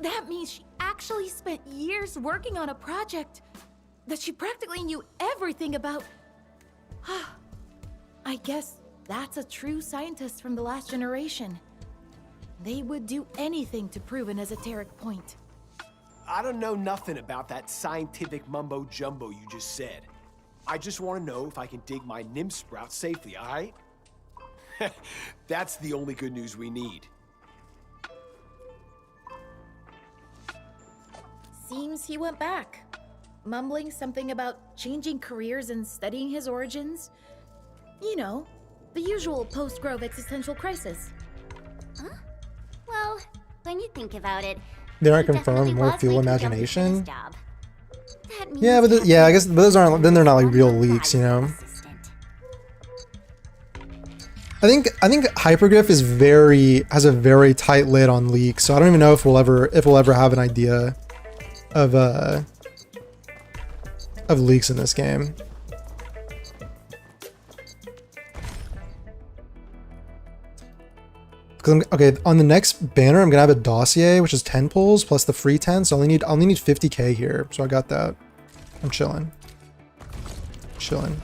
That means she actually spent years working on a project that she practically knew everything about. I guess that's a true scientist from the last generation. They would do anything to prove an esoteric point. I don't know nothing about that scientific mumbo-jumbo you just said. I just want to know if I can dig my nymph sprout safely, alright? That's the only good news we need. Seems he went back, mumbling something about changing careers and studying his origins. You know, the usual post-Grove existential crisis. Huh? Well, when you think about it, They aren't he confirmed, definitely more was fuel way too dumb to quit his imagination. job. That Yeah, means but I guess those aren't. Then they're not like real one leaks, you know. assistant. I think Hypergriff has a very tight lid on leaks, so I don't even know if we'll ever have an idea of leaks in this game. Okay, on the next banner, I'm gonna have a dossier, which is 10 pulls plus the free 10. So I only need 50k here. So I got that. I'm chilling. Chilling.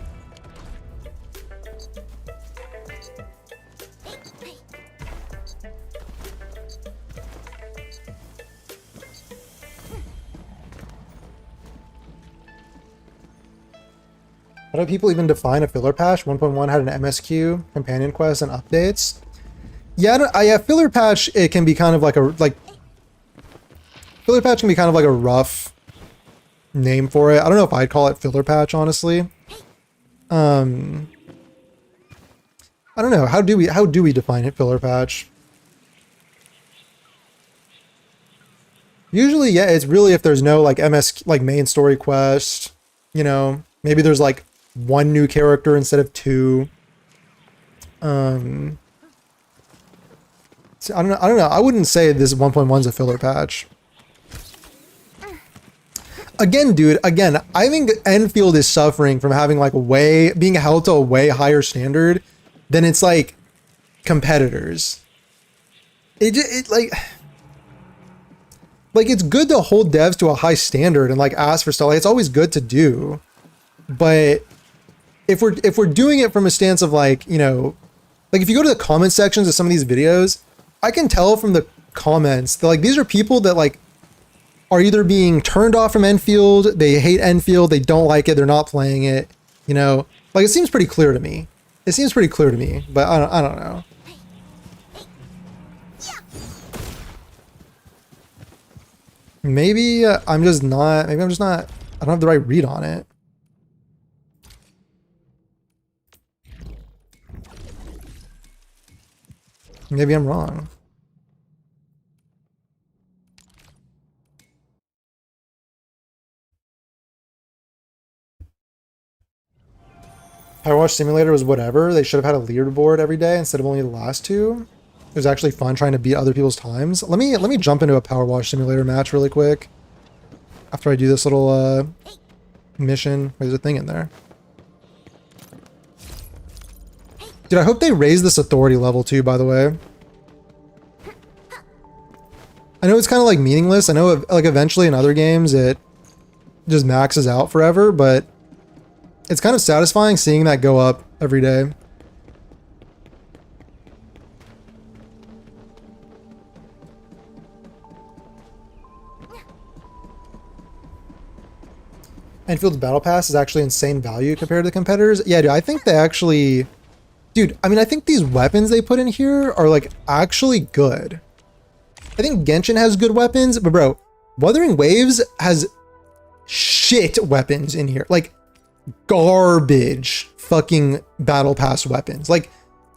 How do people even define a filler patch? 1.1 had an MSQ, companion quest, and updates. Yeah, filler patch. It can be kind of like filler patch can be kind of like a rough name for it. I don't know if I'd call it filler patch, honestly. I don't know. How do we define it? Filler patch. Usually, yeah, it's really if there's no like main story quest. You know, maybe there's like one new character instead of two. So I don't know. I wouldn't say this 1.1 is a filler patch. Again, dude. I think Enfield is suffering from having like being held to a way higher standard than its like competitors. It like it's good to hold devs to a high standard and like ask for stuff. Like, it's always good to do, but if we're doing it from a stance of like, you know, like if you go to the comment sections of some of these videos, I can tell from the comments that like these are people that like are either being turned off from Enfield, they hate Enfield, they don't like it, they're not playing it, you know. Like it seems pretty clear to me. But I don't know. Maybe I'm just not. I don't have the right read on it. Maybe I'm wrong. Power Wash Simulator was whatever. They should have had a leaderboard every day instead of only the last two. It was actually fun trying to beat other people's times. Let me jump into a Power Wash Simulator match really quick. After I do this little mission. Wait, there's a thing in there. Dude, I hope they raise this authority level too, by the way. I know it's kind of like meaningless. I know like eventually in other games it just maxes out forever, but it's kind of satisfying seeing that go up every day. Enfield's Battle Pass is actually insane value compared to the competitors. Yeah, dude, I think they actually... Dude, I mean, I think these weapons they put in here are, like, actually good. I think Genshin has good weapons, but bro, Wuthering Waves has shit weapons in here. Like, garbage fucking Battle Pass weapons. Like,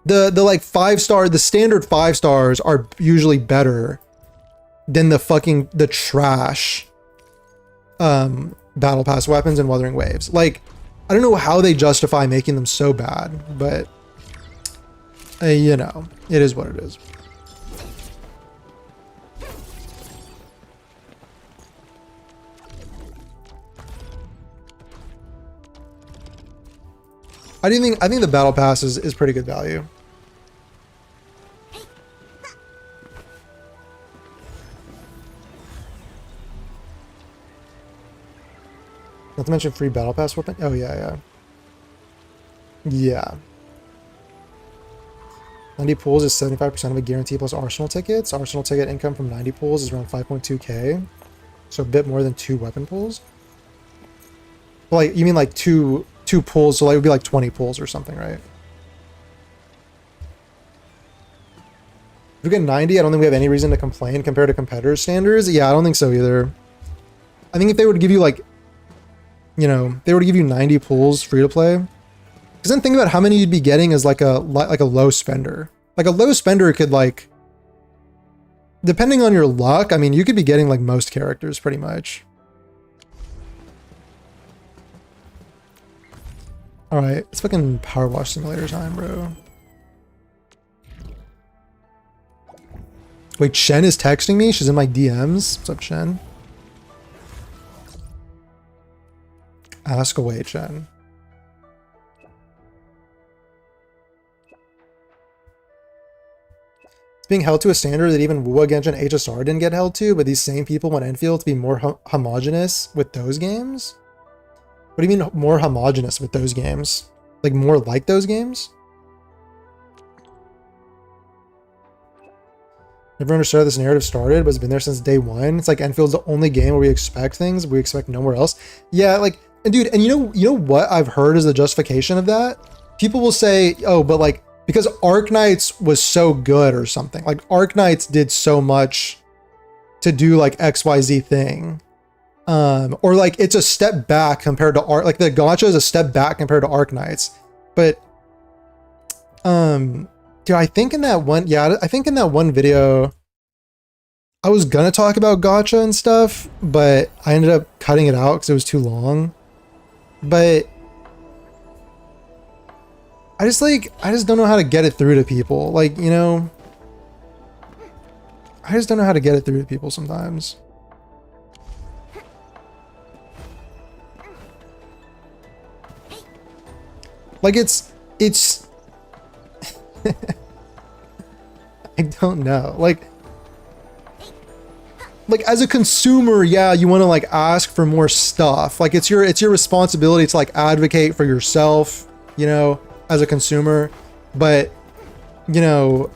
the like 5-star, the standard 5 stars are usually better than the trash Battle Pass weapons in Wuthering Waves. Like, I don't know how they justify making them so bad, but you know, it is what it is. I think the Battle Pass is pretty good value. Not to mention free Battle Pass weapon. Oh yeah. 90 pools is 75% of a guarantee plus Arsenal tickets. Arsenal ticket income from 90 pools is around 5.2k. So a bit more than 2 weapon pools. Well, like, you mean like two pools, so like it would be like 20 pools or something, right? If we get 90, I don't think we have any reason to complain compared to competitor standards. Yeah, I don't think so either. I think if they were to give you like, you know, they were to give you 90 pools free to play. Because then think about how many you'd be getting as like a low spender. Like a low spender could like, depending on your luck, I mean, you could be getting like most characters pretty much. All right, it's fucking Power Wash Simulator time, bro. Wait, Shen is texting me? She's in my DMs. What's up, Shen? Ask away, Shen. It's being held to a standard that even Wuwa Genshin HSR didn't get held to, but these same people want Enfield to be more homogenous with those games? What do you mean more homogenous with those games? Like more like those games? Never understood how this narrative started, but it's been there since day one. It's like Enfield's the only game where we expect things we expect nowhere else. Yeah, like, and dude, and you know what I've heard as the justification of that? People will say, oh, but like, because Arknights was so good or something. Like Arknights did so much to do like XYZ thing. Or like it's a step back compared to like the gacha is a step back compared to Arknights. But dude, I think in that one video I was gonna talk about gacha and stuff, but I ended up cutting it out because it was too long. But I just don't know how to get it through to people. Like, you know, I just don't know how to get it through to people sometimes. Like it's I don't know. Like as a consumer, yeah, you want to like ask for more stuff. Like it's your responsibility to like advocate for yourself, you know, as a consumer. But you know,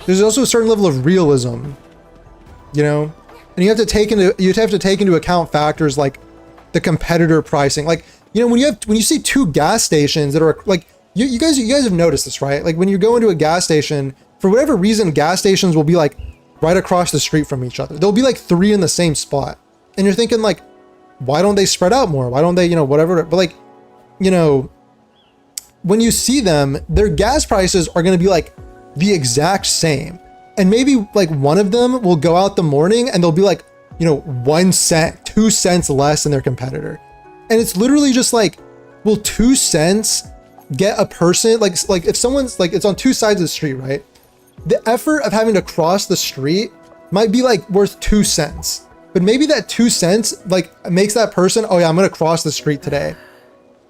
there's also a certain level of realism, you know, and you have to take into account factors like the competitor pricing. Like, you know, when you see 2 gas stations that are like, you guys have noticed this, right? Like when you go into a gas station, for whatever reason, gas stations will be like right across the street from each other. There'll be like 3 in the same spot. And you're thinking like, why don't they spread out more? Why don't they, you know, whatever. But like, you know, when you see them, their gas prices are going to be like the exact same. And maybe like one of them will go out the morning and they'll be like, you know, 1 cent, 2 cents less than their competitor. And it's literally just like, will 2 cents get a person, like if someone's like, it's on 2 sides of the street, right? The effort of having to cross the street might be like worth 2 cents, but maybe that 2 cents like makes that person, oh yeah, I'm gonna cross the street today,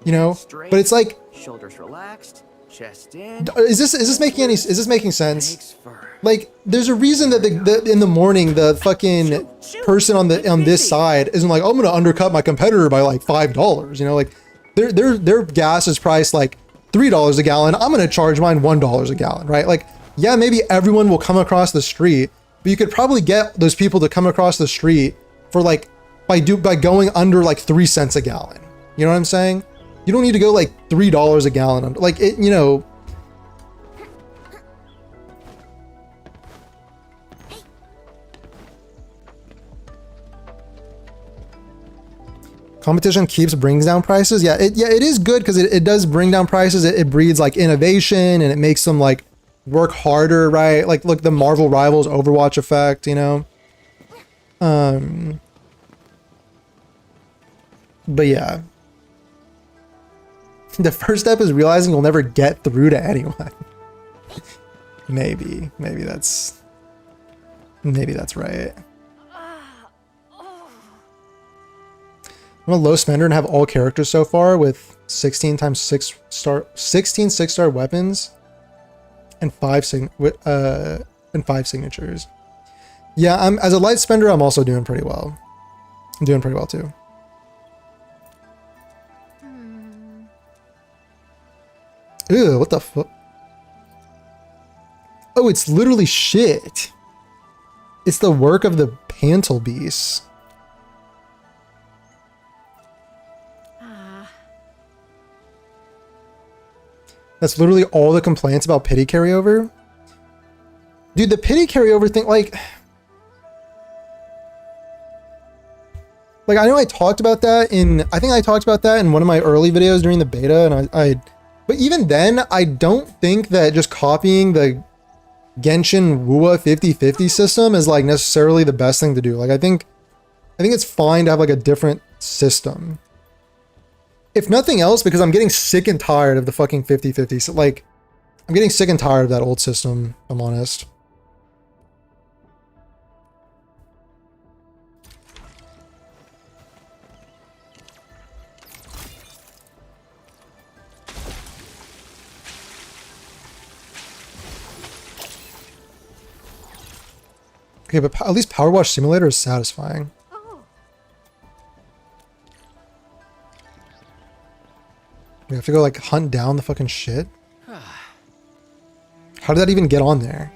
you know? But it's like, shoulders relaxed, Chest in. Is this making sense? Thanks for. Like, there's a reason that in the morning the fucking person on this side isn't like, I'm gonna undercut my competitor by like $5. You know, like their gas is priced like $3 a gallon. I'm gonna charge mine $1 a gallon, right? Like, yeah, maybe everyone will come across the street, but you could probably get those people to come across the street for like by going under like 3 cents a gallon. You know what I'm saying? You don't need to go like $3 a gallon. Like it, you know. Competition brings down prices. Yeah, it is good because it does bring down prices. It breeds like innovation and it makes them like work harder, right? Like look, the Marvel Rivals Overwatch effect, you know. But yeah. The first step is realizing you'll never get through to anyone. maybe that's right. I'm a low spender and have all characters so far with 16 6-star weapons and 5 signatures. Yeah, as a light spender, I'm also doing pretty well. I'm doing pretty well too. Ew, what the fuck? Oh, it's literally shit. It's the work of the Pantel Beast. That's literally all the complaints about pity carryover. Dude, the pity carryover thing, like I know I talked about that I think I talked about that in one of my early videos during the beta, and but even then, I don't think that just copying the Genshin Wuwa 50/50 system is like necessarily the best thing to do. Like I think it's fine to have like a different system. If nothing else, because I'm getting sick and tired of the fucking 50/50. So like, I'm getting sick and tired of that old system, if I'm honest. Okay, but at least Power Wash Simulator is satisfying. We have to go like hunt down the fucking shit. How did that even get on there?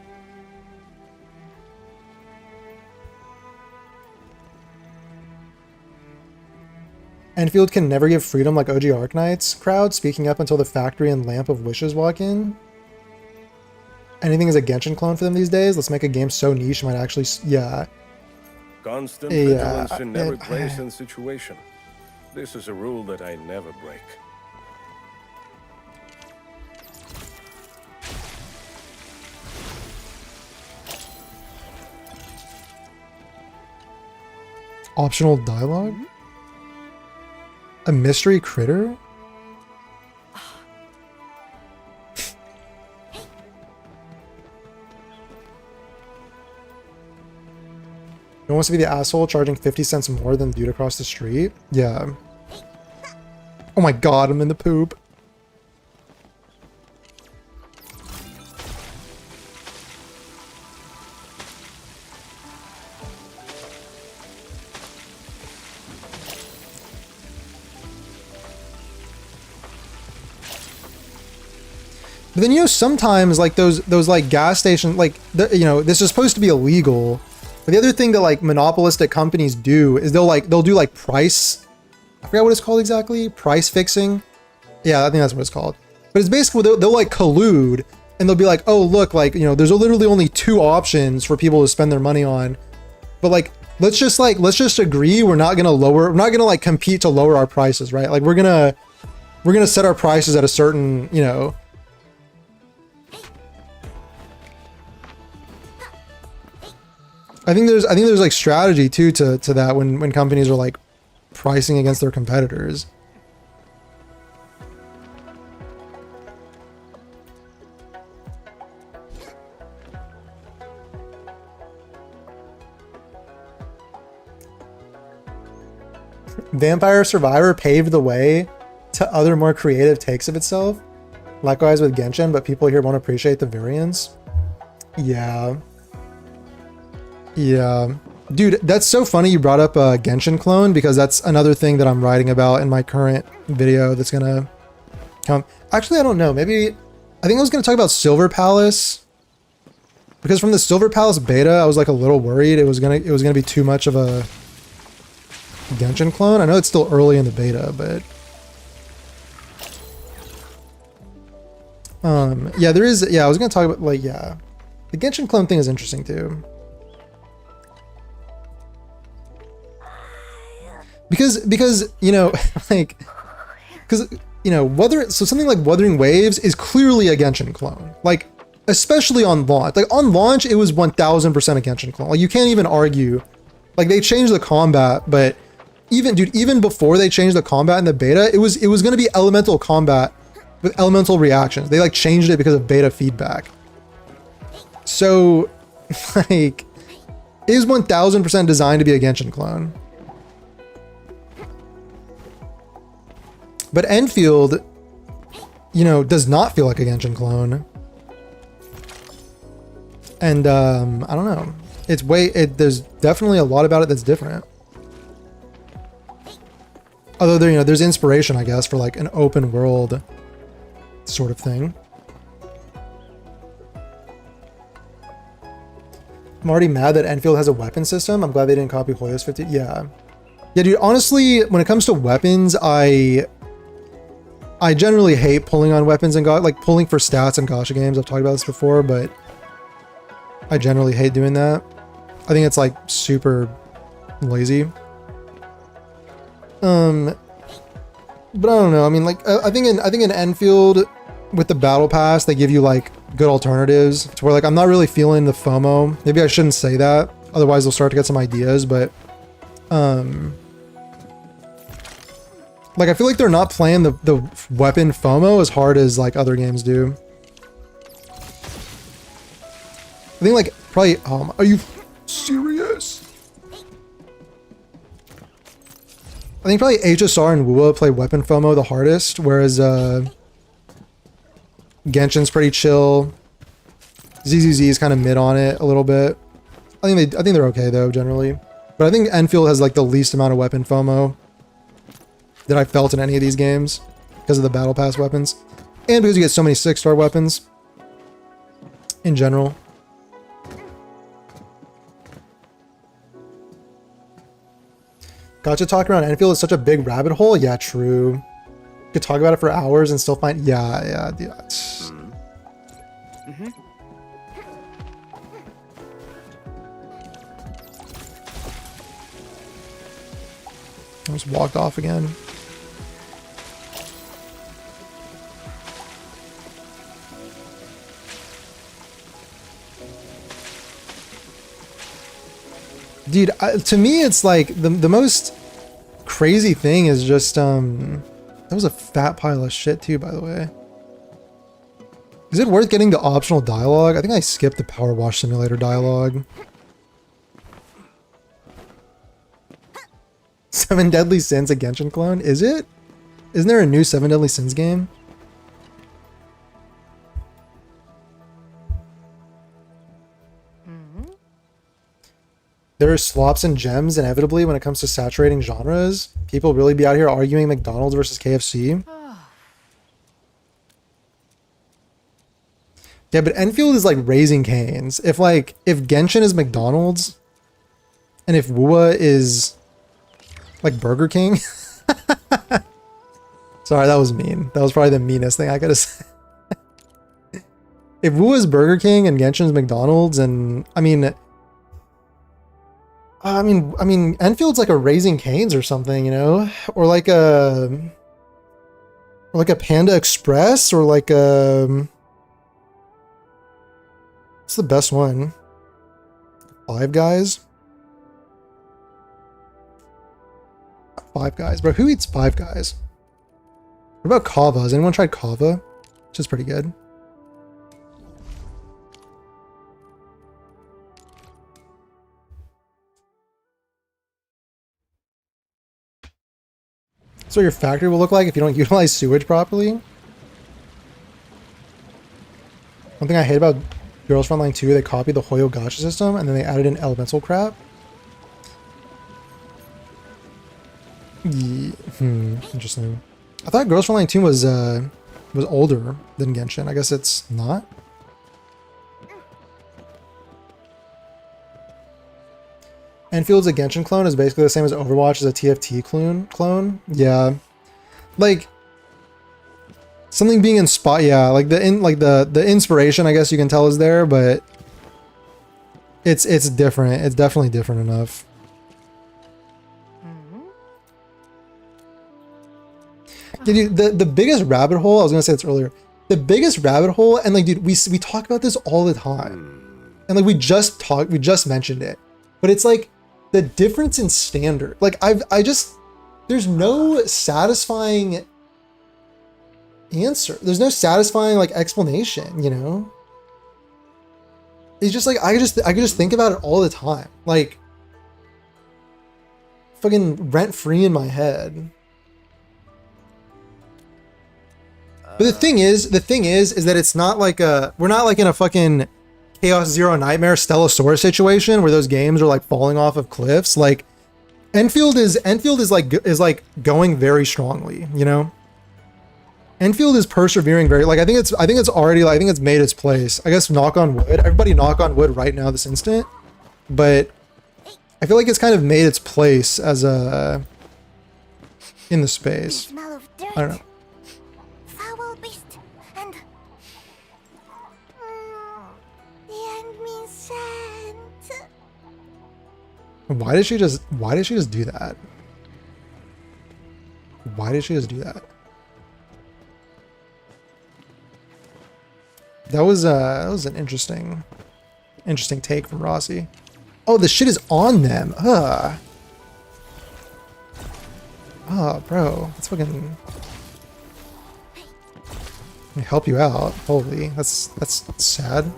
Enfield can never give freedom like OG Arknights crowd, speaking up until the factory and Lamp of Wishes walk in. Anything is a Genshin clone for them these days. Let's make a game so niche it might actually, yeah. Constant vigilance in every place and situation. This is a rule that I never break. Optional dialogue? A mystery critter? No one wants to be the asshole charging 50 cents more than the dude across the street? Yeah. Oh my god, I'm in the poop. But then, you know, sometimes like those like gas stations, like, you know, this is supposed to be illegal. But the other thing that like monopolistic companies do is they'll do like price, I forgot what it's called exactly, price fixing. Yeah, I think that's what it's called. But it's basically they'll like collude and they'll be like, oh look, like, you know, there's literally only 2 options for people to spend their money on. But like, let's just agree we're not gonna like compete to lower our prices, right? Like we're gonna set our prices at a certain, you know. I think there's like strategy too to that when companies are like pricing against their competitors. Vampire Survivor paved the way to other more creative takes of itself. Likewise with Genshin, but people here won't appreciate the variants. Yeah. Yeah. Dude, that's so funny you brought up a Genshin clone, because that's another thing that I'm writing about in my current video that's gonna come. Actually, I don't know. Maybe, I think I was gonna talk about Silver Palace, because from the Silver Palace beta, I was like a little worried it was gonna be too much of a Genshin clone. I know it's still early in the beta, but yeah, there is. Yeah, I was gonna talk about, like, yeah, the Genshin clone thing is interesting too. Because you know, like, because you know, something like Wuthering Waves is clearly a Genshin clone, like, especially on launch. Like on launch, it was 1000% a Genshin clone. Like you can't even argue. Like they changed the combat, but even before they changed the combat in the beta, it was going to be elemental combat with elemental reactions. They like changed it because of beta feedback. So, like, it is 1000% designed to be a Genshin clone. But Enfield, you know, does not feel like a Genshin clone. And I don't know. There's definitely a lot about it that's different. Although there, you know, there's inspiration, I guess, for like an open world sort of thing. I'm already mad that Enfield has a weapon system. I'm glad they didn't copy Hoyo's 50. Yeah. Yeah, dude, honestly, when it comes to weapons, I generally hate pulling on weapons and like pulling for stats in gacha games. I've talked about this before, but I generally hate doing that. I think it's like super lazy. But I don't know. I mean, like, I think in Enfield with the battle pass, they give you like good alternatives to where like I'm not really feeling the FOMO. Maybe I shouldn't say that, otherwise they'll start to get some ideas. But like I feel like they're not playing the weapon FOMO as hard as like other games do. I think like probably are you serious? I think probably HSR and WUA play weapon FOMO the hardest, whereas Genshin's pretty chill. ZZZ is kind of mid on it a little bit. I think they're okay though generally. But I think Enfield has like the least amount of weapon FOMO that I felt in any of these games because of the battle pass weapons and because you get so many 6-star weapons in general. Gacha talk around Enfield is such a big rabbit hole. Yeah, true. You could talk about it for hours and still find. Yeah. I just walked off again. Dude, to me, it's like the most crazy thing is just, that was a fat pile of shit too, by the way. Is it worth getting the optional dialogue? I think I skipped the Power Wash Simulator dialogue. 7 Deadly Sins, a Genshin clone? Is it? Isn't there a new 7 Deadly Sins game? There are slops and gems inevitably when it comes to saturating genres. People really be out here arguing McDonald's versus KFC. Yeah, but Enfield is like Raising Cane's. If Genshin is McDonald's, and if WUA is like Burger King. Sorry, that was mean. That was probably the meanest thing I could have said. If WUA is Burger King and Genshin is McDonald's, and I mean, Enfield's like a Raising Cane's or something, you know, or like a Panda Express, or like a. What's the best one? Five Guys. Five Guys, bro. Who eats Five Guys? What about Kava? Has anyone tried Kava? Which is pretty good. That's what your factory will look like if you don't utilize sewage properly. One thing I hate about Girls Frontline 2, they copied the Hoyo gacha system and then they added in elemental crap. Interesting. I thought Girls Frontline 2 was older than Genshin. I guess it's not. Enfield'S a Genshin clone is basically the same as Overwatch as a TFT clone. Yeah. Like something being inspired, yeah, like the inspiration I guess you can tell is there, but it's different. It's definitely different enough. Yeah, dude, the biggest rabbit hole, I was gonna say this earlier, the biggest rabbit hole, and like dude, we talk about this all the time. And like we just mentioned it. But it's like the difference in standard. Like there's no satisfying answer. There's no satisfying like explanation, you know? It's just like I could just think about it all the time. Like fucking rent free in my head. But the thing is that it's not like we're not like in a fucking Chaos Zero Nightmare Stellasaurus situation where those games are like falling off of cliffs. Like Enfield is like going very strongly, you know? Enfield is persevering very, like I think it's already, like, I think it's made its place. I guess knock on wood. Everybody knock on wood right now this instant. But I feel like it's kind of made its place as a in the space. I don't know. Foul beast and the end means sand. Why did she just do that? Why did she just do that? That was an interesting take from Rossi. Oh, the shit is on them. Oh, bro, that's fucking. Let me help you out. Holy, that's sad.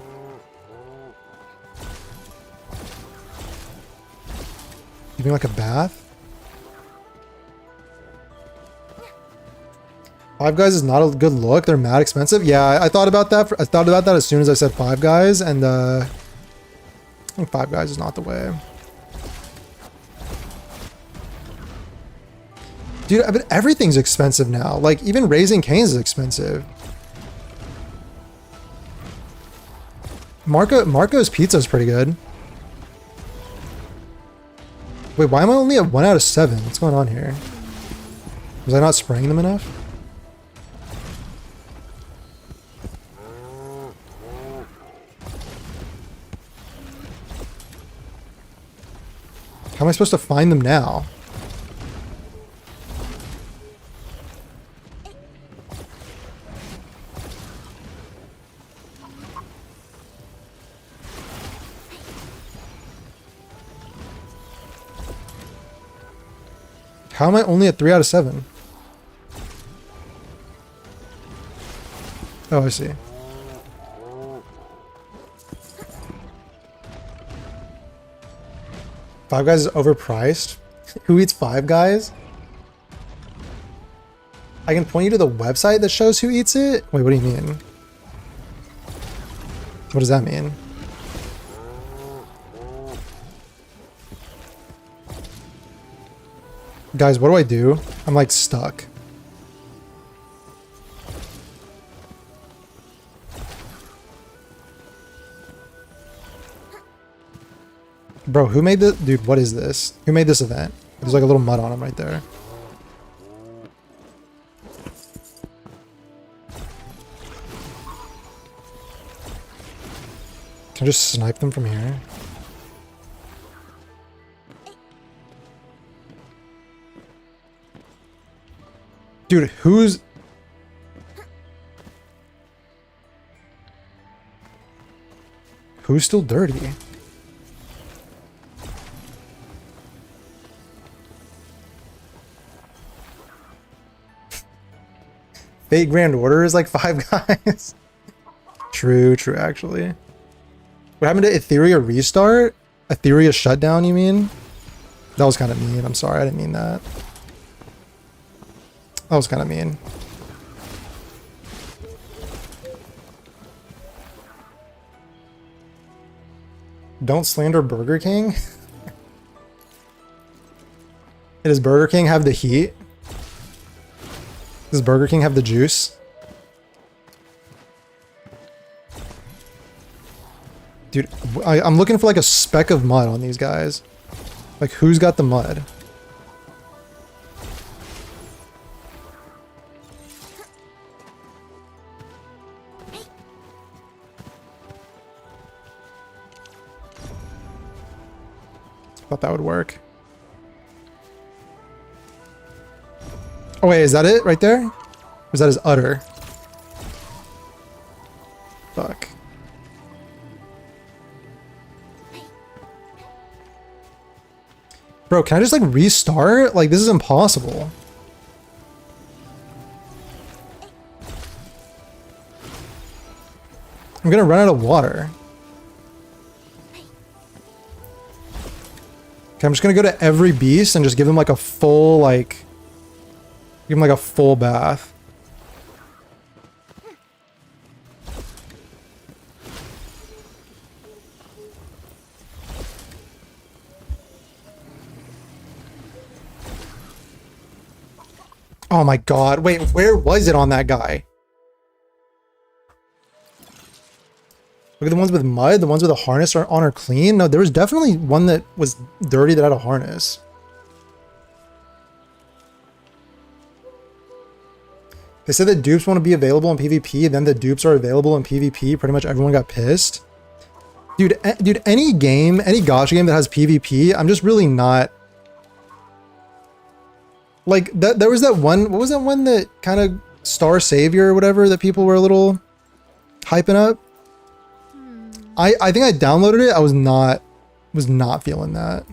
Give me like a bath. Five Guys is not a good look. They're mad expensive. Yeah, I thought about that. I thought about that as soon as I said Five Guys, and I think Five Guys is not the way. Dude, but everything's expensive now. Like even Raising Cane's is expensive. Marco's Pizza is pretty good. Wait, why am I only at 1 out of 7? What's going on here? Was I not spraying them enough? How am I supposed to find them now? How am I only at 3 out of 7? Oh, I see. Five Guys is overpriced? Who eats Five Guys? I can point you to the website that shows who eats it? Wait, what do you mean? What does that mean? Guys, what do I do? I'm like stuck. Bro, who made this? Dude, what is this? Who made this event? There's like a little mud on him right there. Can I just snipe them from here? Dude, who's still dirty? Fate Grand Order is like Five Guys. True, actually. What happened to Etheria restart? Etheria shutdown, you mean? That was kind of mean. I'm sorry, I didn't mean that. That was kind of mean. Don't slander Burger King. Does Burger King have the heat? Does Burger King have the juice? Dude, I'm looking for like a speck of mud on these guys. Like, who's got the mud? Thought that would work. Oh wait, is that it right there? Or is that his udder? Fuck. Bro, can I just like restart? Like, this is impossible. I'm gonna run out of water. Okay, I'm just gonna go to every beast and just give them like a full, like... Give them like a full bath. Oh my god, wait, where was it on that guy? Look at the ones with mud, the ones with a harness are on or clean. No, there was definitely one that was dirty that had a harness. They said that dupes want to be available in PvP, then the dupes are available in PvP. Pretty much everyone got pissed. Dude, any game, any gacha game that has PvP, I'm just really not... Like, there was that one, what was that one that kind of Star Savior or whatever that people were a little hyping up? I think I downloaded it. I was not feeling that.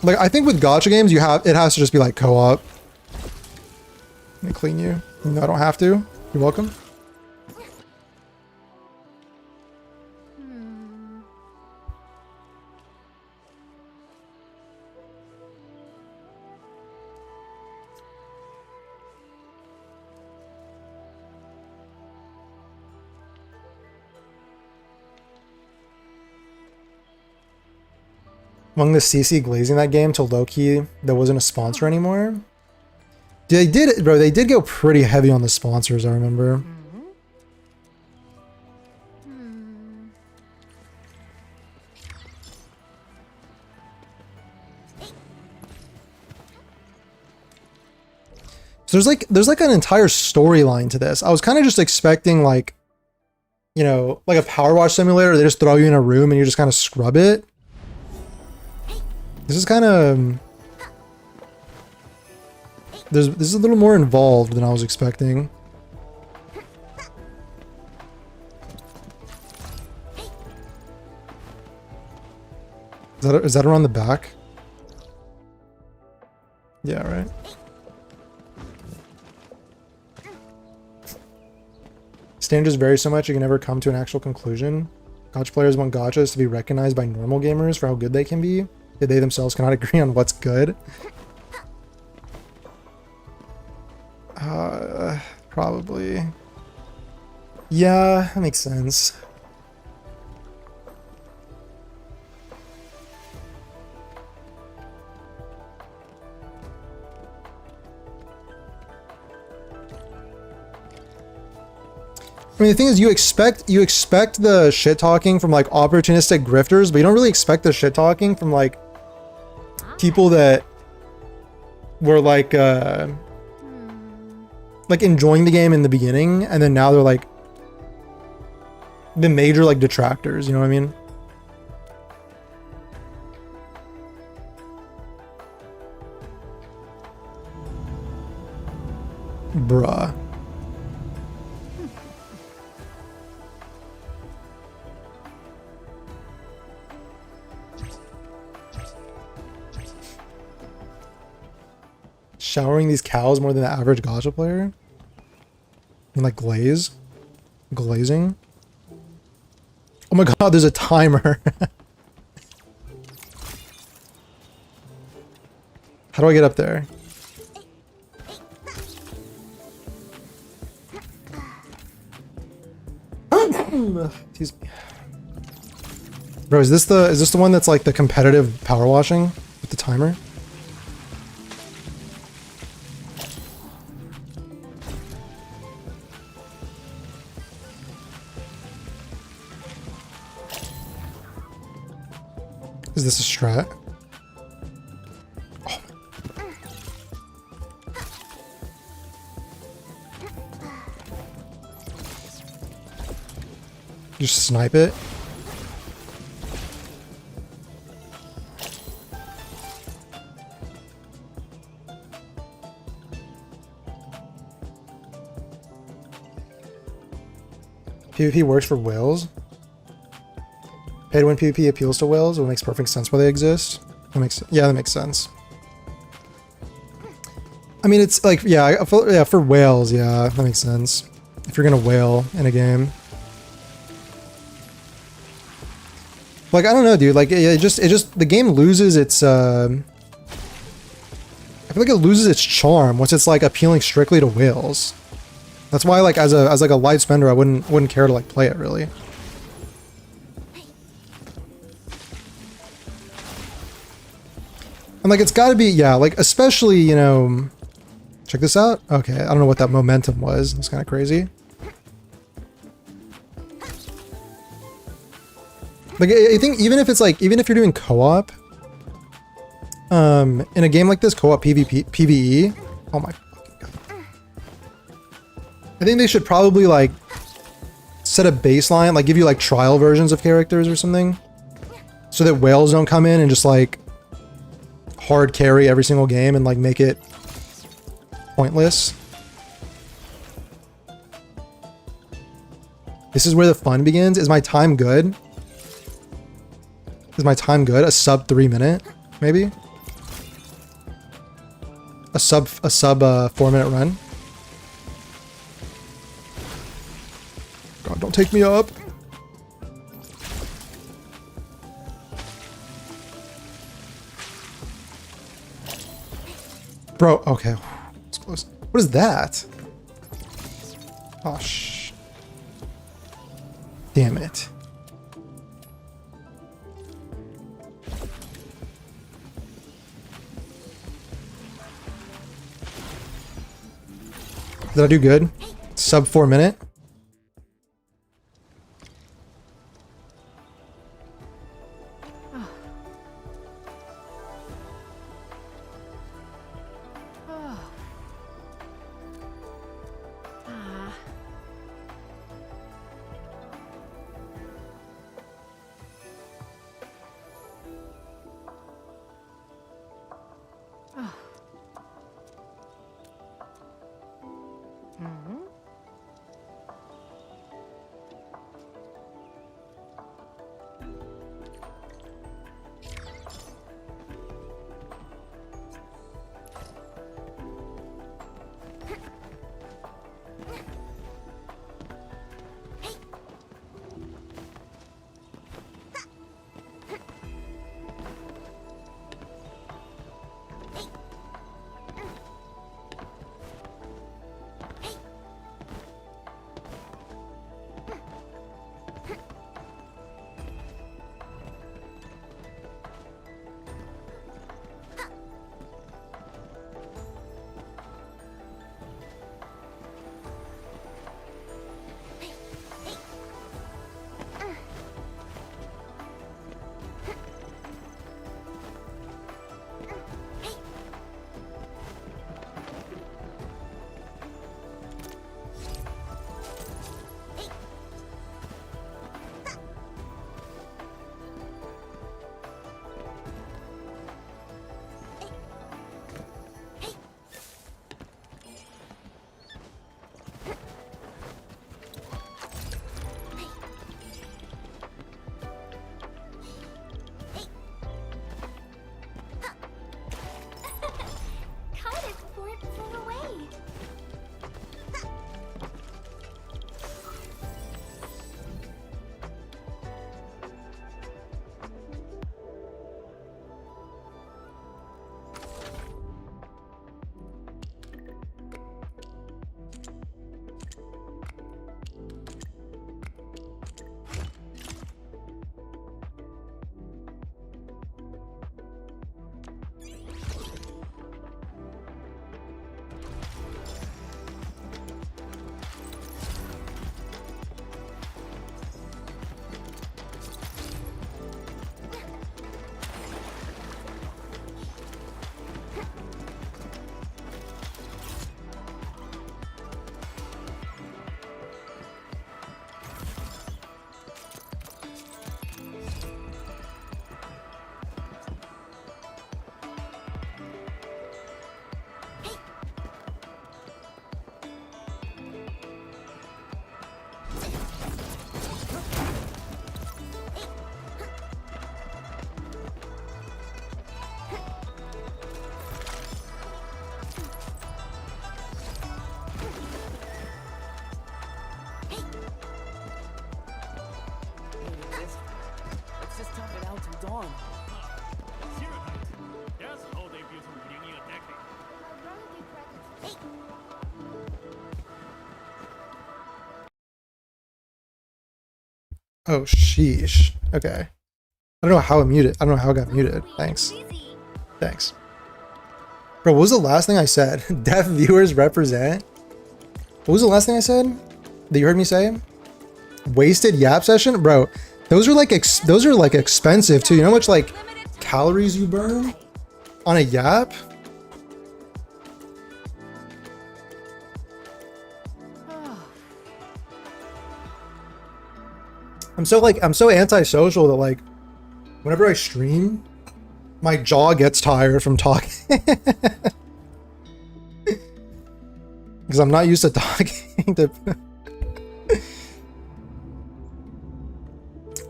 Like, I think with gacha games, it has to just be like co-op. Let me clean you. No, I don't have to. You're welcome. Among the CC glazing that game to low-key, there wasn't a sponsor anymore. They did, bro, they did go pretty heavy on the sponsors, I remember. So there's like an entire storyline to this. I was kind of just expecting like, you know, like a power wash simulator. They just throw you in a room and you just kind of scrub it. This is kind of... This is a little more involved than I was expecting. Is that around the back? Yeah, right. Standards vary so much you can never come to an actual conclusion. Gacha players want gachas to be recognized by normal gamers for how good they can be. Yet they themselves cannot agree on what's good. Probably. Yeah, that makes sense. I mean, the thing is, you expect the shit talking from like opportunistic grifters, but you don't really expect the shit talking from like people that were like enjoying the game in the beginning, and then now they're like the major like detractors. You know what I mean? Bruh. Showering these cows more than the average gacha player? I mean, like Glaze? Glazing? Oh my god, there's a timer. How do I get up there? Excuse me. Bro, is this the one that's like the competitive power washing with the timer? Is this a strat? Oh. Just snipe it. PvP works for whales. Pay to win PvP appeals to whales. It makes perfect sense why they exist. That makes sense. I mean, it's like, yeah, for whales, yeah, that makes sense. If you're gonna whale in a game. Like, I don't know, dude. Like, it just the game loses its I feel like it loses its charm once it's like appealing strictly to whales. That's why, like, as like a light spender, I wouldn't care to like play it really. And like, it's got to be, yeah, like, especially, you know, check this out. Okay, I don't know what that momentum was. It's kind of crazy. Like, I think even if it's like, even if you're doing co-op, in a game like this, co-op PvE, oh my fucking god. I think they should probably like set a baseline, like give you like trial versions of characters or something, so that whales don't come in and just like hard carry every single game and like make it pointless. This is where the fun begins. Is my time good? Is my time good? A sub 3 minute, maybe? A sub 4 minute run? God, don't take me up. Bro, okay. It's close. What is that? Oh, damn it. Did I do good? Sub 4 minute? Oh, sheesh. Okay. I don't know how it muted. I don't know how it got muted. Thanks. Thanks. Bro, what was the last thing I said? Deaf viewers represent? What was the last thing I said that you heard me say? Wasted yap session? Bro, those are like expensive too. You know how much like calories you burn on a yap? I'm so antisocial that like whenever I stream, my jaw gets tired from talking. Because I'm not used to talking to...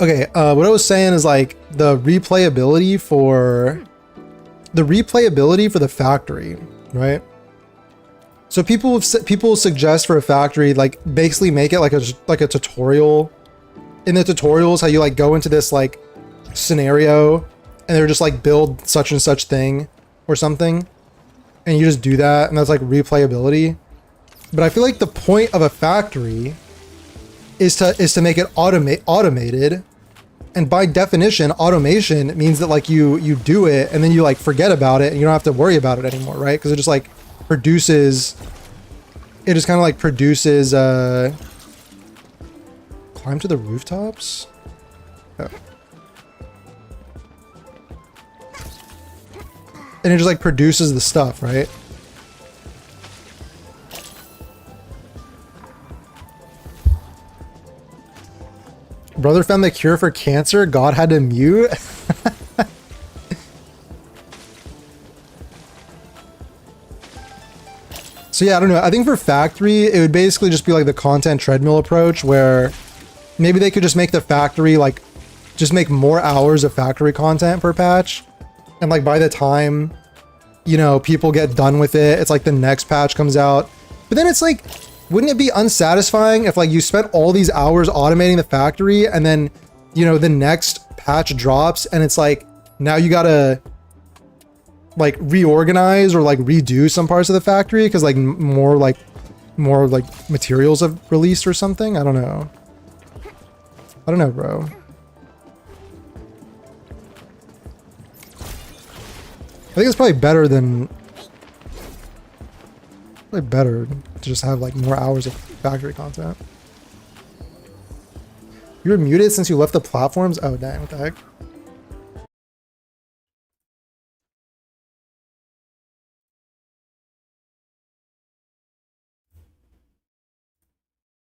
Okay, what I was saying is like the replayability for the factory, right? So people suggest for a factory, like basically make it like a tutorial. In the tutorials, how you like go into this like scenario and they're just like build such and such thing or something, and you just do that, and that's like replayability. But I feel like the point of a factory is to make it automated, and by definition, automation means that like you do it and then you like forget about it and you don't have to worry about it anymore, right? Because it just like produces. It just kind of like produces. Climb to the rooftops? Oh. And it just like produces the stuff, right? Brother found the cure for cancer. God had to mute. So yeah, I don't know. I think for factory, it would basically just be like the content treadmill approach, where maybe they could just make the factory like just make more hours of factory content per patch, and like by the time, you know, people get done with it, it's like the next patch comes out. But then it's like, wouldn't it be unsatisfying if like you spent all these hours automating the factory and then, you know, the next patch drops and it's like now you gotta like reorganize or like redo some parts of the factory because like more materials have released or something? I don't know. I don't know, bro. I think it's probably better than... Probably better to just have like more hours of factory content. You were muted since you left the platforms? Oh dang, what the heck?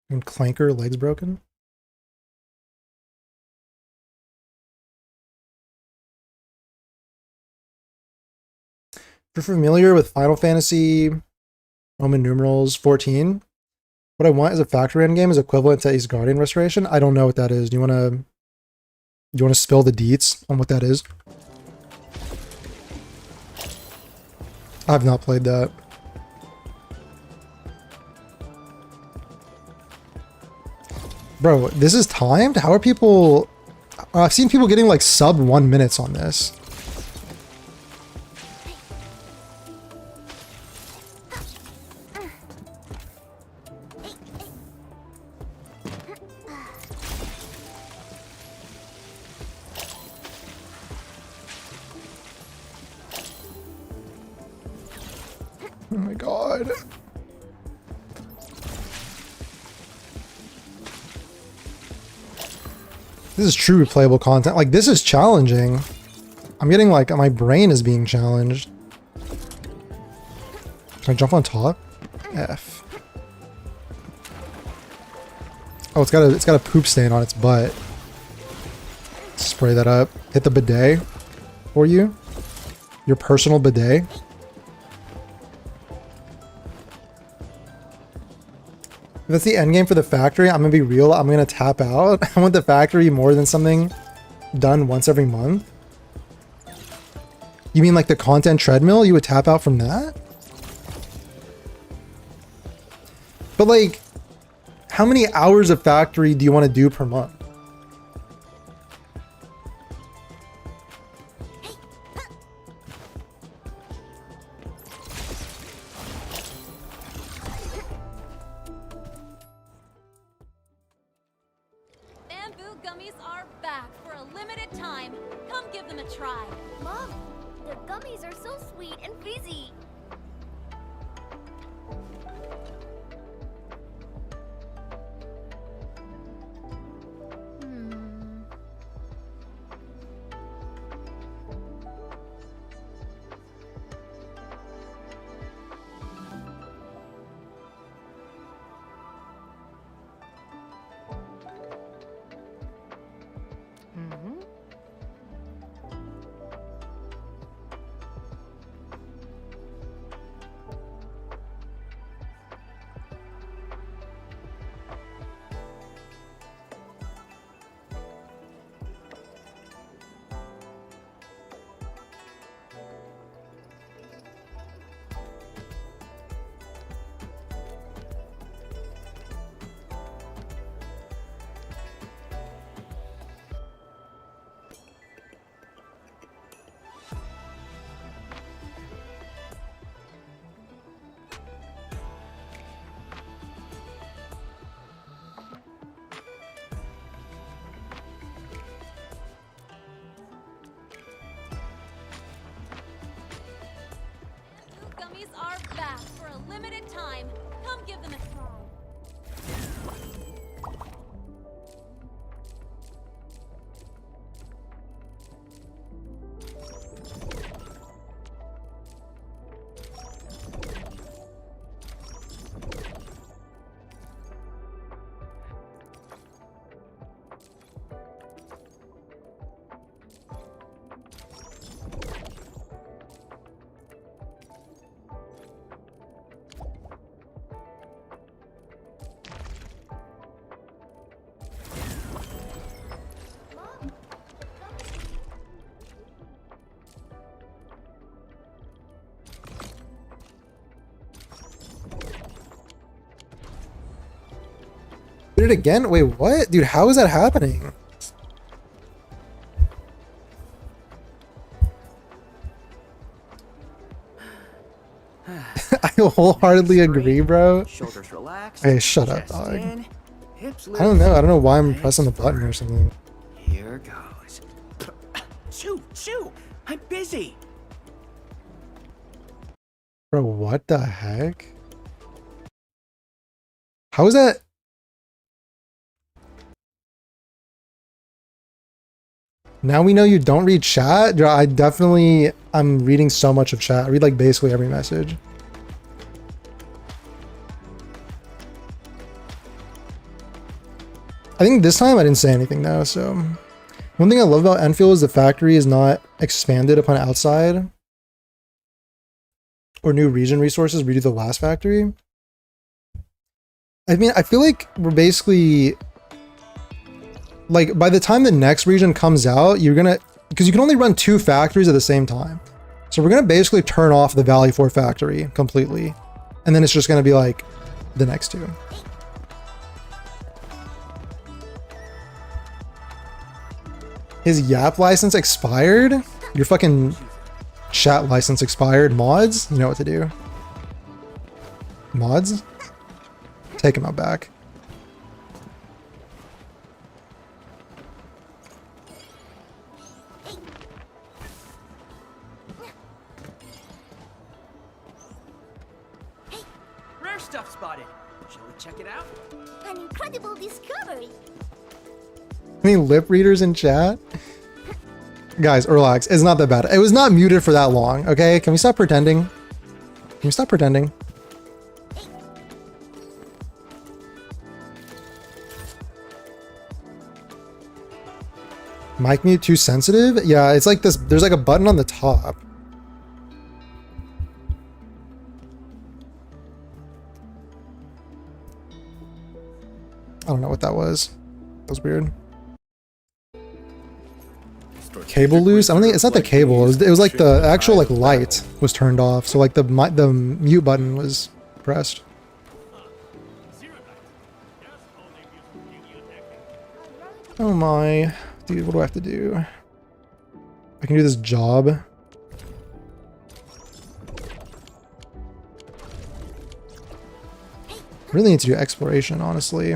And Clanker, legs broken? If you're familiar with Final Fantasy Roman numerals 14, what I want as a factory endgame is equivalent to Ace Guardian Restoration. I don't know what that is. Do you wanna spill the deets on what that is? I've not played that. Bro, this is timed? How are people... I've seen people getting like sub 1 minute on this. Oh my god. This is true playable content. Like, this is challenging. I'm getting like, my brain is being challenged. Can I jump on top? F. Oh, it's got a poop stain on its butt. Spray that up. Hit the bidet for you. Your personal bidet. If that's the end game for the factory, I'm gonna be real, I'm gonna tap out. I want the factory more than something done once every month. You mean like the content treadmill? You would tap out from that? But like, how many hours of factory do you want to do per month? give them a try. Mom, the gummies are so sweet and fizzy. Gummies are back for a limited time. Come give them a try. Did it again? Wait, what? Dude, how is that happening? I wholeheartedly agree, bro. Shoulders relaxed. Hey, shut up, chest dog. in, hips I don't know. I don't know why I'm lifted, pressing the legs button or something. Here goes. Shoo! I'm busy. Bro, what the heck? How is that? Now we know you don't read chat? I'm reading so much of chat. I read like basically every message. I think this time I didn't say anything though, so. One thing I love about Enfield is the factory is not expanded upon outside or new region resources redo the last factory. I mean, I feel like we're basically like by the time the next region comes out, you're gonna, because you can only run 2 factories at the same time. So we're gonna basically turn off the Valley 4 factory completely. And then it's just gonna be like the next 2. His Yap license expired? Your fucking chat license expired. Mods? You know what to do. Mods? Take him out back. Rare stuff spotted. Shall we check it out? An incredible discovery. Any lip readers in chat? Guys, relax. It's not that bad. It was not muted for that long, okay? Can we stop pretending? Can we stop pretending? Mic mute too sensitive? Yeah, it's like this. There's like a button on the top. I don't know what that was. That was weird. Cable loose? I don't think it's not the cable. It was like the actual like light was turned off. So like the mute button was pressed. Oh my, dude, what do I have to do? I can do this job. Really need to do exploration, honestly.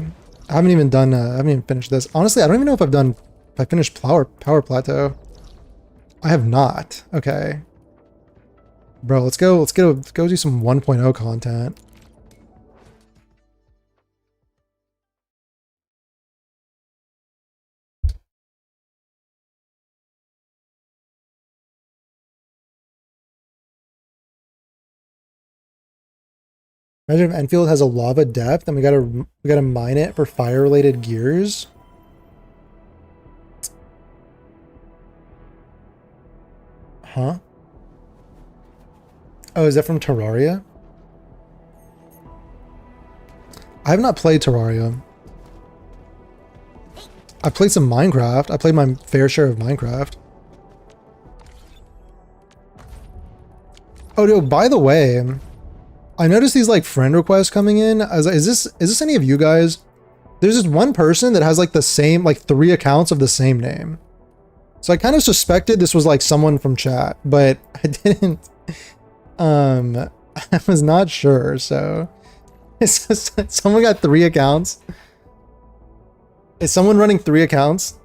I haven't even done. I haven't even finished this. Honestly, I don't even know if I finished power plateau. I have not. Okay. Bro, let's go do some 1.0 content. Imagine if Enfield has a lava depth and we gotta mine it for fire related gears. Huh? Oh, is that from Terraria? I have not played Terraria. I played some Minecraft. I played my fair share of Minecraft. Oh, no, by the way, I noticed these like friend requests coming in. I was like, is this any of you guys? There's this one person that has like the same, like 3 accounts of the same name. So I kind of suspected this was like someone from chat, but I didn't, I was not sure. So it's just, someone got 3 accounts. Is someone running 3 accounts?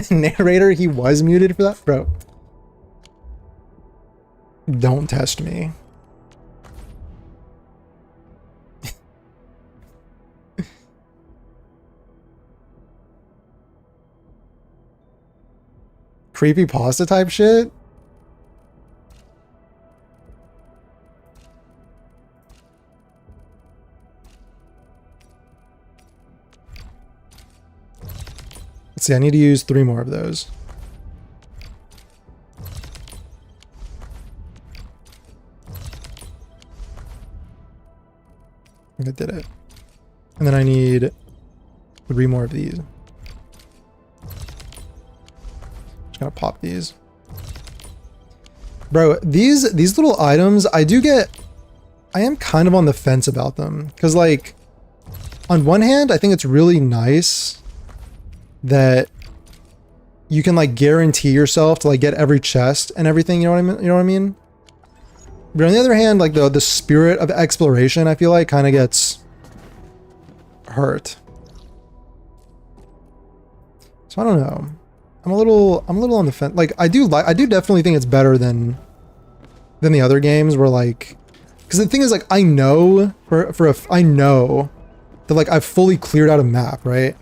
Narrator, he was muted for that? Bro. Don't test me. Creepypasta type shit? Let's see, I need to use 3 more of those. I think I did it. And then I need 3 more of these. Just gonna pop these. Bro, these little items, I am kind of on the fence about them. Because like, on one hand, I think it's really nice that you can like guarantee yourself to like get every chest and everything, you know what I mean? You know what I mean? But on the other hand, like the spirit of exploration, I feel like kind of gets hurt. So I don't know. I'm a little on the fence. Like I do definitely think it's better than the other games where like, because the thing is like I know I know that like I've fully cleared out a map, right?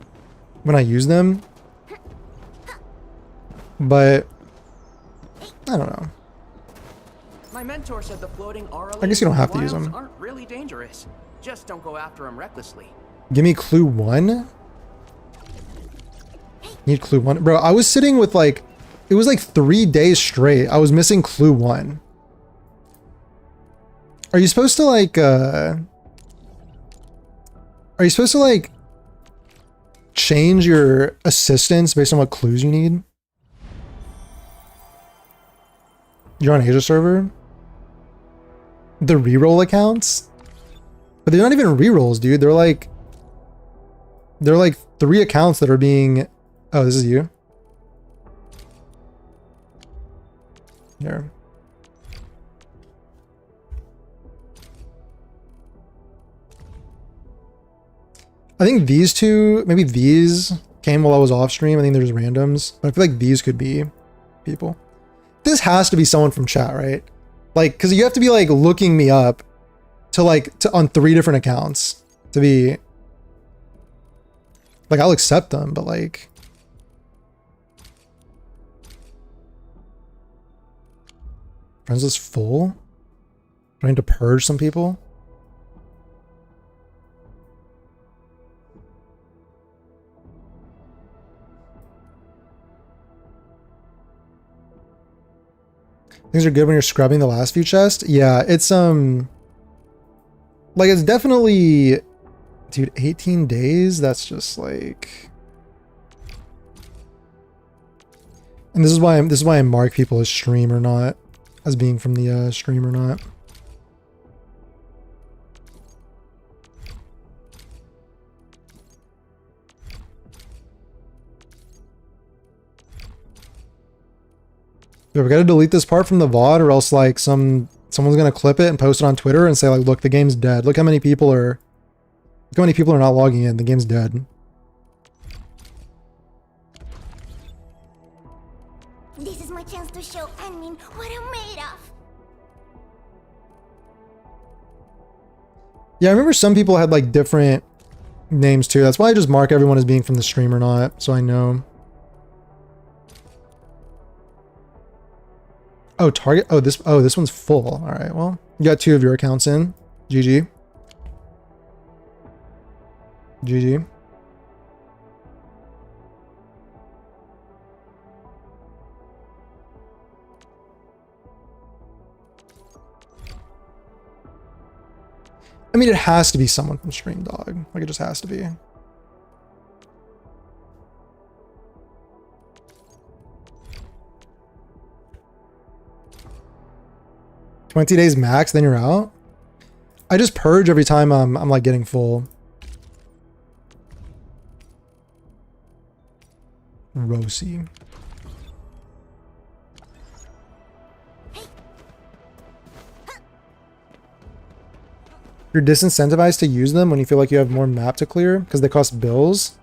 When I use them, but I don't know. My mentor said the floating I guess you don't have to use them. Aren't really dangerous. Just don't go after them recklessly. Give me clue 1. Need clue 1, bro. I was sitting with like, it was like 3 days straight. I was missing clue 1. Are you supposed to like? Are you supposed to like change your assistance based on what clues you need? You're on Asia server? The reroll accounts? But they're not even rerolls, dude. They're like 3 accounts that are being... Oh, this is you? Here. I think these 2, maybe these came while I was off stream. I think there's randoms, but I feel like these could be people. This has to be someone from chat, right? Like, because you have to be like looking me up to on 3 different accounts to be like, I'll accept them, but like, friends list full? Trying to purge some people? Things are good when you're scrubbing the last few chests. Yeah, it's like it's definitely, dude, 18 days. That's just like, and this is why I mark people as stream or not, as being from the stream or not. Yeah, we gotta delete this part from the VOD or else like someone's gonna clip it and post it on Twitter and say like, look, the game's dead. Look how many people are Look how many people are not logging in. The game's dead. This is my chance to show admin what I'm made of. Yeah, I remember some people had like different names too. That's why I just mark everyone as being from the stream or not, so I know. Oh, target. Oh, this one's full. All right. Well, you got 2 of your accounts in. GG. GG. I mean, it has to be someone from Stream Dog. Like, it just has to be. $20 days max, then you're out. I just purge every time I'm like getting full. Rosie. You're disincentivized to use them when you feel like you have more map to clear because they cost bills.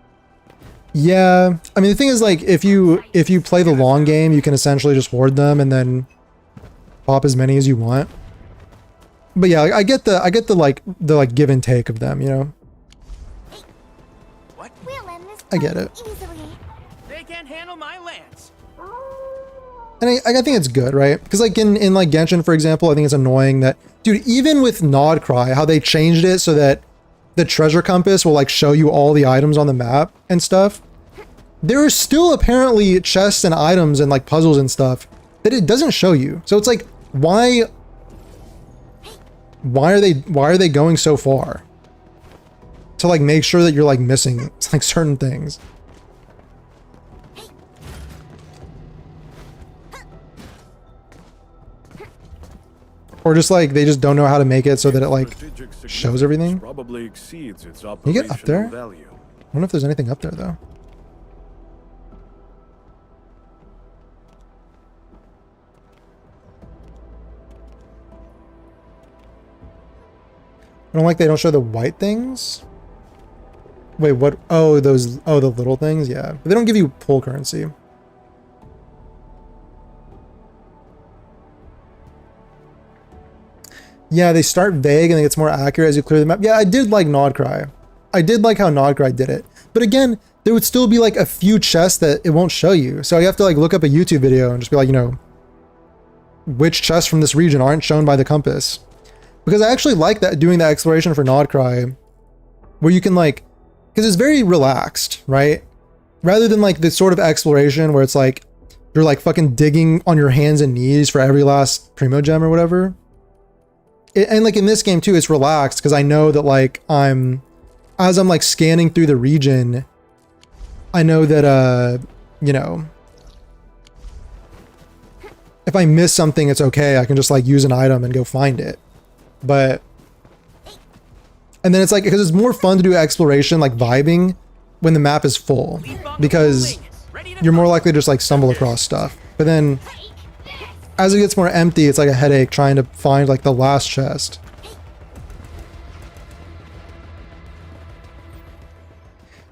Yeah, I mean the thing is like if you play the long game, you can essentially just hoard them and then pop as many as you want. But yeah, I get the like give and take of them, you know. What? I get it. They can't handle my lance. And I think it's good, right? Because like in like Genshin, for example, I think it's annoying that, dude, even with Nod Cry, how they changed it so that the treasure compass will like show you all the items on the map and stuff. There are still apparently chests and items and like puzzles and stuff that it doesn't show you. So it's like, why are they going so far to like make sure that you're like missing like certain things? Or just like they just don't know how to make it so that it like shows everything. Probably exceeds its Can you get up there? value. I wonder if there's anything up there though. I don't like they don't show the white things. Wait, what? Oh, those. Oh, the little things. Yeah, but they don't give you pull currency. Yeah, they start vague and it gets more accurate as you clear the map. Yeah, I did like Nod Cry. I did like how Nod Cry did it. But again, there would still be like a few chests that it won't show you. So you have to like look up a YouTube video and just be like, you know, which chests from this region aren't shown by the compass. Because I actually like that doing the exploration for Nod Cry, where you can like, because it's very relaxed, right? Rather than like this sort of exploration where it's like, you're like fucking digging on your hands and knees for every last Primo Gem or whatever. And like in this game too, it's relaxed because I know that like as I'm like scanning through the region, I know that, you know, if I miss something, it's okay. I can just like use an item and go find it. But, and then it's like, because it's more fun to do exploration, like vibing when the map is full, because you're more likely to just like stumble across stuff. But then as it gets more empty, it's like a headache trying to find like the last chest.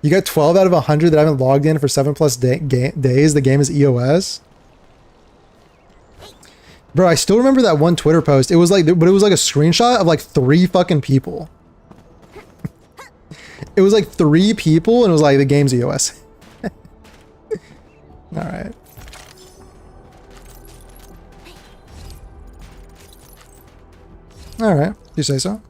You got 12 out of 100 that I haven't logged in for 7+ days. The game is EOS. Bro, I still remember that one Twitter post. It was like, but it was like a screenshot of like 3 fucking people. It was like 3 people and it was like the game's EOS. All right. All right, you say so.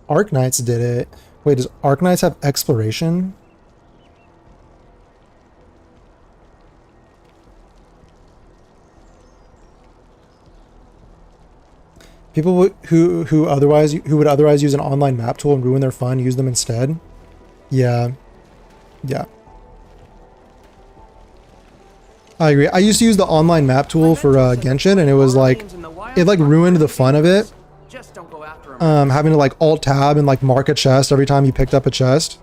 Arknights did it. Wait, does Arknights have exploration? People who would otherwise use an online map tool and ruin their fun, use them instead. Yeah. Yeah. I agree. I used to use the online map tool for Genshin, and it was like, it like ruined the fun of it Just don't go after him. Having to like alt tab and like mark a chest every time you picked up a chest.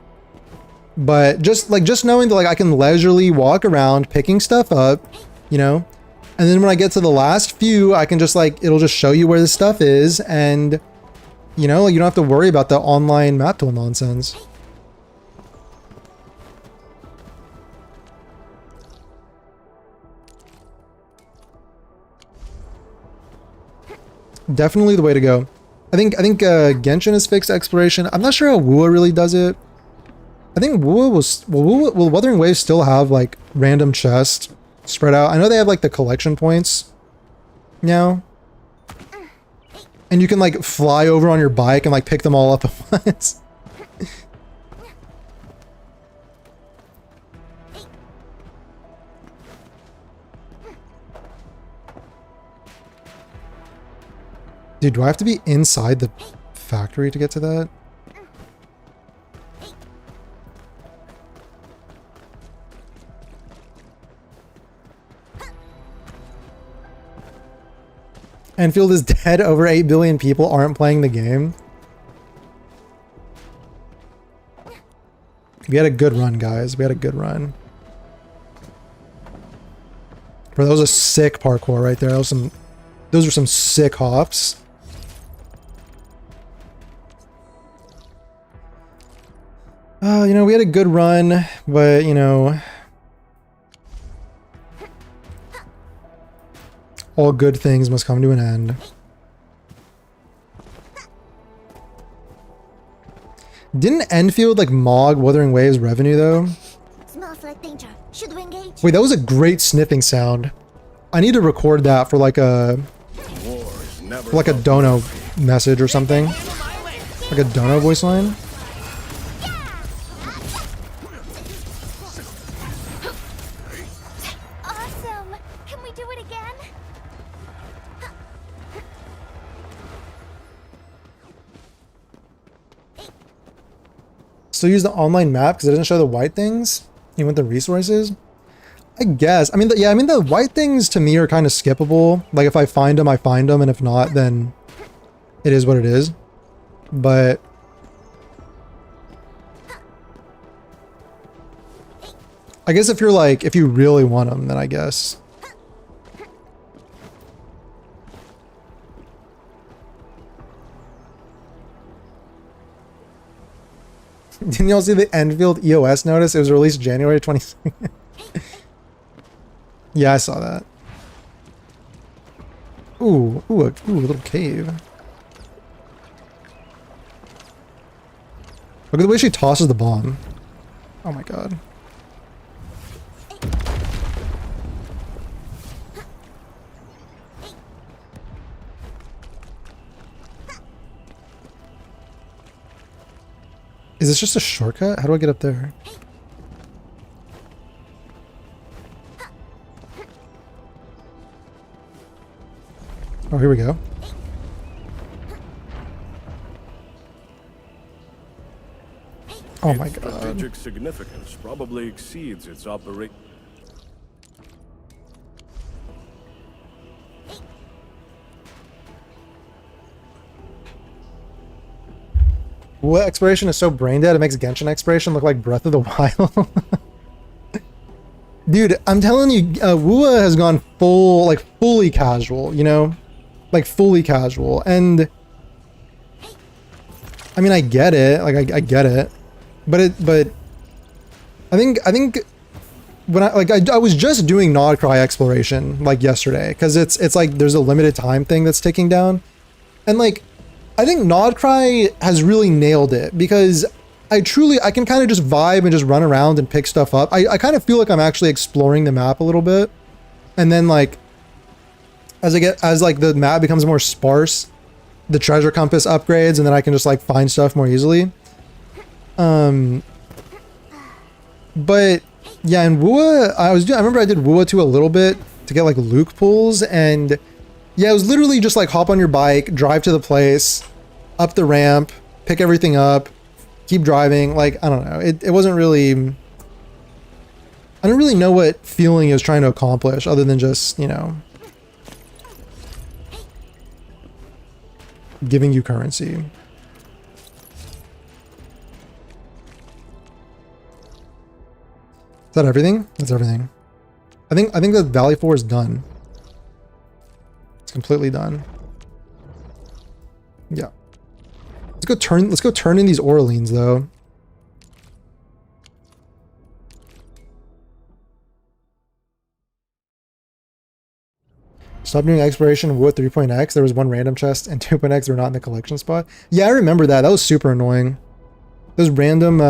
But just knowing that like I can leisurely walk around picking stuff up, you know, and then when I get to the last few, I can just like, it'll just show you where the stuff is, and you know, you don't have to worry about the online map tool nonsense. Definitely the way to go. I think Genshin has fixed exploration. I'm not sure how Wua really does it. I think Wua will Wuthering Waves still have like random chests spread out. I know they have like the collection points now. And you can like fly over on your bike and like pick them all up at once. Dude, do I have to be inside the factory to get to that? Enfield is dead. Over 8 billion people aren't playing the game. We had a good run, guys. We had a good run. Bro, that was a sick parkour right there. Those were some sick hops. You know, we had a good run, but, you know, all good things must come to an end. Didn't Enfield, like, mog Wuthering Waves revenue, though? Smells like danger. Should we engage? Wait, that was a great sniffing sound. I need to record that for, like, a Dono message or something. Like a Dono voice line. Awesome. Can we do it again? Still use the online map because it doesn't show the white things, even with the resources. I guess. I mean, yeah, I mean, the white things to me are kind of skippable. Like, if I find them, I find them, and if not, then it is what it is. But I guess if you're like, if you really want them, then I guess. Didn't y'all see the Enfield EOS notice? It was released January 22nd. Yeah, I saw that. Ooh, a little cave. Look at the way she tosses the bomb. Oh my god. Is this just a shortcut? How do I get up there? Oh, here we go. Oh my god. Strategic significance probably exceeds its operation. What exploration is so brain dead it makes Genshin exploration look like Breath of the Wild. Dude, I'm telling you, Wua has gone fully casual, you know? Like, fully casual. And I mean, I get it. Like, I get it. But I think when I was just doing Nodcry exploration, like, yesterday. Because it's like, there's a limited time thing that's ticking down. And, like, I think Nodcry has really nailed it. Because I can kind of just vibe and just run around and pick stuff up. I kind of feel like I'm actually exploring the map a little bit. And then, like, as the map becomes more sparse, the treasure compass upgrades, and then I can just like find stuff more easily. But yeah, in Wua, I remember I did Wua 2 a little bit to get like Luke pulls, and yeah, it was literally just like hop on your bike, drive to the place, up the ramp, pick everything up, keep driving. Like, I don't know. It wasn't really, I don't really know what feeling it was trying to accomplish other than just, you know. giving you currency. Is that everything? That's everything. I think that Valley 4 is done. It's completely done. Yeah. Let's go turn in these Orleans though. Stop doing exploration with 3.x. There was one random chest and 2.x were not in the collection spot. Yeah, I remember that. That was super annoying. Those random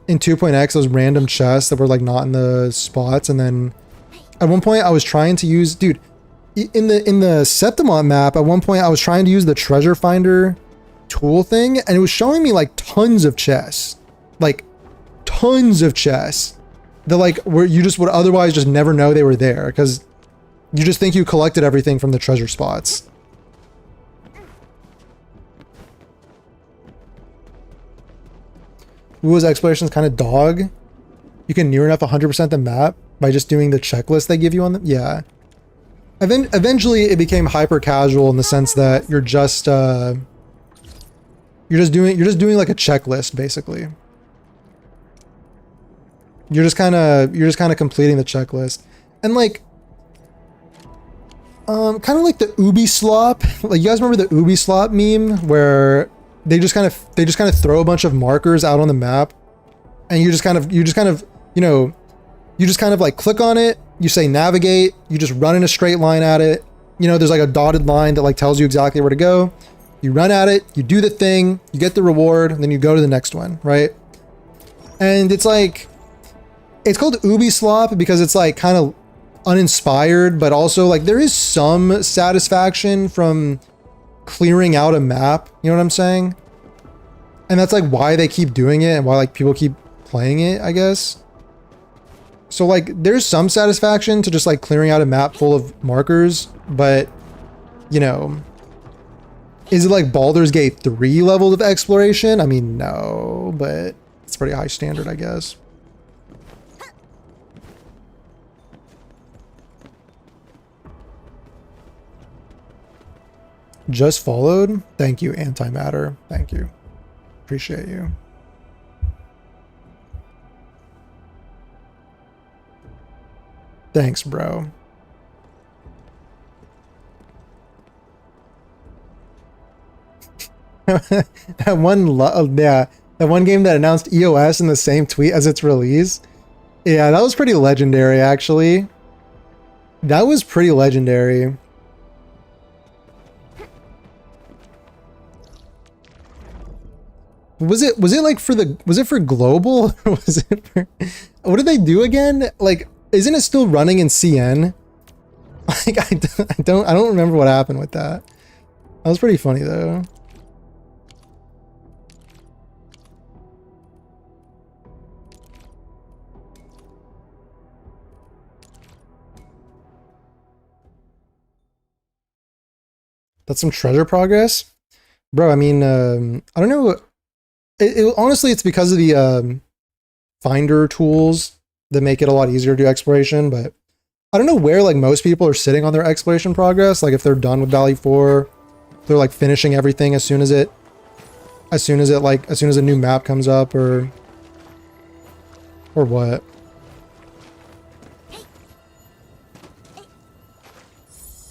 in 2.x, those random chests that were like not in the spots, and then at one point I was trying to use, dude, in the Septimont map, at one point I was trying to use the treasure finder tool thing, and it was showing me like tons of chests. Like tons of chests. That like where you just would otherwise just never know they were there, because you just think you collected everything from the treasure spots. Uwo's exploration's kind of dog. You can near enough 100% the map by just doing the checklist they give you on them. Yeah. Eventually it became hyper casual in the sense that you're just doing like a checklist basically. You're just kind of completing the checklist. And like kind of like the Ubi slop. Like, you guys remember the Ubi slop meme where they just kind of throw a bunch of markers out on the map, and you just kind of like click on it, you say navigate, you just run in a straight line at it. You know, there's like a dotted line that like tells you exactly where to go. You run at it, you do the thing, you get the reward, and then you go to the next one, right? And it's like, it's called Ubi slop because it's like kind of uninspired, but also like there is some satisfaction from clearing out a map, you know what I'm saying? And that's like why they keep doing it and why like people keep playing it, I guess. So like there's some satisfaction to just like clearing out a map full of markers, but you know, is it like Baldur's Gate 3 levels of exploration? I mean, no, but it's pretty high standard, I guess. Just followed? Thank you, Antimatter. Thank you. Appreciate you. Thanks, bro. that one game that announced EOS in the same tweet as its release. Yeah, that was pretty legendary, actually. That was pretty legendary. Was it like for the, was it for global? Or was it for, what did they do again? Like, isn't it still running in CN? Like, I don't remember what happened with that. That was pretty funny though. That's some treasure progress? Bro, I mean, I don't know. Honestly, it's because of the finder tools that make it a lot easier to do exploration, but I don't know where like most people are sitting on their exploration progress. Like if they're done with Valley 4, they're like finishing everything as soon as a new map comes up, or what.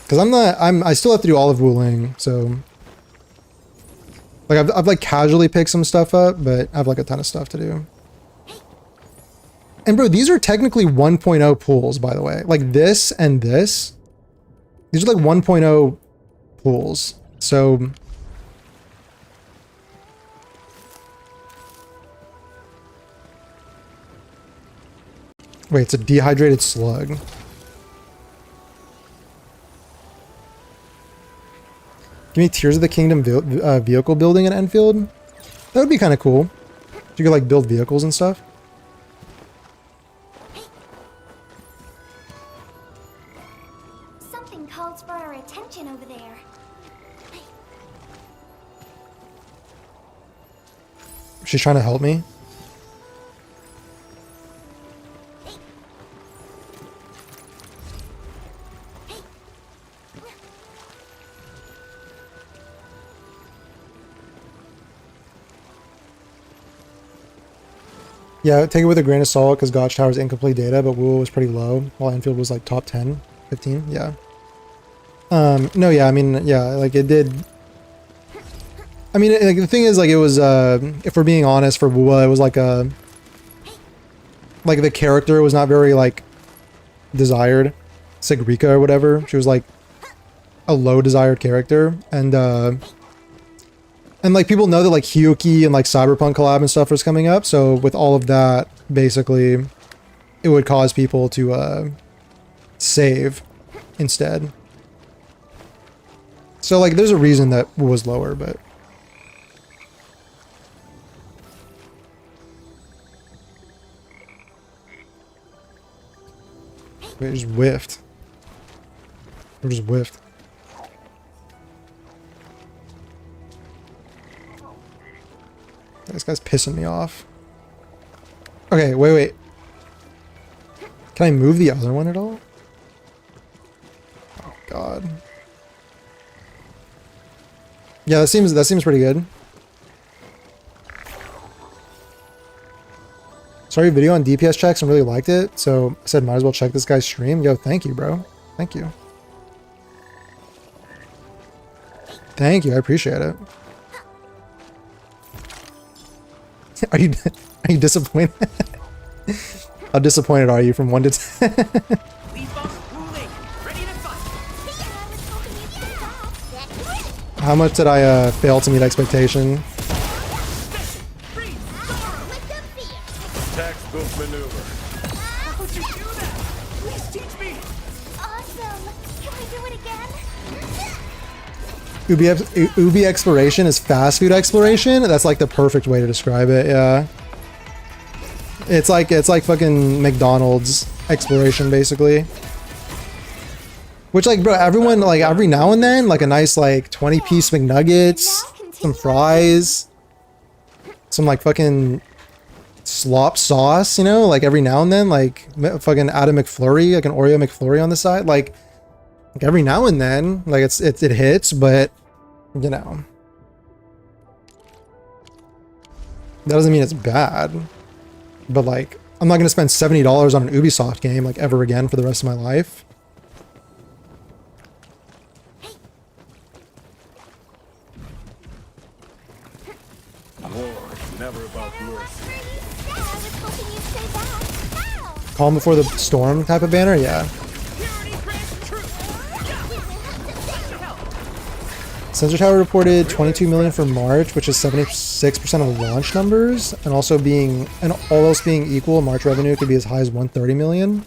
Because I still have to do all of Wuling, so like I've like casually picked some stuff up, but I have like a ton of stuff to do. And bro, these are technically 1.0 pools, by the way. Like this and this, these are like 1.0 pools. So wait, it's a dehydrated slug. Give me Tears of the Kingdom vehicle building in Enfield. That would be kind of cool. You could like build vehicles and stuff. Something calls for our attention over there. She's trying to help me. Yeah, take it with a grain of salt because Gotch Tower's incomplete data, but Wool was pretty low, while Enfield was like top 10, 15, yeah. No, yeah, I mean, yeah, like it did. I mean, like the thing is, like it was, if we're being honest, for Wool, it was like a, like the character was not very like desired. Sigrika or whatever. She was like a low desired character, and like people know that like Hyuki and like Cyberpunk collab and stuff was coming up, so with all of that, basically, it would cause people to save instead. So like there's a reason that was lower, but wait, just whiffed. Or just whiffed. This guy's pissing me off. Okay, wait. Can I move the other one at all? Oh god. Yeah, that seems pretty good. Sorry, video on DPS checks and really liked it, so I said might as well check this guy's stream. Yo, thank you, bro. Thank you. Thank you, I appreciate it. Are you disappointed? How disappointed are you from 1 to 10? How much did I fail to meet expectation? Textbook maneuver. How'd you do that? Please teach me. Awesome. Can we do it again? Ubi exploration is fast food exploration. That's like the perfect way to describe it. Yeah, it's like fucking McDonald's exploration basically. Which like, bro, everyone like every now and then like a nice like 20-piece McNuggets, some fries, some like fucking slop sauce, you know, like every now and then, like fucking add a McFlurry, like an Oreo McFlurry on the side, like every now and then, like it hits, but you know, that doesn't mean it's bad. But like, I'm not gonna spend $70 on an Ubisoft game like ever again for the rest of my life. Never about worse. Calm before the storm type of banner, yeah. Sensor Tower reported 22 million for March, which is 76% of launch numbers, and also being, and all else being equal, March revenue could be as high as 130 million.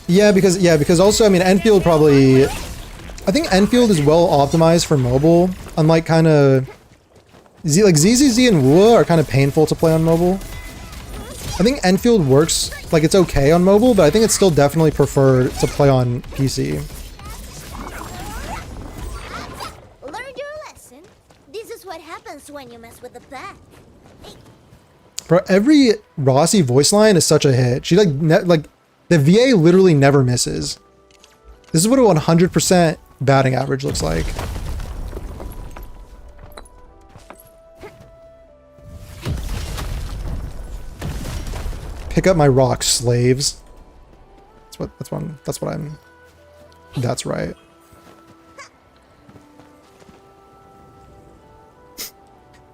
Yeah, because also, I mean, Enfield probably, I think Enfield is well optimized for mobile, unlike kind of like ZZZ and Wua are kind of painful to play on mobile. I think Enfield works, like it's okay on mobile, but I think it's still definitely preferred to play on PC. Learned your lesson. This is what happens when you mess with the pack. Bro, every Rossi voice line is such a hit. She like the VA literally never misses. This is what a 100% batting average looks like. Pick up my rocks, slaves. That's right.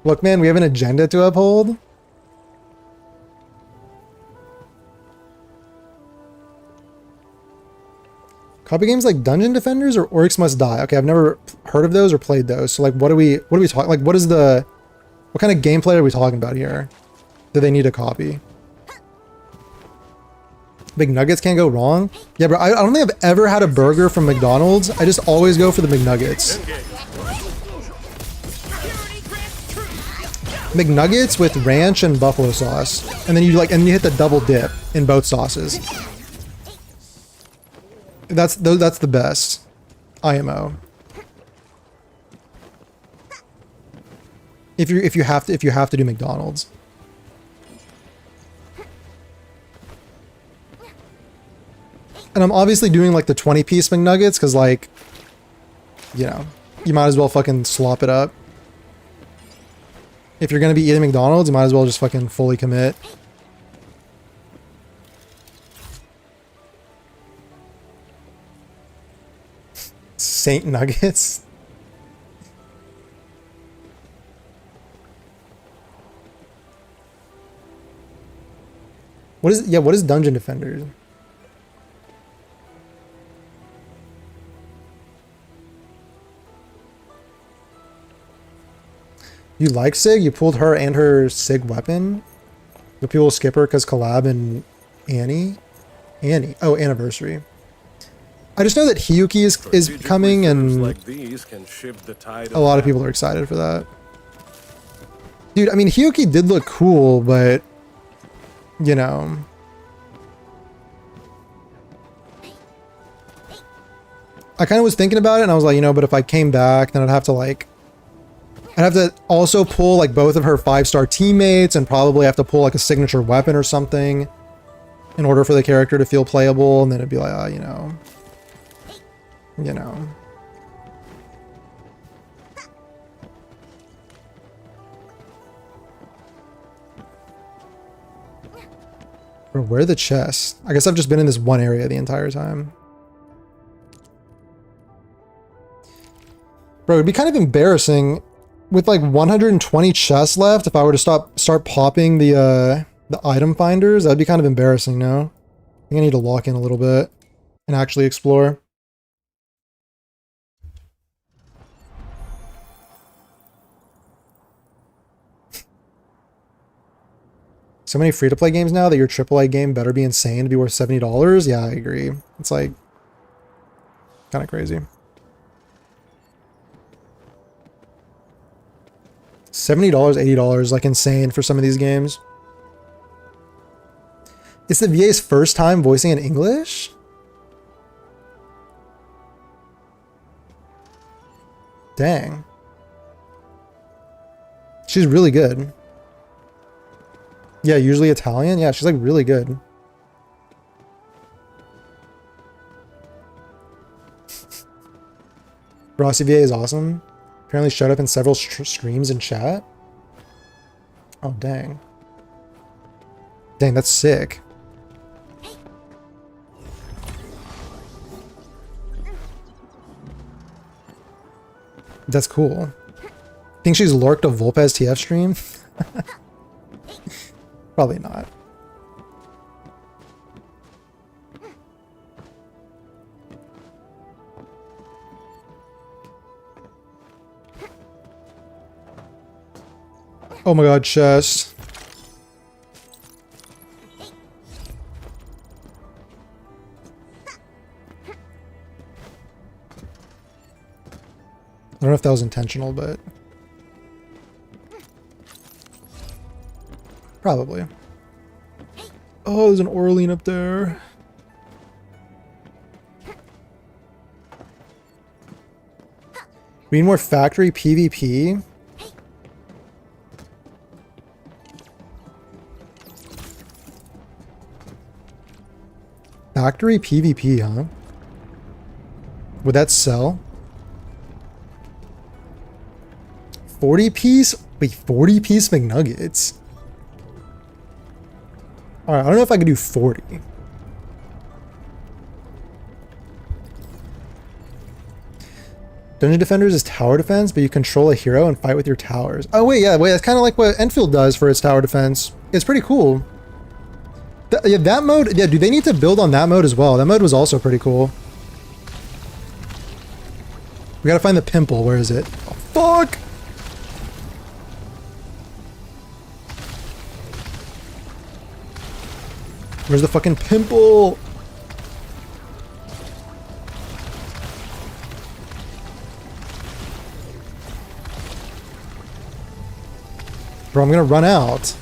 Look, man, we have an agenda to uphold. Copy games like Dungeon Defenders or Oryx Must Die. Okay, I've never heard of those or played those. So like, what are we talking? Like, what kind of gameplay are we talking about here? Do they need a copy? Big Nuggets can't go wrong. Yeah, bro, I don't think I've ever had a burger from McDonald's. I just always go for the McNuggets. McNuggets with ranch and buffalo sauce, and then you hit the double dip in both sauces. That's the best. IMO. If you have to do McDonald's. And I'm obviously doing like the 20-piece McNuggets because like, you know, you might as well fucking slop it up. If you're gonna be eating McDonald's, you might as well just fucking fully commit. Saint Nuggets. What is Dungeon Defenders? You like Sig? You pulled her and her Sig weapon? The people will skip her because collab and Annie? Annie. Oh, Anniversary. I just know that Hiyuki is coming, and like these can shift the tide a lot of people are excited for that. Dude, I mean, Hiyuki did look cool, but, you know. I kind of was thinking about it, and I was like, you know, but if I came back, then I'd have to also pull like both of her 5-star teammates, and probably have to pull like a signature weapon or something in order for the character to feel playable, and then it'd be like, you know. Bro, where are the chests? I guess I've just been in this one area the entire time. Bro, it'd be kind of embarrassing with like 120 chests left if I were to start popping the item finders. That'd be kind of embarrassing, no? I think I need to lock in a little bit and actually explore. So many free-to-play games now that your AAA game better be insane to be worth $70. Yeah, I agree. It's like kind of crazy. $70, $80, like insane for some of these games. It's the VA's first time voicing in English? Dang. She's really good. Yeah, usually Italian. Yeah, she's like really good. Rossi VA is awesome. Apparently showed up in several streams and chat. Oh, dang. Dang, that's sick. That's cool. Think she's lurked a Volpez TF stream? Probably not. Oh my god, chest. I don't know if that was intentional, but probably. Oh, there's an Orlean up there. We need more factory PvP. Factory PvP, huh? Would that sell? 40-piece? Wait, 40-piece McNuggets? Alright, I don't know if I could do 40. Dungeon Defenders is tower defense, but you control a hero and fight with your towers. Oh wait, yeah, wait, that's kind of like what Enfield does for its tower defense. It's pretty cool. Yeah, that mode, yeah, do they need to build on that mode as well? That mode was also pretty cool. We gotta find the pimple, where is it? Oh, fuck! Where's the fucking pimple? Bro, I'm gonna run out.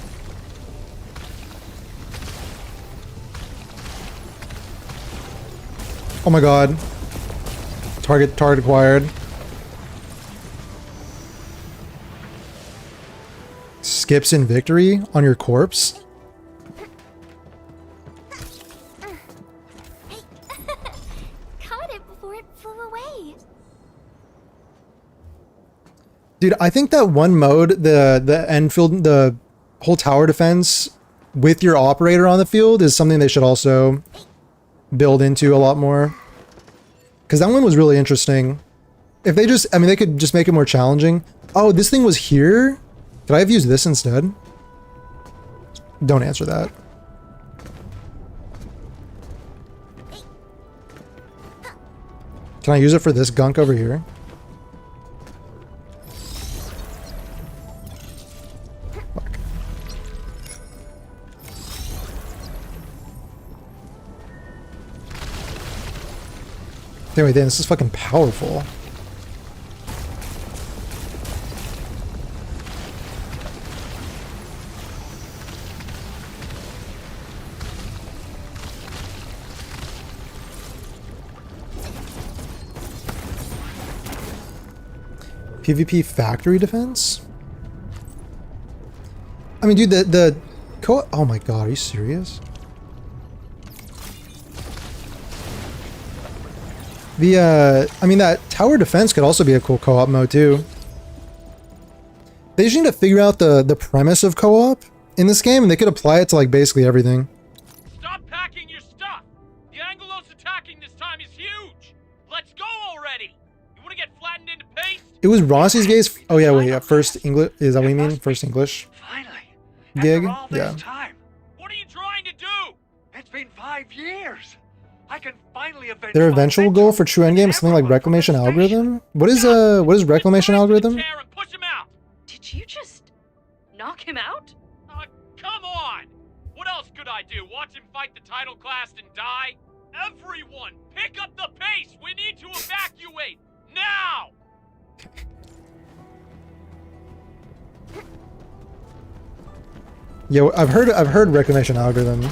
Oh my god. Target acquired. Skips in victory on your corpse? Caught it before it flew away. Dude, I think that one mode, the Enfield, the whole tower defense with your operator on the field is something they should also build into a lot more. Because that one was really interesting. If they just, I mean, they could just make it more challenging. Oh, this thing was here? Could I have used this instead? Don't answer that. Can I use it for this gunk over here? Fuck. Anyway, damn, this is fucking powerful. PvP factory defense? I mean, dude, oh my god, are you serious? I mean, that tower defense could also be a cool co-op mode too. They just need to figure out the premise of co-op in this game, and they could apply it to like basically everything. Stop packing your stuff! The Anglos attacking this time is huge! Let's go already! You wanna get flattened into paste? It was Rossi's gaze. Oh yeah, wait, yeah, first English, is that what you mean? First English Finally! gig? After all this Yeah. time, what are you trying to do? It's been 5 years! I can finally avenge Their my eventual goal for true endgame is something like reclamation algorithm? What is reclamation algorithm? Push him out! Did you just knock him out? Come on! What else could I do? Watch him fight the title class and die? Everyone, pick up the pace! We need to evacuate! Now! Yo, I've heard reclamation algorithm.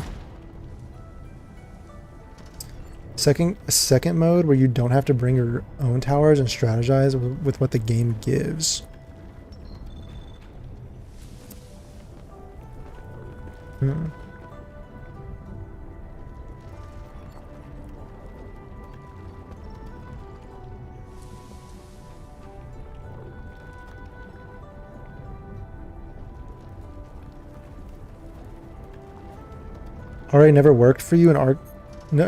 Second mode where you don't have to bring your own towers and strategize with what the game gives. Already never worked for you in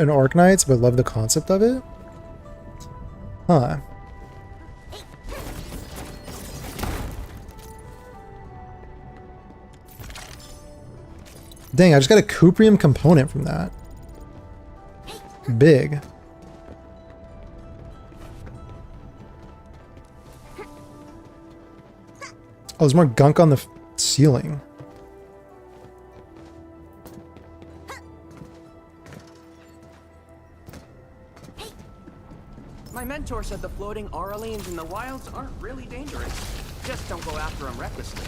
Orc Knights, but love the concept of it? Huh. Dang, I just got a Cuprium component from that. Big. Oh, there's more gunk on the ceiling. My mentor said the floating auralians in the wilds aren't really dangerous. Just don't go after them recklessly.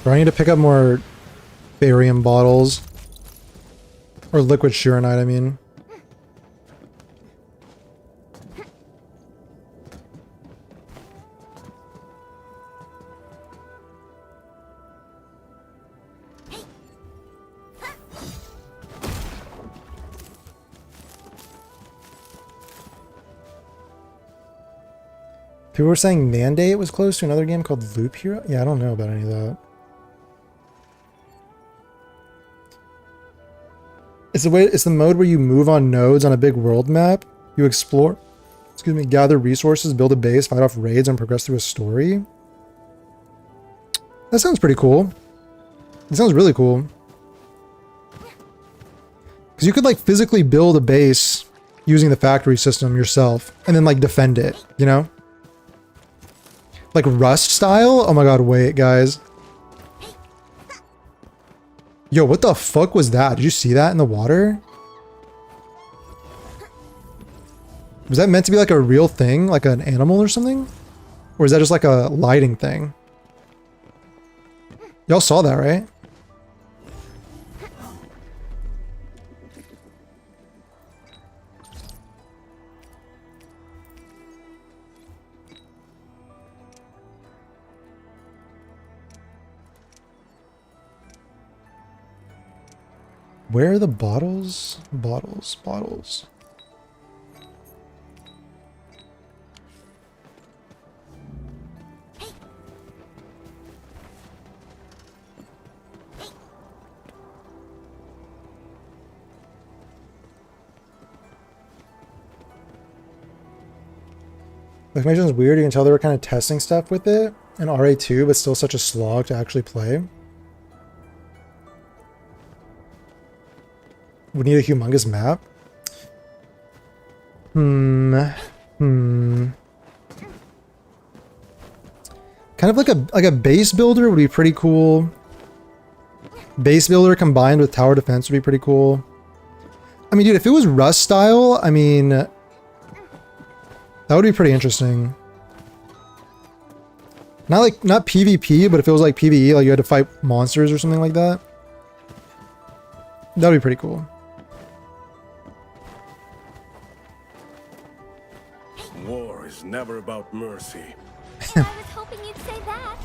Do I need to pick up more barium bottles? Or liquid shironite, I mean. People were saying Mandate was close to another game called Loop Hero? Yeah, I don't know about any of that. It's the mode where you move on nodes on a big world map. You explore, gather resources, build a base, fight off raids, and progress through a story. That sounds pretty cool. It sounds really cool. Because you could like physically build a base using the factory system yourself and then like defend it, you know? Like Rust style? Oh my god, wait, guys. Yo, what the fuck was that? Did you see that in the water? Was that meant to be like a real thing? Like an animal or something? Or is that just like a lighting thing? Y'all saw that, right? Where are the bottles? Bottles. The animation is weird. You can tell they were kind of testing stuff with it in RA2, but still such a slog to actually play. We need a humongous map. Kind of like a base builder would be pretty cool. Base builder combined with tower defense would be pretty cool. I mean, dude, if it was Rust style, I mean, that would be pretty interesting. Not PvP, but if it was like PvE, like you had to fight monsters or something like that. That would be pretty cool. War is never about mercy. I was hoping you'd say that.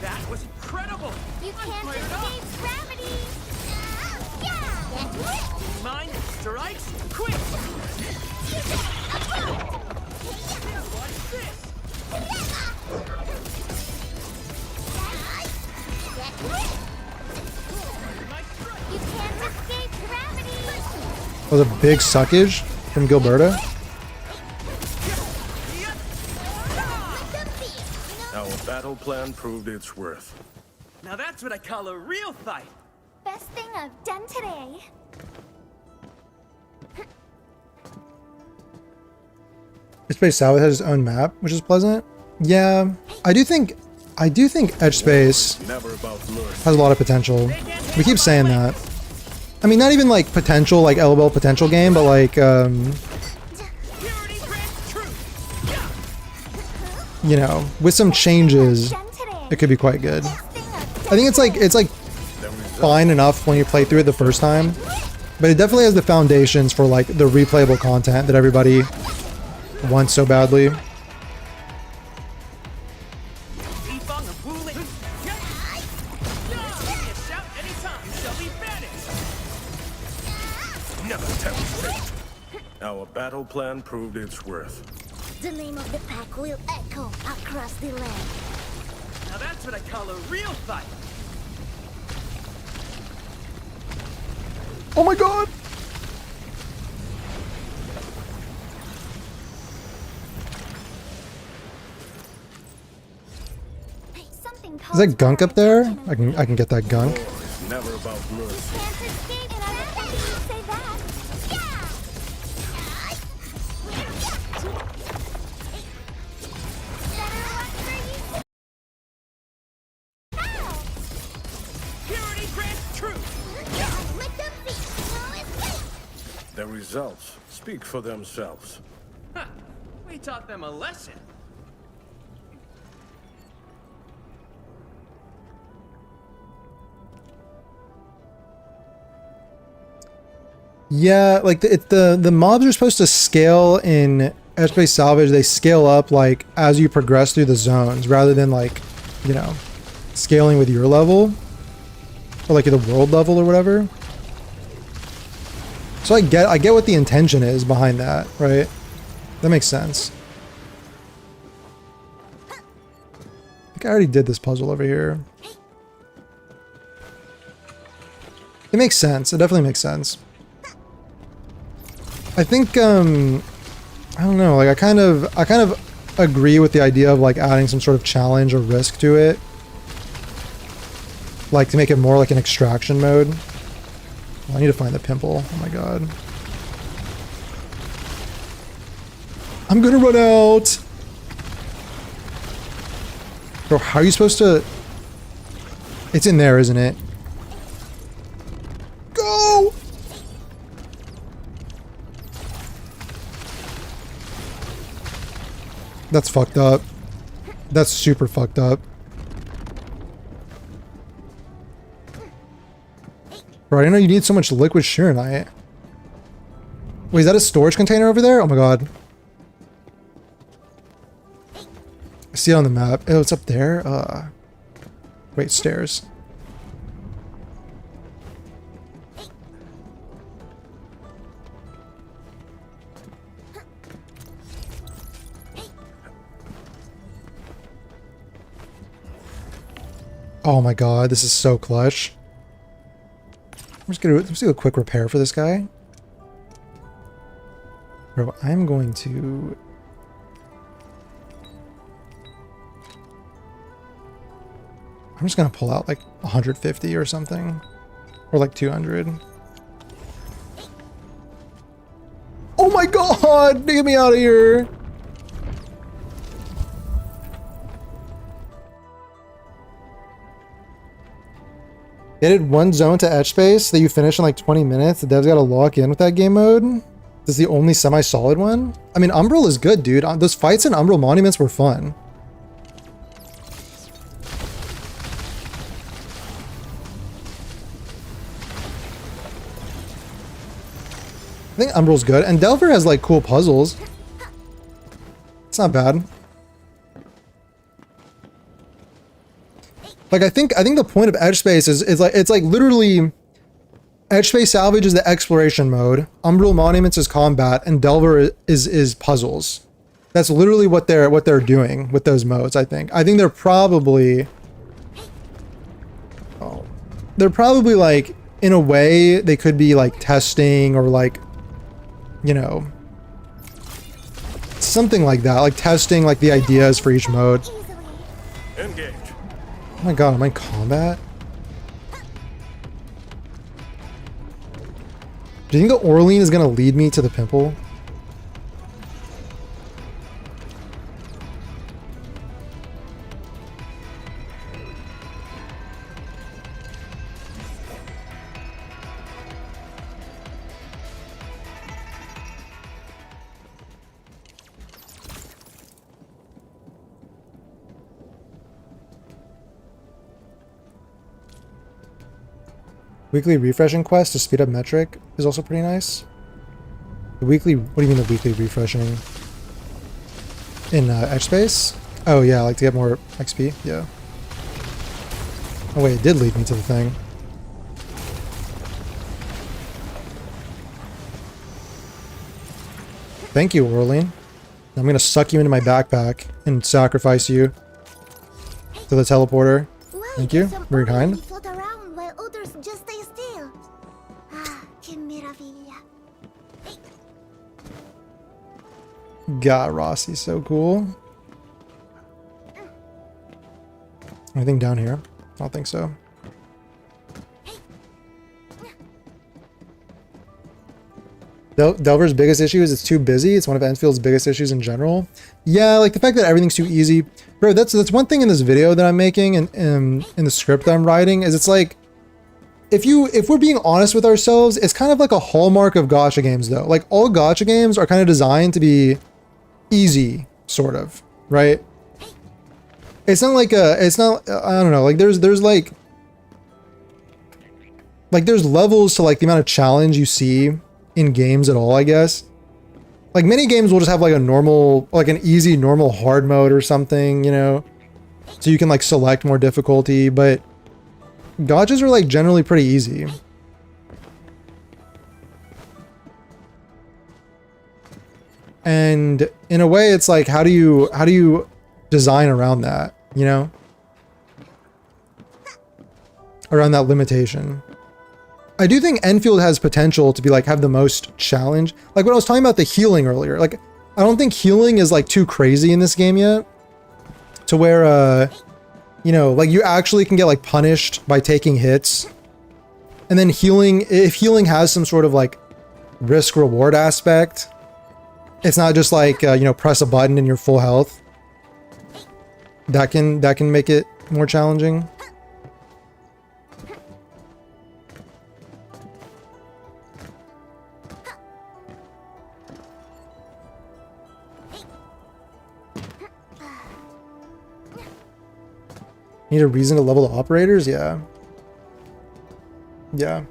That was incredible! You can't escape gravity. Yeah. Mine strikes quick! What's this? You can't escape gravity. That was a big suckage from Gilberta. Our battle plan proved its worth. Now that's what I call a real fight! Best thing I've done today. Edge Salvage has its own map, which is pleasant. Yeah, I do think Edge Space has a lot of potential. We keep saying that. I mean, not even like potential, like LOL potential game, but like, you know, with some changes, it could be quite good. I think it's like fine enough when you play through it the first time, but it definitely has the foundations for like the replayable content that everybody wants so badly. Our battle plan proved its worth. The name of the pack will echo across the land. Now that's what I call a real fight! Oh my god! Hey, something Is that gunk up there? I can get that gunk. Never about mercy. Can't escape, and I'm happy you say that. Purity grants truth! The results speak for themselves. Huh. We taught them a lesson. Yeah, like the mobs are supposed to scale in Edge Salvage. They scale up like as you progress through the zones, rather than like, you know, scaling with your level or like the world level or whatever. So I get what the intention is behind that, right? That makes sense. I think I already did this puzzle over here. It makes sense. It definitely makes sense. I think I don't know, like I kind of agree with the idea of like adding some sort of challenge or risk to it. Like to make it more like an extraction mode. Oh, I need to find the pimple. Oh my god. I'm gonna run out! Bro, how are you supposed to... It's in there, isn't it? Go! That's fucked up. That's super fucked up. Bro, I didn't know you need so much liquid Shironite. Wait, is that a storage container over there? Oh my god. I see it on the map. Oh, it's up there? Wait, stairs. Oh my god, this is so clutch. Let's do a quick repair for this guy. Bro, I'm going to... I'm just gonna pull out like 150 or something. Or like 200. Oh my god! Get me out of here! Added one zone to etch space that you finish in like 20 minutes. The devs gotta lock in with that game mode. This is the only semi-solid one. I mean, Umbral is good, dude. Those fights in Umbral Monuments were fun. I think Umbral's good. And Delver has like cool puzzles. It's not bad. Like I think the point of Edge Space is like it's like literally Edge Space Salvage is the exploration mode, Umbral Monuments is combat, and Delver is puzzles. That's literally what they're doing with those modes, I think. I think they're probably like in a way they could be like testing or like, you know, something like that, like testing like the ideas for each mode. Engage. Oh my god, am I in combat? Do you think the Orlean is gonna lead me to the pimple? Weekly refreshing quest to speed up metric is also pretty nice. The weekly, what do you mean the weekly refreshing? In Edge Space? Oh yeah, like to get more XP, yeah. Oh wait, it did lead me to the thing. Thank you, Orlean. I'm gonna suck you into my backpack and sacrifice you to the teleporter. Thank you, very kind. God, Rossi's so cool. Anything down here? I don't think so. Delver's biggest issue is it's too busy. It's one of Endfield's biggest issues in general. Yeah, like the fact that everything's too easy. Bro, that's one thing in this video that I'm making and in the script that I'm writing is it's like, if we're being honest with ourselves, it's kind of like a hallmark of gacha games though. Like all gacha games are kind of designed to be easy, sort of, right? It's not like it's not, I don't know, like there's like there's levels to like the amount of challenge you see in games at all, I guess. Like many games will just have like a normal, like an easy, normal hard mode or something, you know? So you can like select more difficulty, but gachas are like generally pretty easy. And in a way, it's like, how do you design around that, you know? Around that limitation. I do think Enfield has potential to be like, have the most challenge. Like when I was talking about the healing earlier, like, I don't think healing is like too crazy in this game yet. To where, you know, like you actually can get like punished by taking hits. And then healing, if healing has some sort of like risk reward aspect, it's not just like, you know, press a button and you're full health. That can make it more challenging. Need a reason to level the operators? Yeah. Yeah.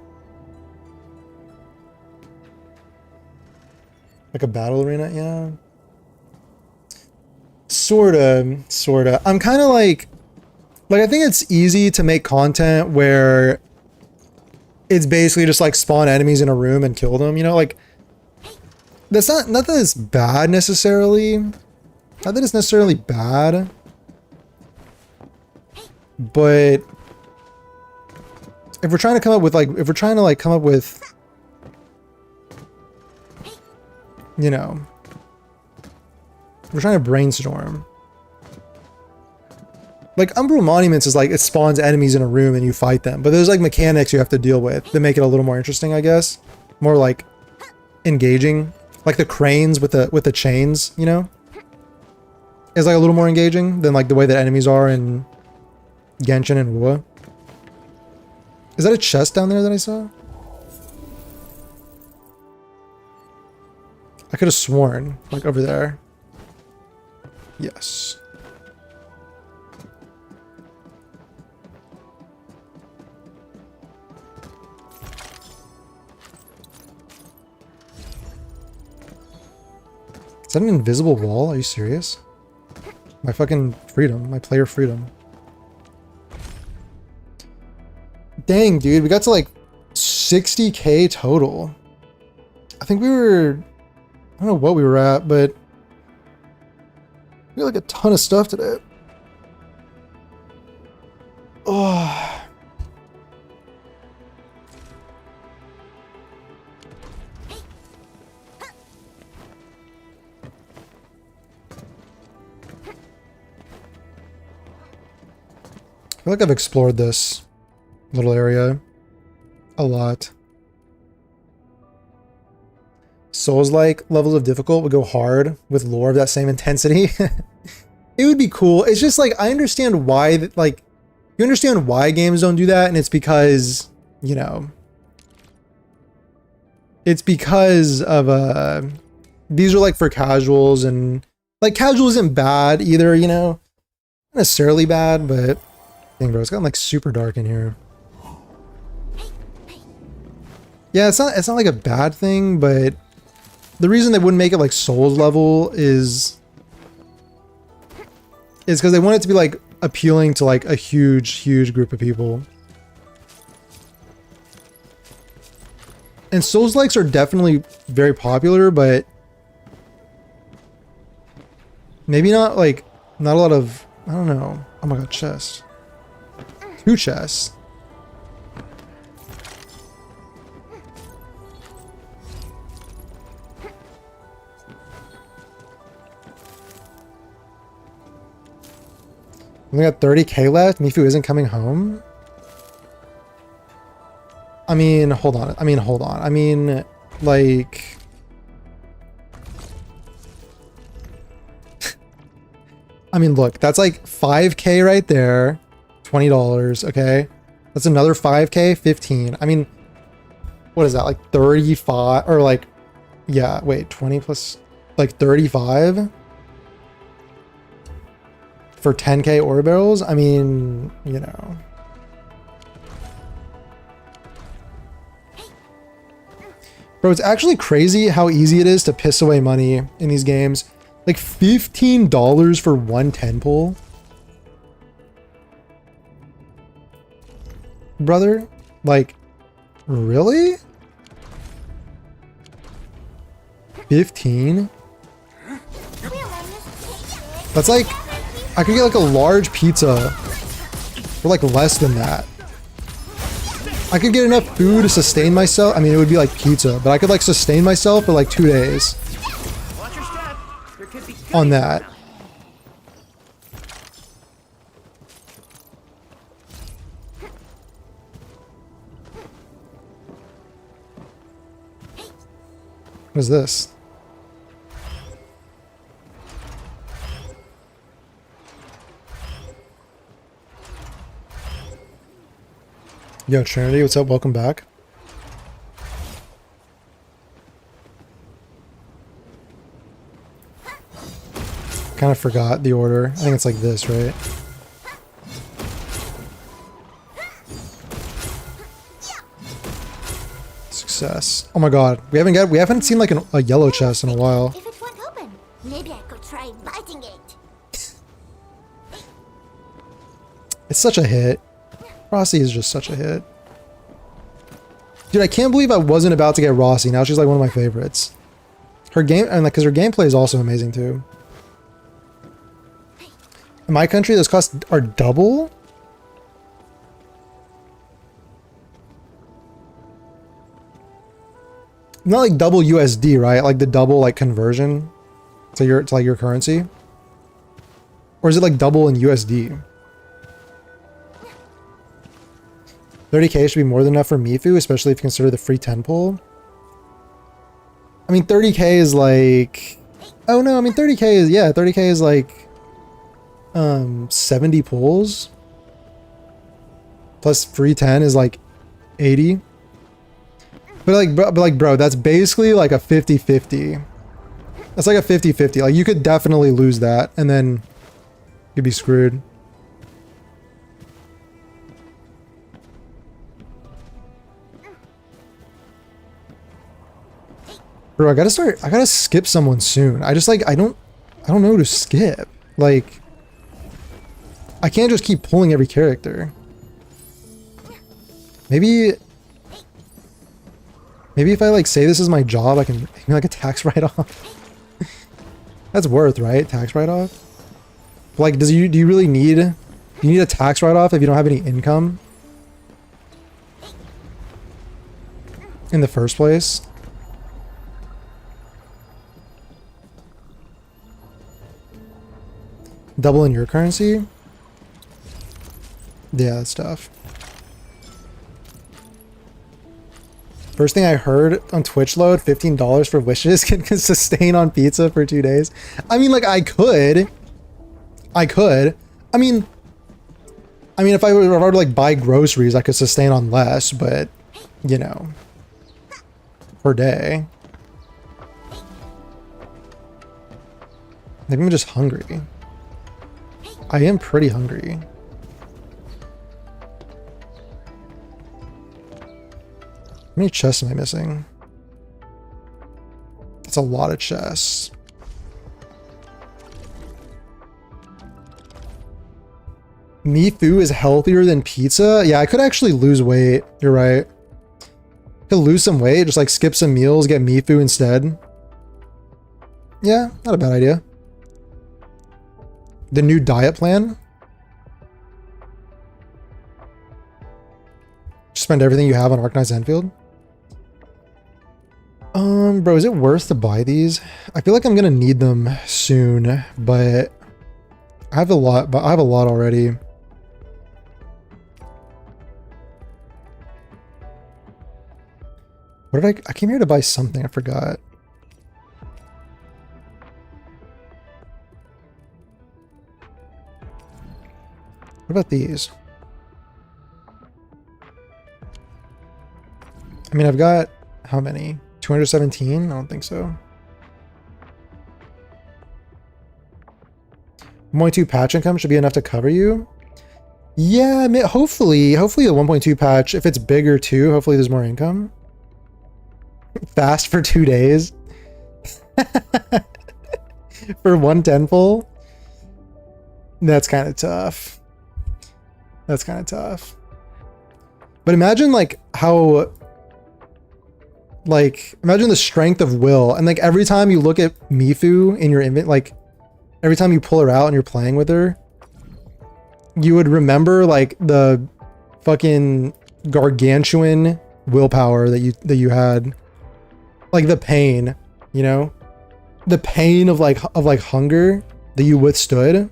Like a battle arena? Yeah. Sorta. I'm kind of like I think it's easy to make content where it's basically just like spawn enemies in a room and kill them, you know, like that's not that it's bad necessarily. Not that it's necessarily bad. But if we're trying to come up with like, you know, we're trying to brainstorm. Like Umbral Monuments is like it spawns enemies in a room and you fight them, but there's like mechanics you have to deal with that make it a little more interesting, I guess. More like engaging, like the cranes with the chains, you know, is like a little more engaging than like the way that enemies are in Genshin and WoW. Is that a chest down there that I saw? I could have sworn, like over there. Yes. Is that an invisible wall? Are you serious? My fucking freedom. My player freedom. Dang, dude. We got to like 60k total. I think we were... I don't know what we were at, but... we got like a ton of stuff today. Oh... I feel like I've explored this little area a lot. Souls-like levels of difficult would go hard with lore of that same intensity. It would be cool. It's just like, I understand why, like, you understand why games don't do that, and it's because, you know, it's because of, these are like for casuals, and like casual isn't bad either, you know, not necessarily bad, but dang, bro, it's gotten like super dark in here. Yeah, it's not like a bad thing, but the reason they wouldn't make it like Souls level is because they want it to be like appealing to like a huge group of people. And Souls-likes are definitely very popular, but maybe not like, not a lot of, I don't know. Oh my god, chest. 2 chests. We got 30k left. Mifu isn't coming home. I mean, hold on. I mean, like... I mean, look, that's like 5k right there. $20, okay? That's another 5k, 15. I mean, what is that? Like 35 or like, yeah, wait, 20 plus like 35 for 10k ore barrels? I mean, you know. Bro, it's actually crazy how easy it is to piss away money in these games. Like $15 for one 10 pull. Brother, like, really? 15? That's like, I could get like a large pizza for like less than that. I could get enough food to sustain myself. I mean, it would be like pizza, but I could like sustain myself for like 2 days on that. What is this? Yo, Trinity, what's up? Welcome back. Kind of forgot the order. I think it's like this, right? Success. Oh my god, we haven't seen like a yellow chest in a while. If it won't open, maybe I could try biting it. It's such a hit. Rossi is just such a hit. Dude, I can't believe I wasn't about to get Rossi. Now she's like one of my favorites. Her game, and like, because her gameplay is also amazing too. In my country, those costs are double? Not like double USD, right? Like the double like conversion to your currency? Or is it like double in USD? 30k should be more than enough for Mifu, especially if you consider the free 10 pull. I mean, 30k is like... Oh no, I mean 30k is... Yeah, 30k is like... 70 pulls. Plus free 10 is like 80. But like, bro, that's basically like a 50-50. That's like a 50-50. Like, you could definitely lose that, and then you'd be screwed. Bro, I gotta skip someone soon. I just like, I don't know who to skip. Like, I can't just keep pulling every character. Maybe if I like say this is my job, I can make me like a tax write-off. That's worth, right? Tax write-off? Like, do you really need a tax write-off if you don't have any income in the first place? Double in your currency? Yeah, that's tough. First thing I heard on Twitch load, $15 for wishes can sustain on pizza for 2 days. I mean, like, I could. I mean, if I were to like buy groceries, I could sustain on less, but you know, per day. Maybe I'm just hungry. I am pretty hungry. How many chests am I missing? It's a lot of chests. Mifu is healthier than pizza? Yeah, I could actually lose weight. You're right. Could lose some weight, just like skip some meals, get Mifu instead. Yeah, not a bad idea. The new diet plan? Spend everything you have on Arcanized Enfield? Bro, is it worth to buy these? I feel like I'm gonna need them soon, but I have a lot already. What did I came here to buy something, I forgot. What about these? I mean, I've got how many? 217? I don't think so. 1.2 patch income should be enough to cover you. Yeah, I mean, hopefully the 1.2 patch, if it's bigger too, hopefully there's more income. Fast for 2 days. For 110 full. That's kind of tough. That's kind of tough. But imagine like how, like, imagine the strength of will, and like every time you look at Mifu in your invent, like every time you pull her out and you're playing with her, you would remember like the fucking gargantuan willpower that you had, like the pain, you know, the pain of like hunger that you withstood.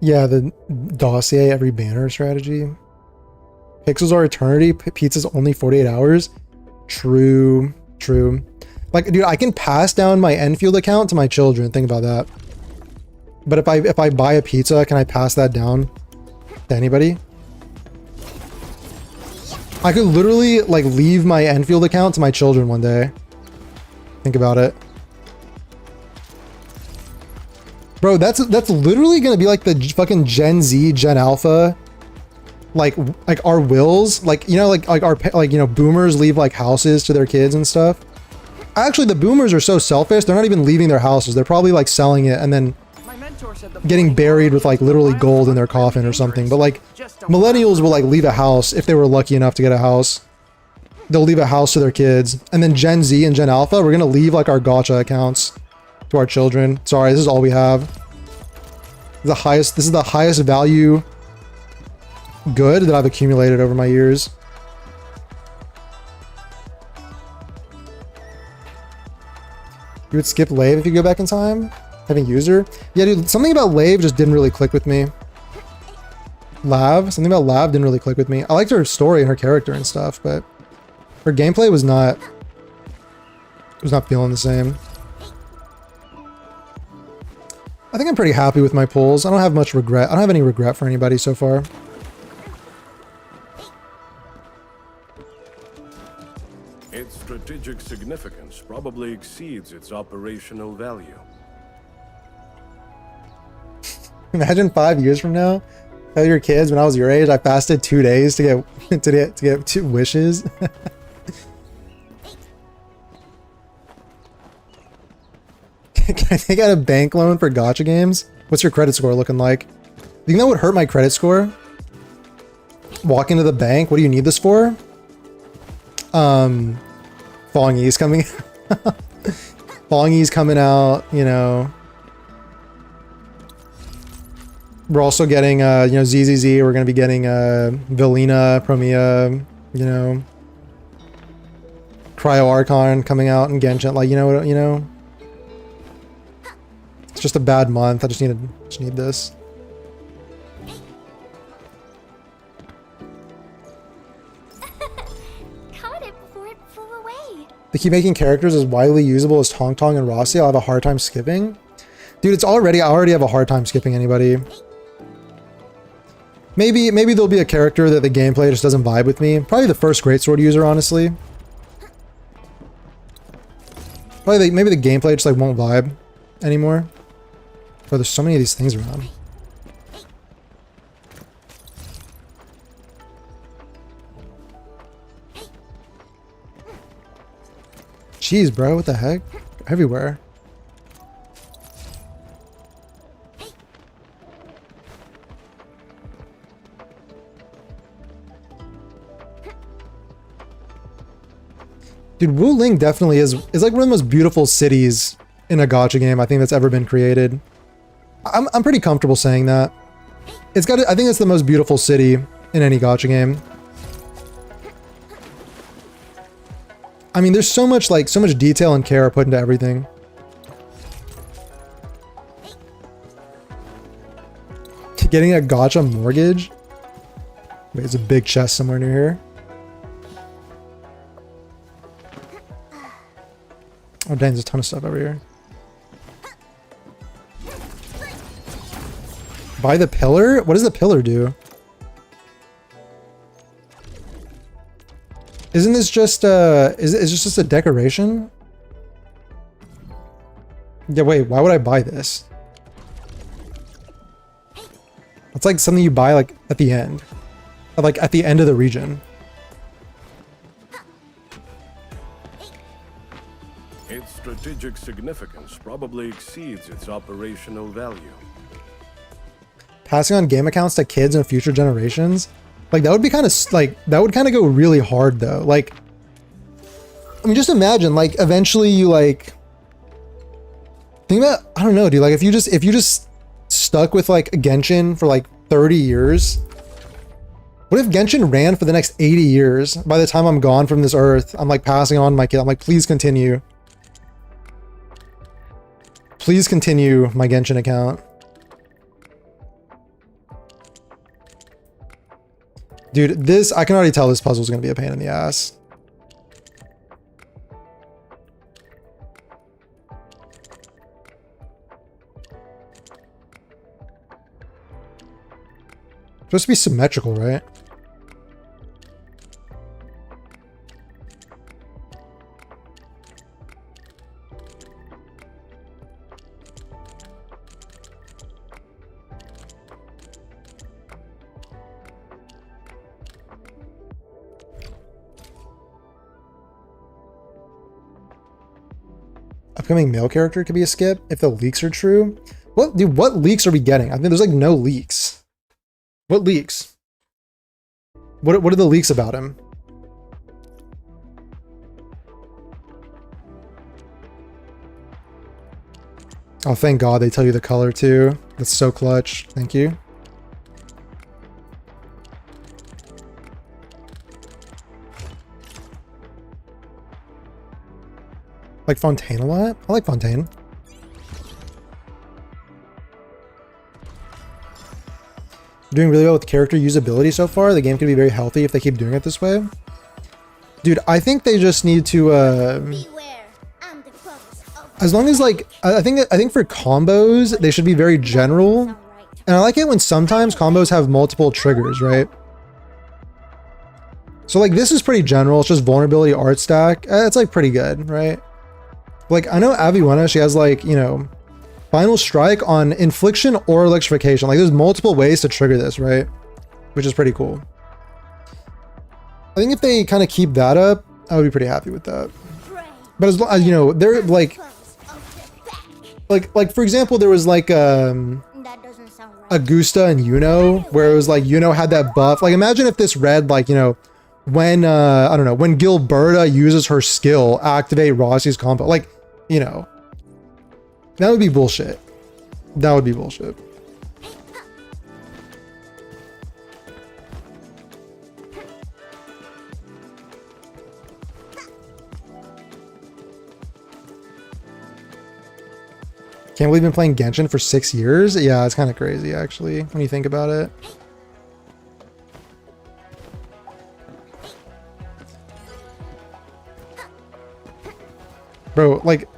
Yeah, the dossier every banner strategy. Pixels are eternity. Pizza's only 48 hours. True. Like, dude, I can pass down my Enfield account to my children. Think about that. But if I buy a pizza, can I pass that down to anybody? I could literally like leave my Enfield account to my children one day. Think about it. Bro, that's literally gonna be like the fucking Gen Z, Gen Alpha, like our wills, like, you know, like our, like, you know, boomers leave like houses to their kids and stuff. Actually, the boomers are so selfish, they're not even leaving their houses. They're probably like selling it and then getting buried with like literally gold in their coffin or something. But like millennials will like leave a house if they were lucky enough to get a house. They'll leave a house to their kids. And then Gen Z and Gen Alpha, we're gonna leave like our gacha accounts to our children. Sorry, this is all we have. This is the highest value good that I've accumulated over my years. You would skip Lave if you go back in time? Having user? Yeah, dude, something about Lave just didn't really click with me. Something about Lav didn't really click with me. I liked her story and her character and stuff, but her gameplay was not feeling the same. I think I'm pretty happy with my pulls. I don't have much regret. I don't have any regret for anybody so far. Its strategic significance probably exceeds its operational value. Imagine 5 years from now, tell your kids when I was your age, I fasted 2 days to get 2 wishes. Can I take out a bank loan for gacha games? What's your credit score looking like? Do you know what hurt my credit score? Walk into the bank. What do you need this for? Falling E's coming. Falling E's coming out. You know. We're also getting you know, ZZZ. We're gonna be getting Velina, Promia. You know. Cryo Archon coming out in Genshin. Like, you know what, you know. It's just a bad month. I just need this. Caught it before it flew away. They keep making characters as widely usable as Tong Tong and Rossi. I'll have a hard time skipping. Dude, I already have a hard time skipping anybody. Maybe there'll be a character that the gameplay just doesn't vibe with me. Probably the first greatsword user, honestly. Probably maybe the gameplay just like won't vibe anymore. Bro, there's so many of these things around. Jeez, bro, what the heck? Everywhere. Dude, Wuling definitely is like one of the most beautiful cities in a gacha game I think that's ever been created. I'm pretty comfortable saying that. I think it's the most beautiful city in any gacha game. I mean, there's so much detail and care put into everything. Getting a gacha mortgage? Wait, there's a big chest somewhere near here. Oh dang, there's a ton of stuff over here. Buy the pillar? What does the pillar do? Isn't this just is this just a decoration? Yeah, wait, why would I buy this? It's like something you buy like at the end. Like at the end of the region. Its strategic significance probably exceeds its operational value. Passing on game accounts to kids and future generations, like that would be kind of like, that would kind of go really hard though. Like, I mean, just imagine like eventually you like think about, I don't know, dude, like if you just stuck with like a Genshin for like 30 years, what if Genshin ran for the next 80 years? By the time I'm gone from this earth, I'm like passing on my kid. I'm like, please continue. Please continue my Genshin account. Dude, I can already tell this puzzle is going to be a pain in the ass. Supposed to be symmetrical, right? Upcoming male character could be a skip if the leaks are true. What, dude, what leaks are we getting? I mean, there's like no leaks. What leaks? What are the leaks about him? Oh, thank God they tell you the color too. That's so clutch. Thank you. like Fontaine a lot. I like Fontaine. Doing really well with character usability so far. The game could be very healthy if they keep doing it this way. Dude, I think they just need to as long as like I think for combos they should be very general. And I like it when sometimes combos have multiple triggers, right? So like this is pretty general. It's just vulnerability art stack. It's like pretty good, right? Like I know Aviwana, she has like, you know, final strike on infliction or electrification. Like there's multiple ways to trigger this, right? Which is pretty cool. I think if they kind of keep that up, I would be pretty happy with that. But as long as, you know, they're like for example, there was like Augusta and Yuno, where it was like Yuno had that buff. Like imagine if this read like, you know, when I don't know, when Gilberta uses her skill, activate Rossi's combo. Like, you know, that would be bullshit. That would be bullshit. Can't believe I've been playing Genshin for 6 years. Yeah, it's kind of crazy actually when you think about it. Bro, like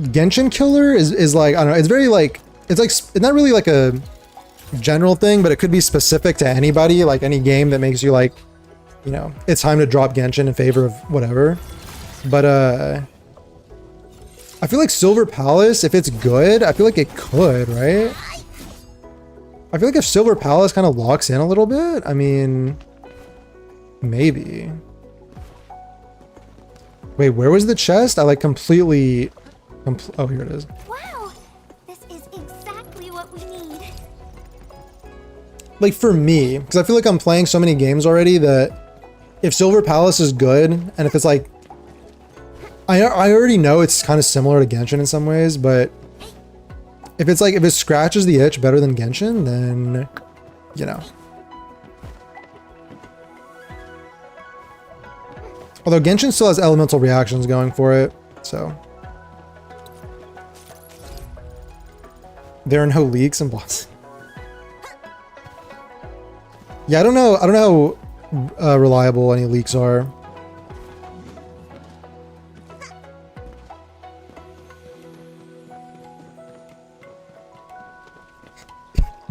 Genshin Killer is like, I don't know, it's very like, it's like, it's not really like a general thing, but it could be specific to anybody, like any game that makes you like, you know, it's time to drop Genshin in favor of whatever. But I feel like Silver Palace, if it's good, I feel like it could, right? I feel like if Silver Palace kind of locks in a little bit, I mean, maybe. Wait, where was the chest? I like completely... oh, here it is. Wow, this is exactly what we need. Like for me, because I feel like I'm playing so many games already that if Silver Palace is good, and if it's like... I already know it's kind of similar to Genshin in some ways, but if it's like, if it scratches the itch better than Genshin, then, you know. Although Genshin still has elemental reactions going for it, so. There are no leaks and bots. Yeah, I don't know how reliable any leaks are.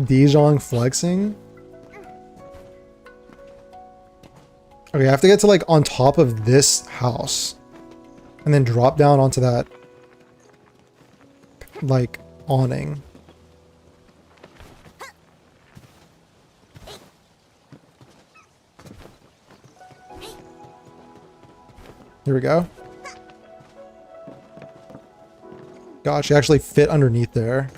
Dijon flexing. Okay, I have to get to like on top of this house and then drop down onto that like awning. Here we go. Gosh, you actually fit underneath there.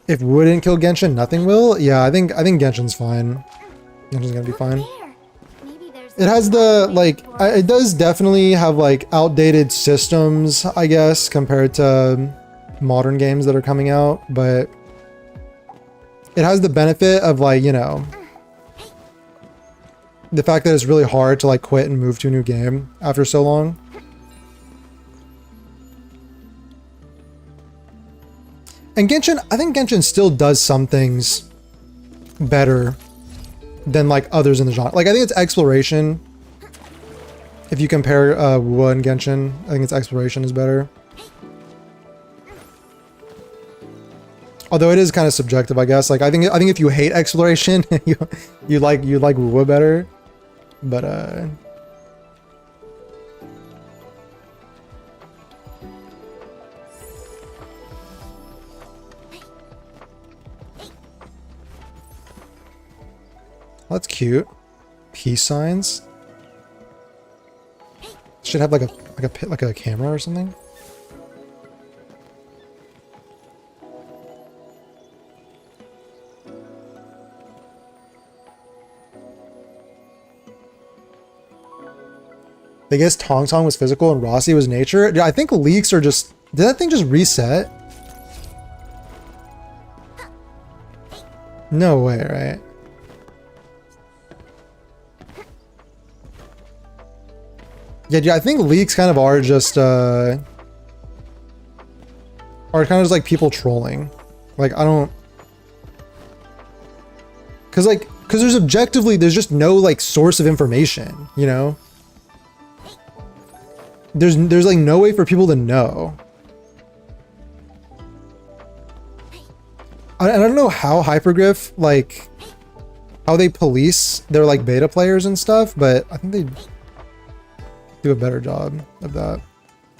If wood didn't kill Genshin, nothing will? Yeah, I think Genshin's fine. Genshin's gonna be fine. It has the, like, it does definitely have, like, outdated systems, I guess, compared to modern games that are coming out, but it has the benefit of, like, you know, the fact that it's really hard to, like, quit and move to a new game after so long. And Genshin, I think Genshin still does some things better than like others in the genre. Like I think it's exploration. If you compare Wu and Genshin, I think its exploration is better. Although it is kind of subjective, I guess. Like I think if you hate exploration, you like Wu better. But that's cute. Peace signs. Should have like a camera or something. I guess Tong Tong was physical and Rossi was nature. I think leaks are just... Did that thing just reset? No way, right? Yeah, dude, I think leaks kind of are just are kind of just like people trolling. Like I don't, cause there's objectively there's just no like source of information, you know? There's like no way for people to know. I don't know how Hypergriff, like how they police their like beta players and stuff, but I think they do a better job of that.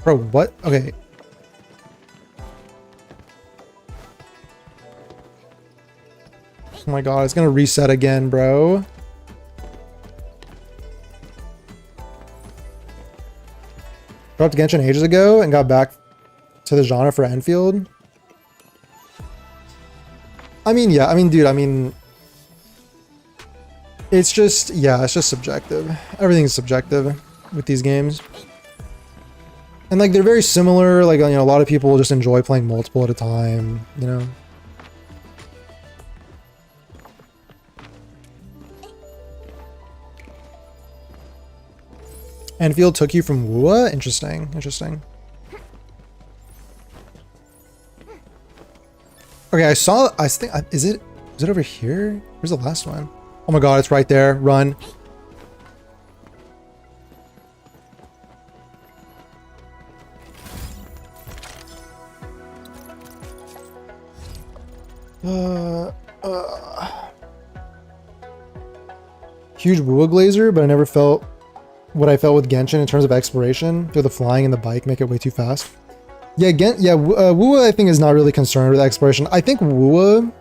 Bro, what? Okay. Oh my god, it's gonna reset again, bro. Dropped Genshin ages ago and got back to the genre for Enfield. I mean, yeah, I mean, dude, I mean, it's just, yeah, it's just subjective. Everything's subjective with these games. And like, they're very similar. Like, you know, a lot of people just enjoy playing multiple at a time, you know? Enfield took you from Wua? Interesting, interesting. Okay, I think, is it over here? Where's the last one? Oh my god, it's right there. Run. Huge Wua Glazer, but I never felt what I felt with Genshin in terms of exploration. Through the flying and the bike make it way too fast. Yeah, Wua I think is not really concerned with exploration. I think Kuro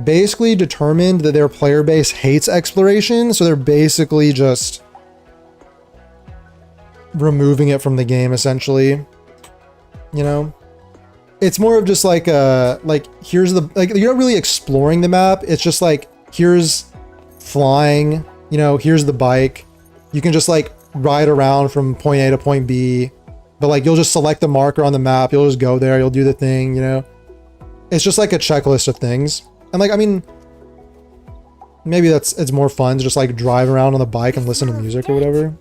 basically determined that their player base hates exploration, so they're basically just removing it from the game, essentially. You know? It's more of just like here's the, like, you're not really exploring the map, it's just like, here's flying, you know, here's the bike. You can just like ride around from point A to point B. But like, you'll just select the marker on the map, you'll just go there, you'll do the thing, you know? It's just like a checklist of things. And like, I mean, maybe it's more fun to just like drive around on the bike and listen to music or whatever.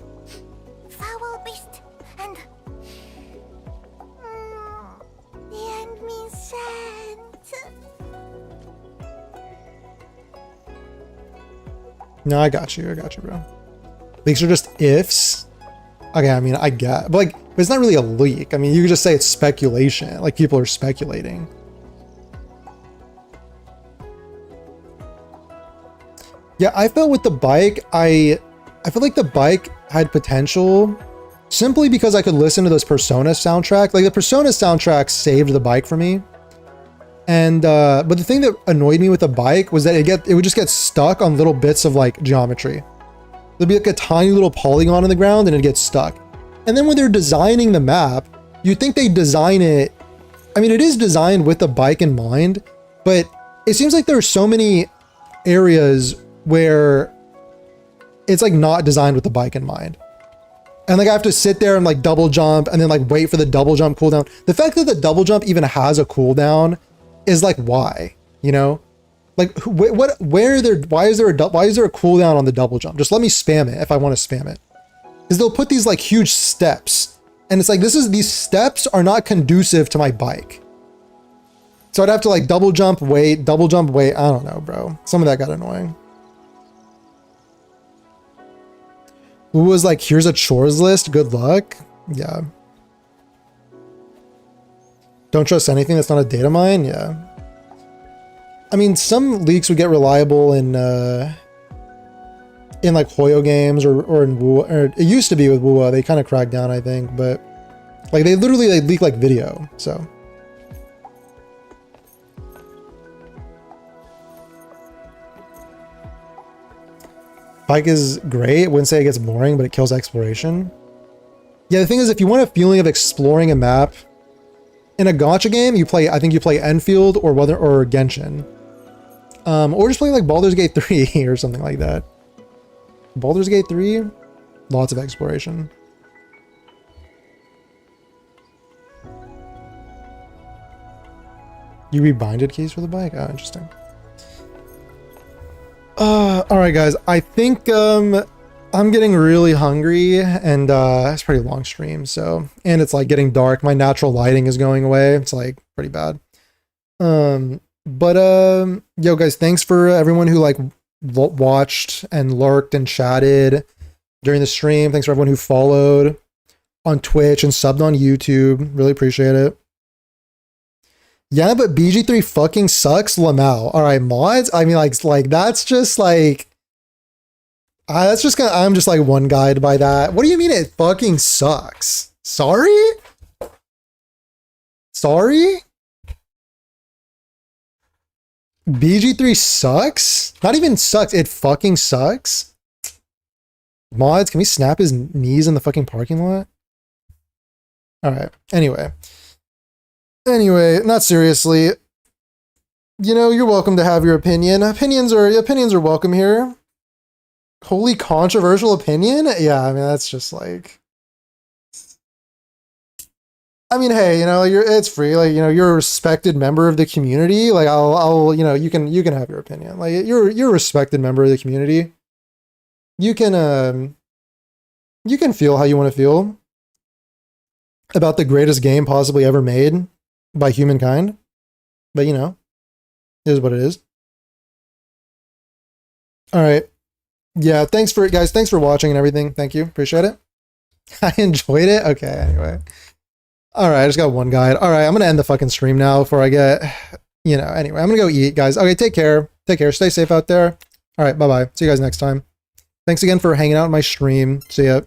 Foul beast and the end means sand. No, I got you, bro. These are just ifs. Okay, I mean, I get, but like, it's not really a leak. I mean, you could just say it's speculation. Like, people are speculating. Yeah, I felt with the bike, I feel like the bike had potential simply because I could listen to those Persona soundtrack. Like, the Persona soundtrack saved the bike for me. And, but the thing that annoyed me with the bike was that it would just get stuck on little bits of like geometry. There'd be like a tiny little polygon on the ground and it'd get stuck. And then when they're designing the map, you'd think they design it, I mean, it is designed with the bike in mind, but it seems like there are so many areas where it's like not designed with the bike in mind. And like, I have to sit there and like double jump and then like wait for the double jump cooldown. The fact that the double jump even has a cooldown is like, why, you know? Like, why is there a cooldown on the double jump? Just let me spam it if I want to spam it. Because they'll put these like huge steps, and it's like, these steps are not conducive to my bike. So I'd have to like double jump, wait. I don't know, bro. Some of that got annoying. Who was like, here's a chores list, good luck. Yeah. Don't trust anything that's not a data mine. Yeah. I mean, some leaks would get reliable in like Hoyo games or in Wua, or it used to be with Wua. They kind of cracked down, I think, but like they leak like video. So bike is great. I wouldn't say it gets boring, but it kills exploration. Yeah, the thing is, if you want a feeling of exploring a map in a gacha game, I think you play Enfield or Genshin. Or just play like Baldur's Gate 3 or something like that. Baldur's Gate 3, lots of exploration. You rebinded keys for the bike? Oh, interesting. Alright guys, I think I'm getting really hungry, and it's a pretty long stream, so, and it's like getting dark. My natural lighting is going away. It's like pretty bad. Yo guys, thanks for everyone who like watched and lurked and chatted during the stream. Thanks for everyone who followed on Twitch and subbed on YouTube. Really appreciate it. Yeah, but BG3 fucking sucks, Lamau. All right, mods. I mean, like that's just like, that's just gonna. I'm just like one guide by that. What do you mean it fucking sucks? Sorry? Sorry? BG3 sucks? Not even sucks. It fucking sucks. Mods, can we snap his knees in the fucking parking lot? All right. Anyway, not seriously. You know, you're welcome to have your opinion. Opinions are welcome here. Holy controversial opinion? Yeah, I mean that's just like, I mean, hey, you know, it's free. Like, you know, you're a respected member of the community. Like, I'll, you know, you can have your opinion. Like, you're a respected member of the community. You can feel how you want to feel about the greatest game possibly ever made by humankind. But you know, it is what it is. All right. Yeah, thanks for guys. Thanks for watching and everything. Thank you. Appreciate it. I enjoyed it. Okay, anyway. All right, I just got one guide. All right, I'm going to end the fucking stream now before I get, you know, anyway, I'm going to go eat, guys. Okay, take care. Take care. Stay safe out there. All right, bye-bye. See you guys next time. Thanks again for hanging out in my stream. See ya.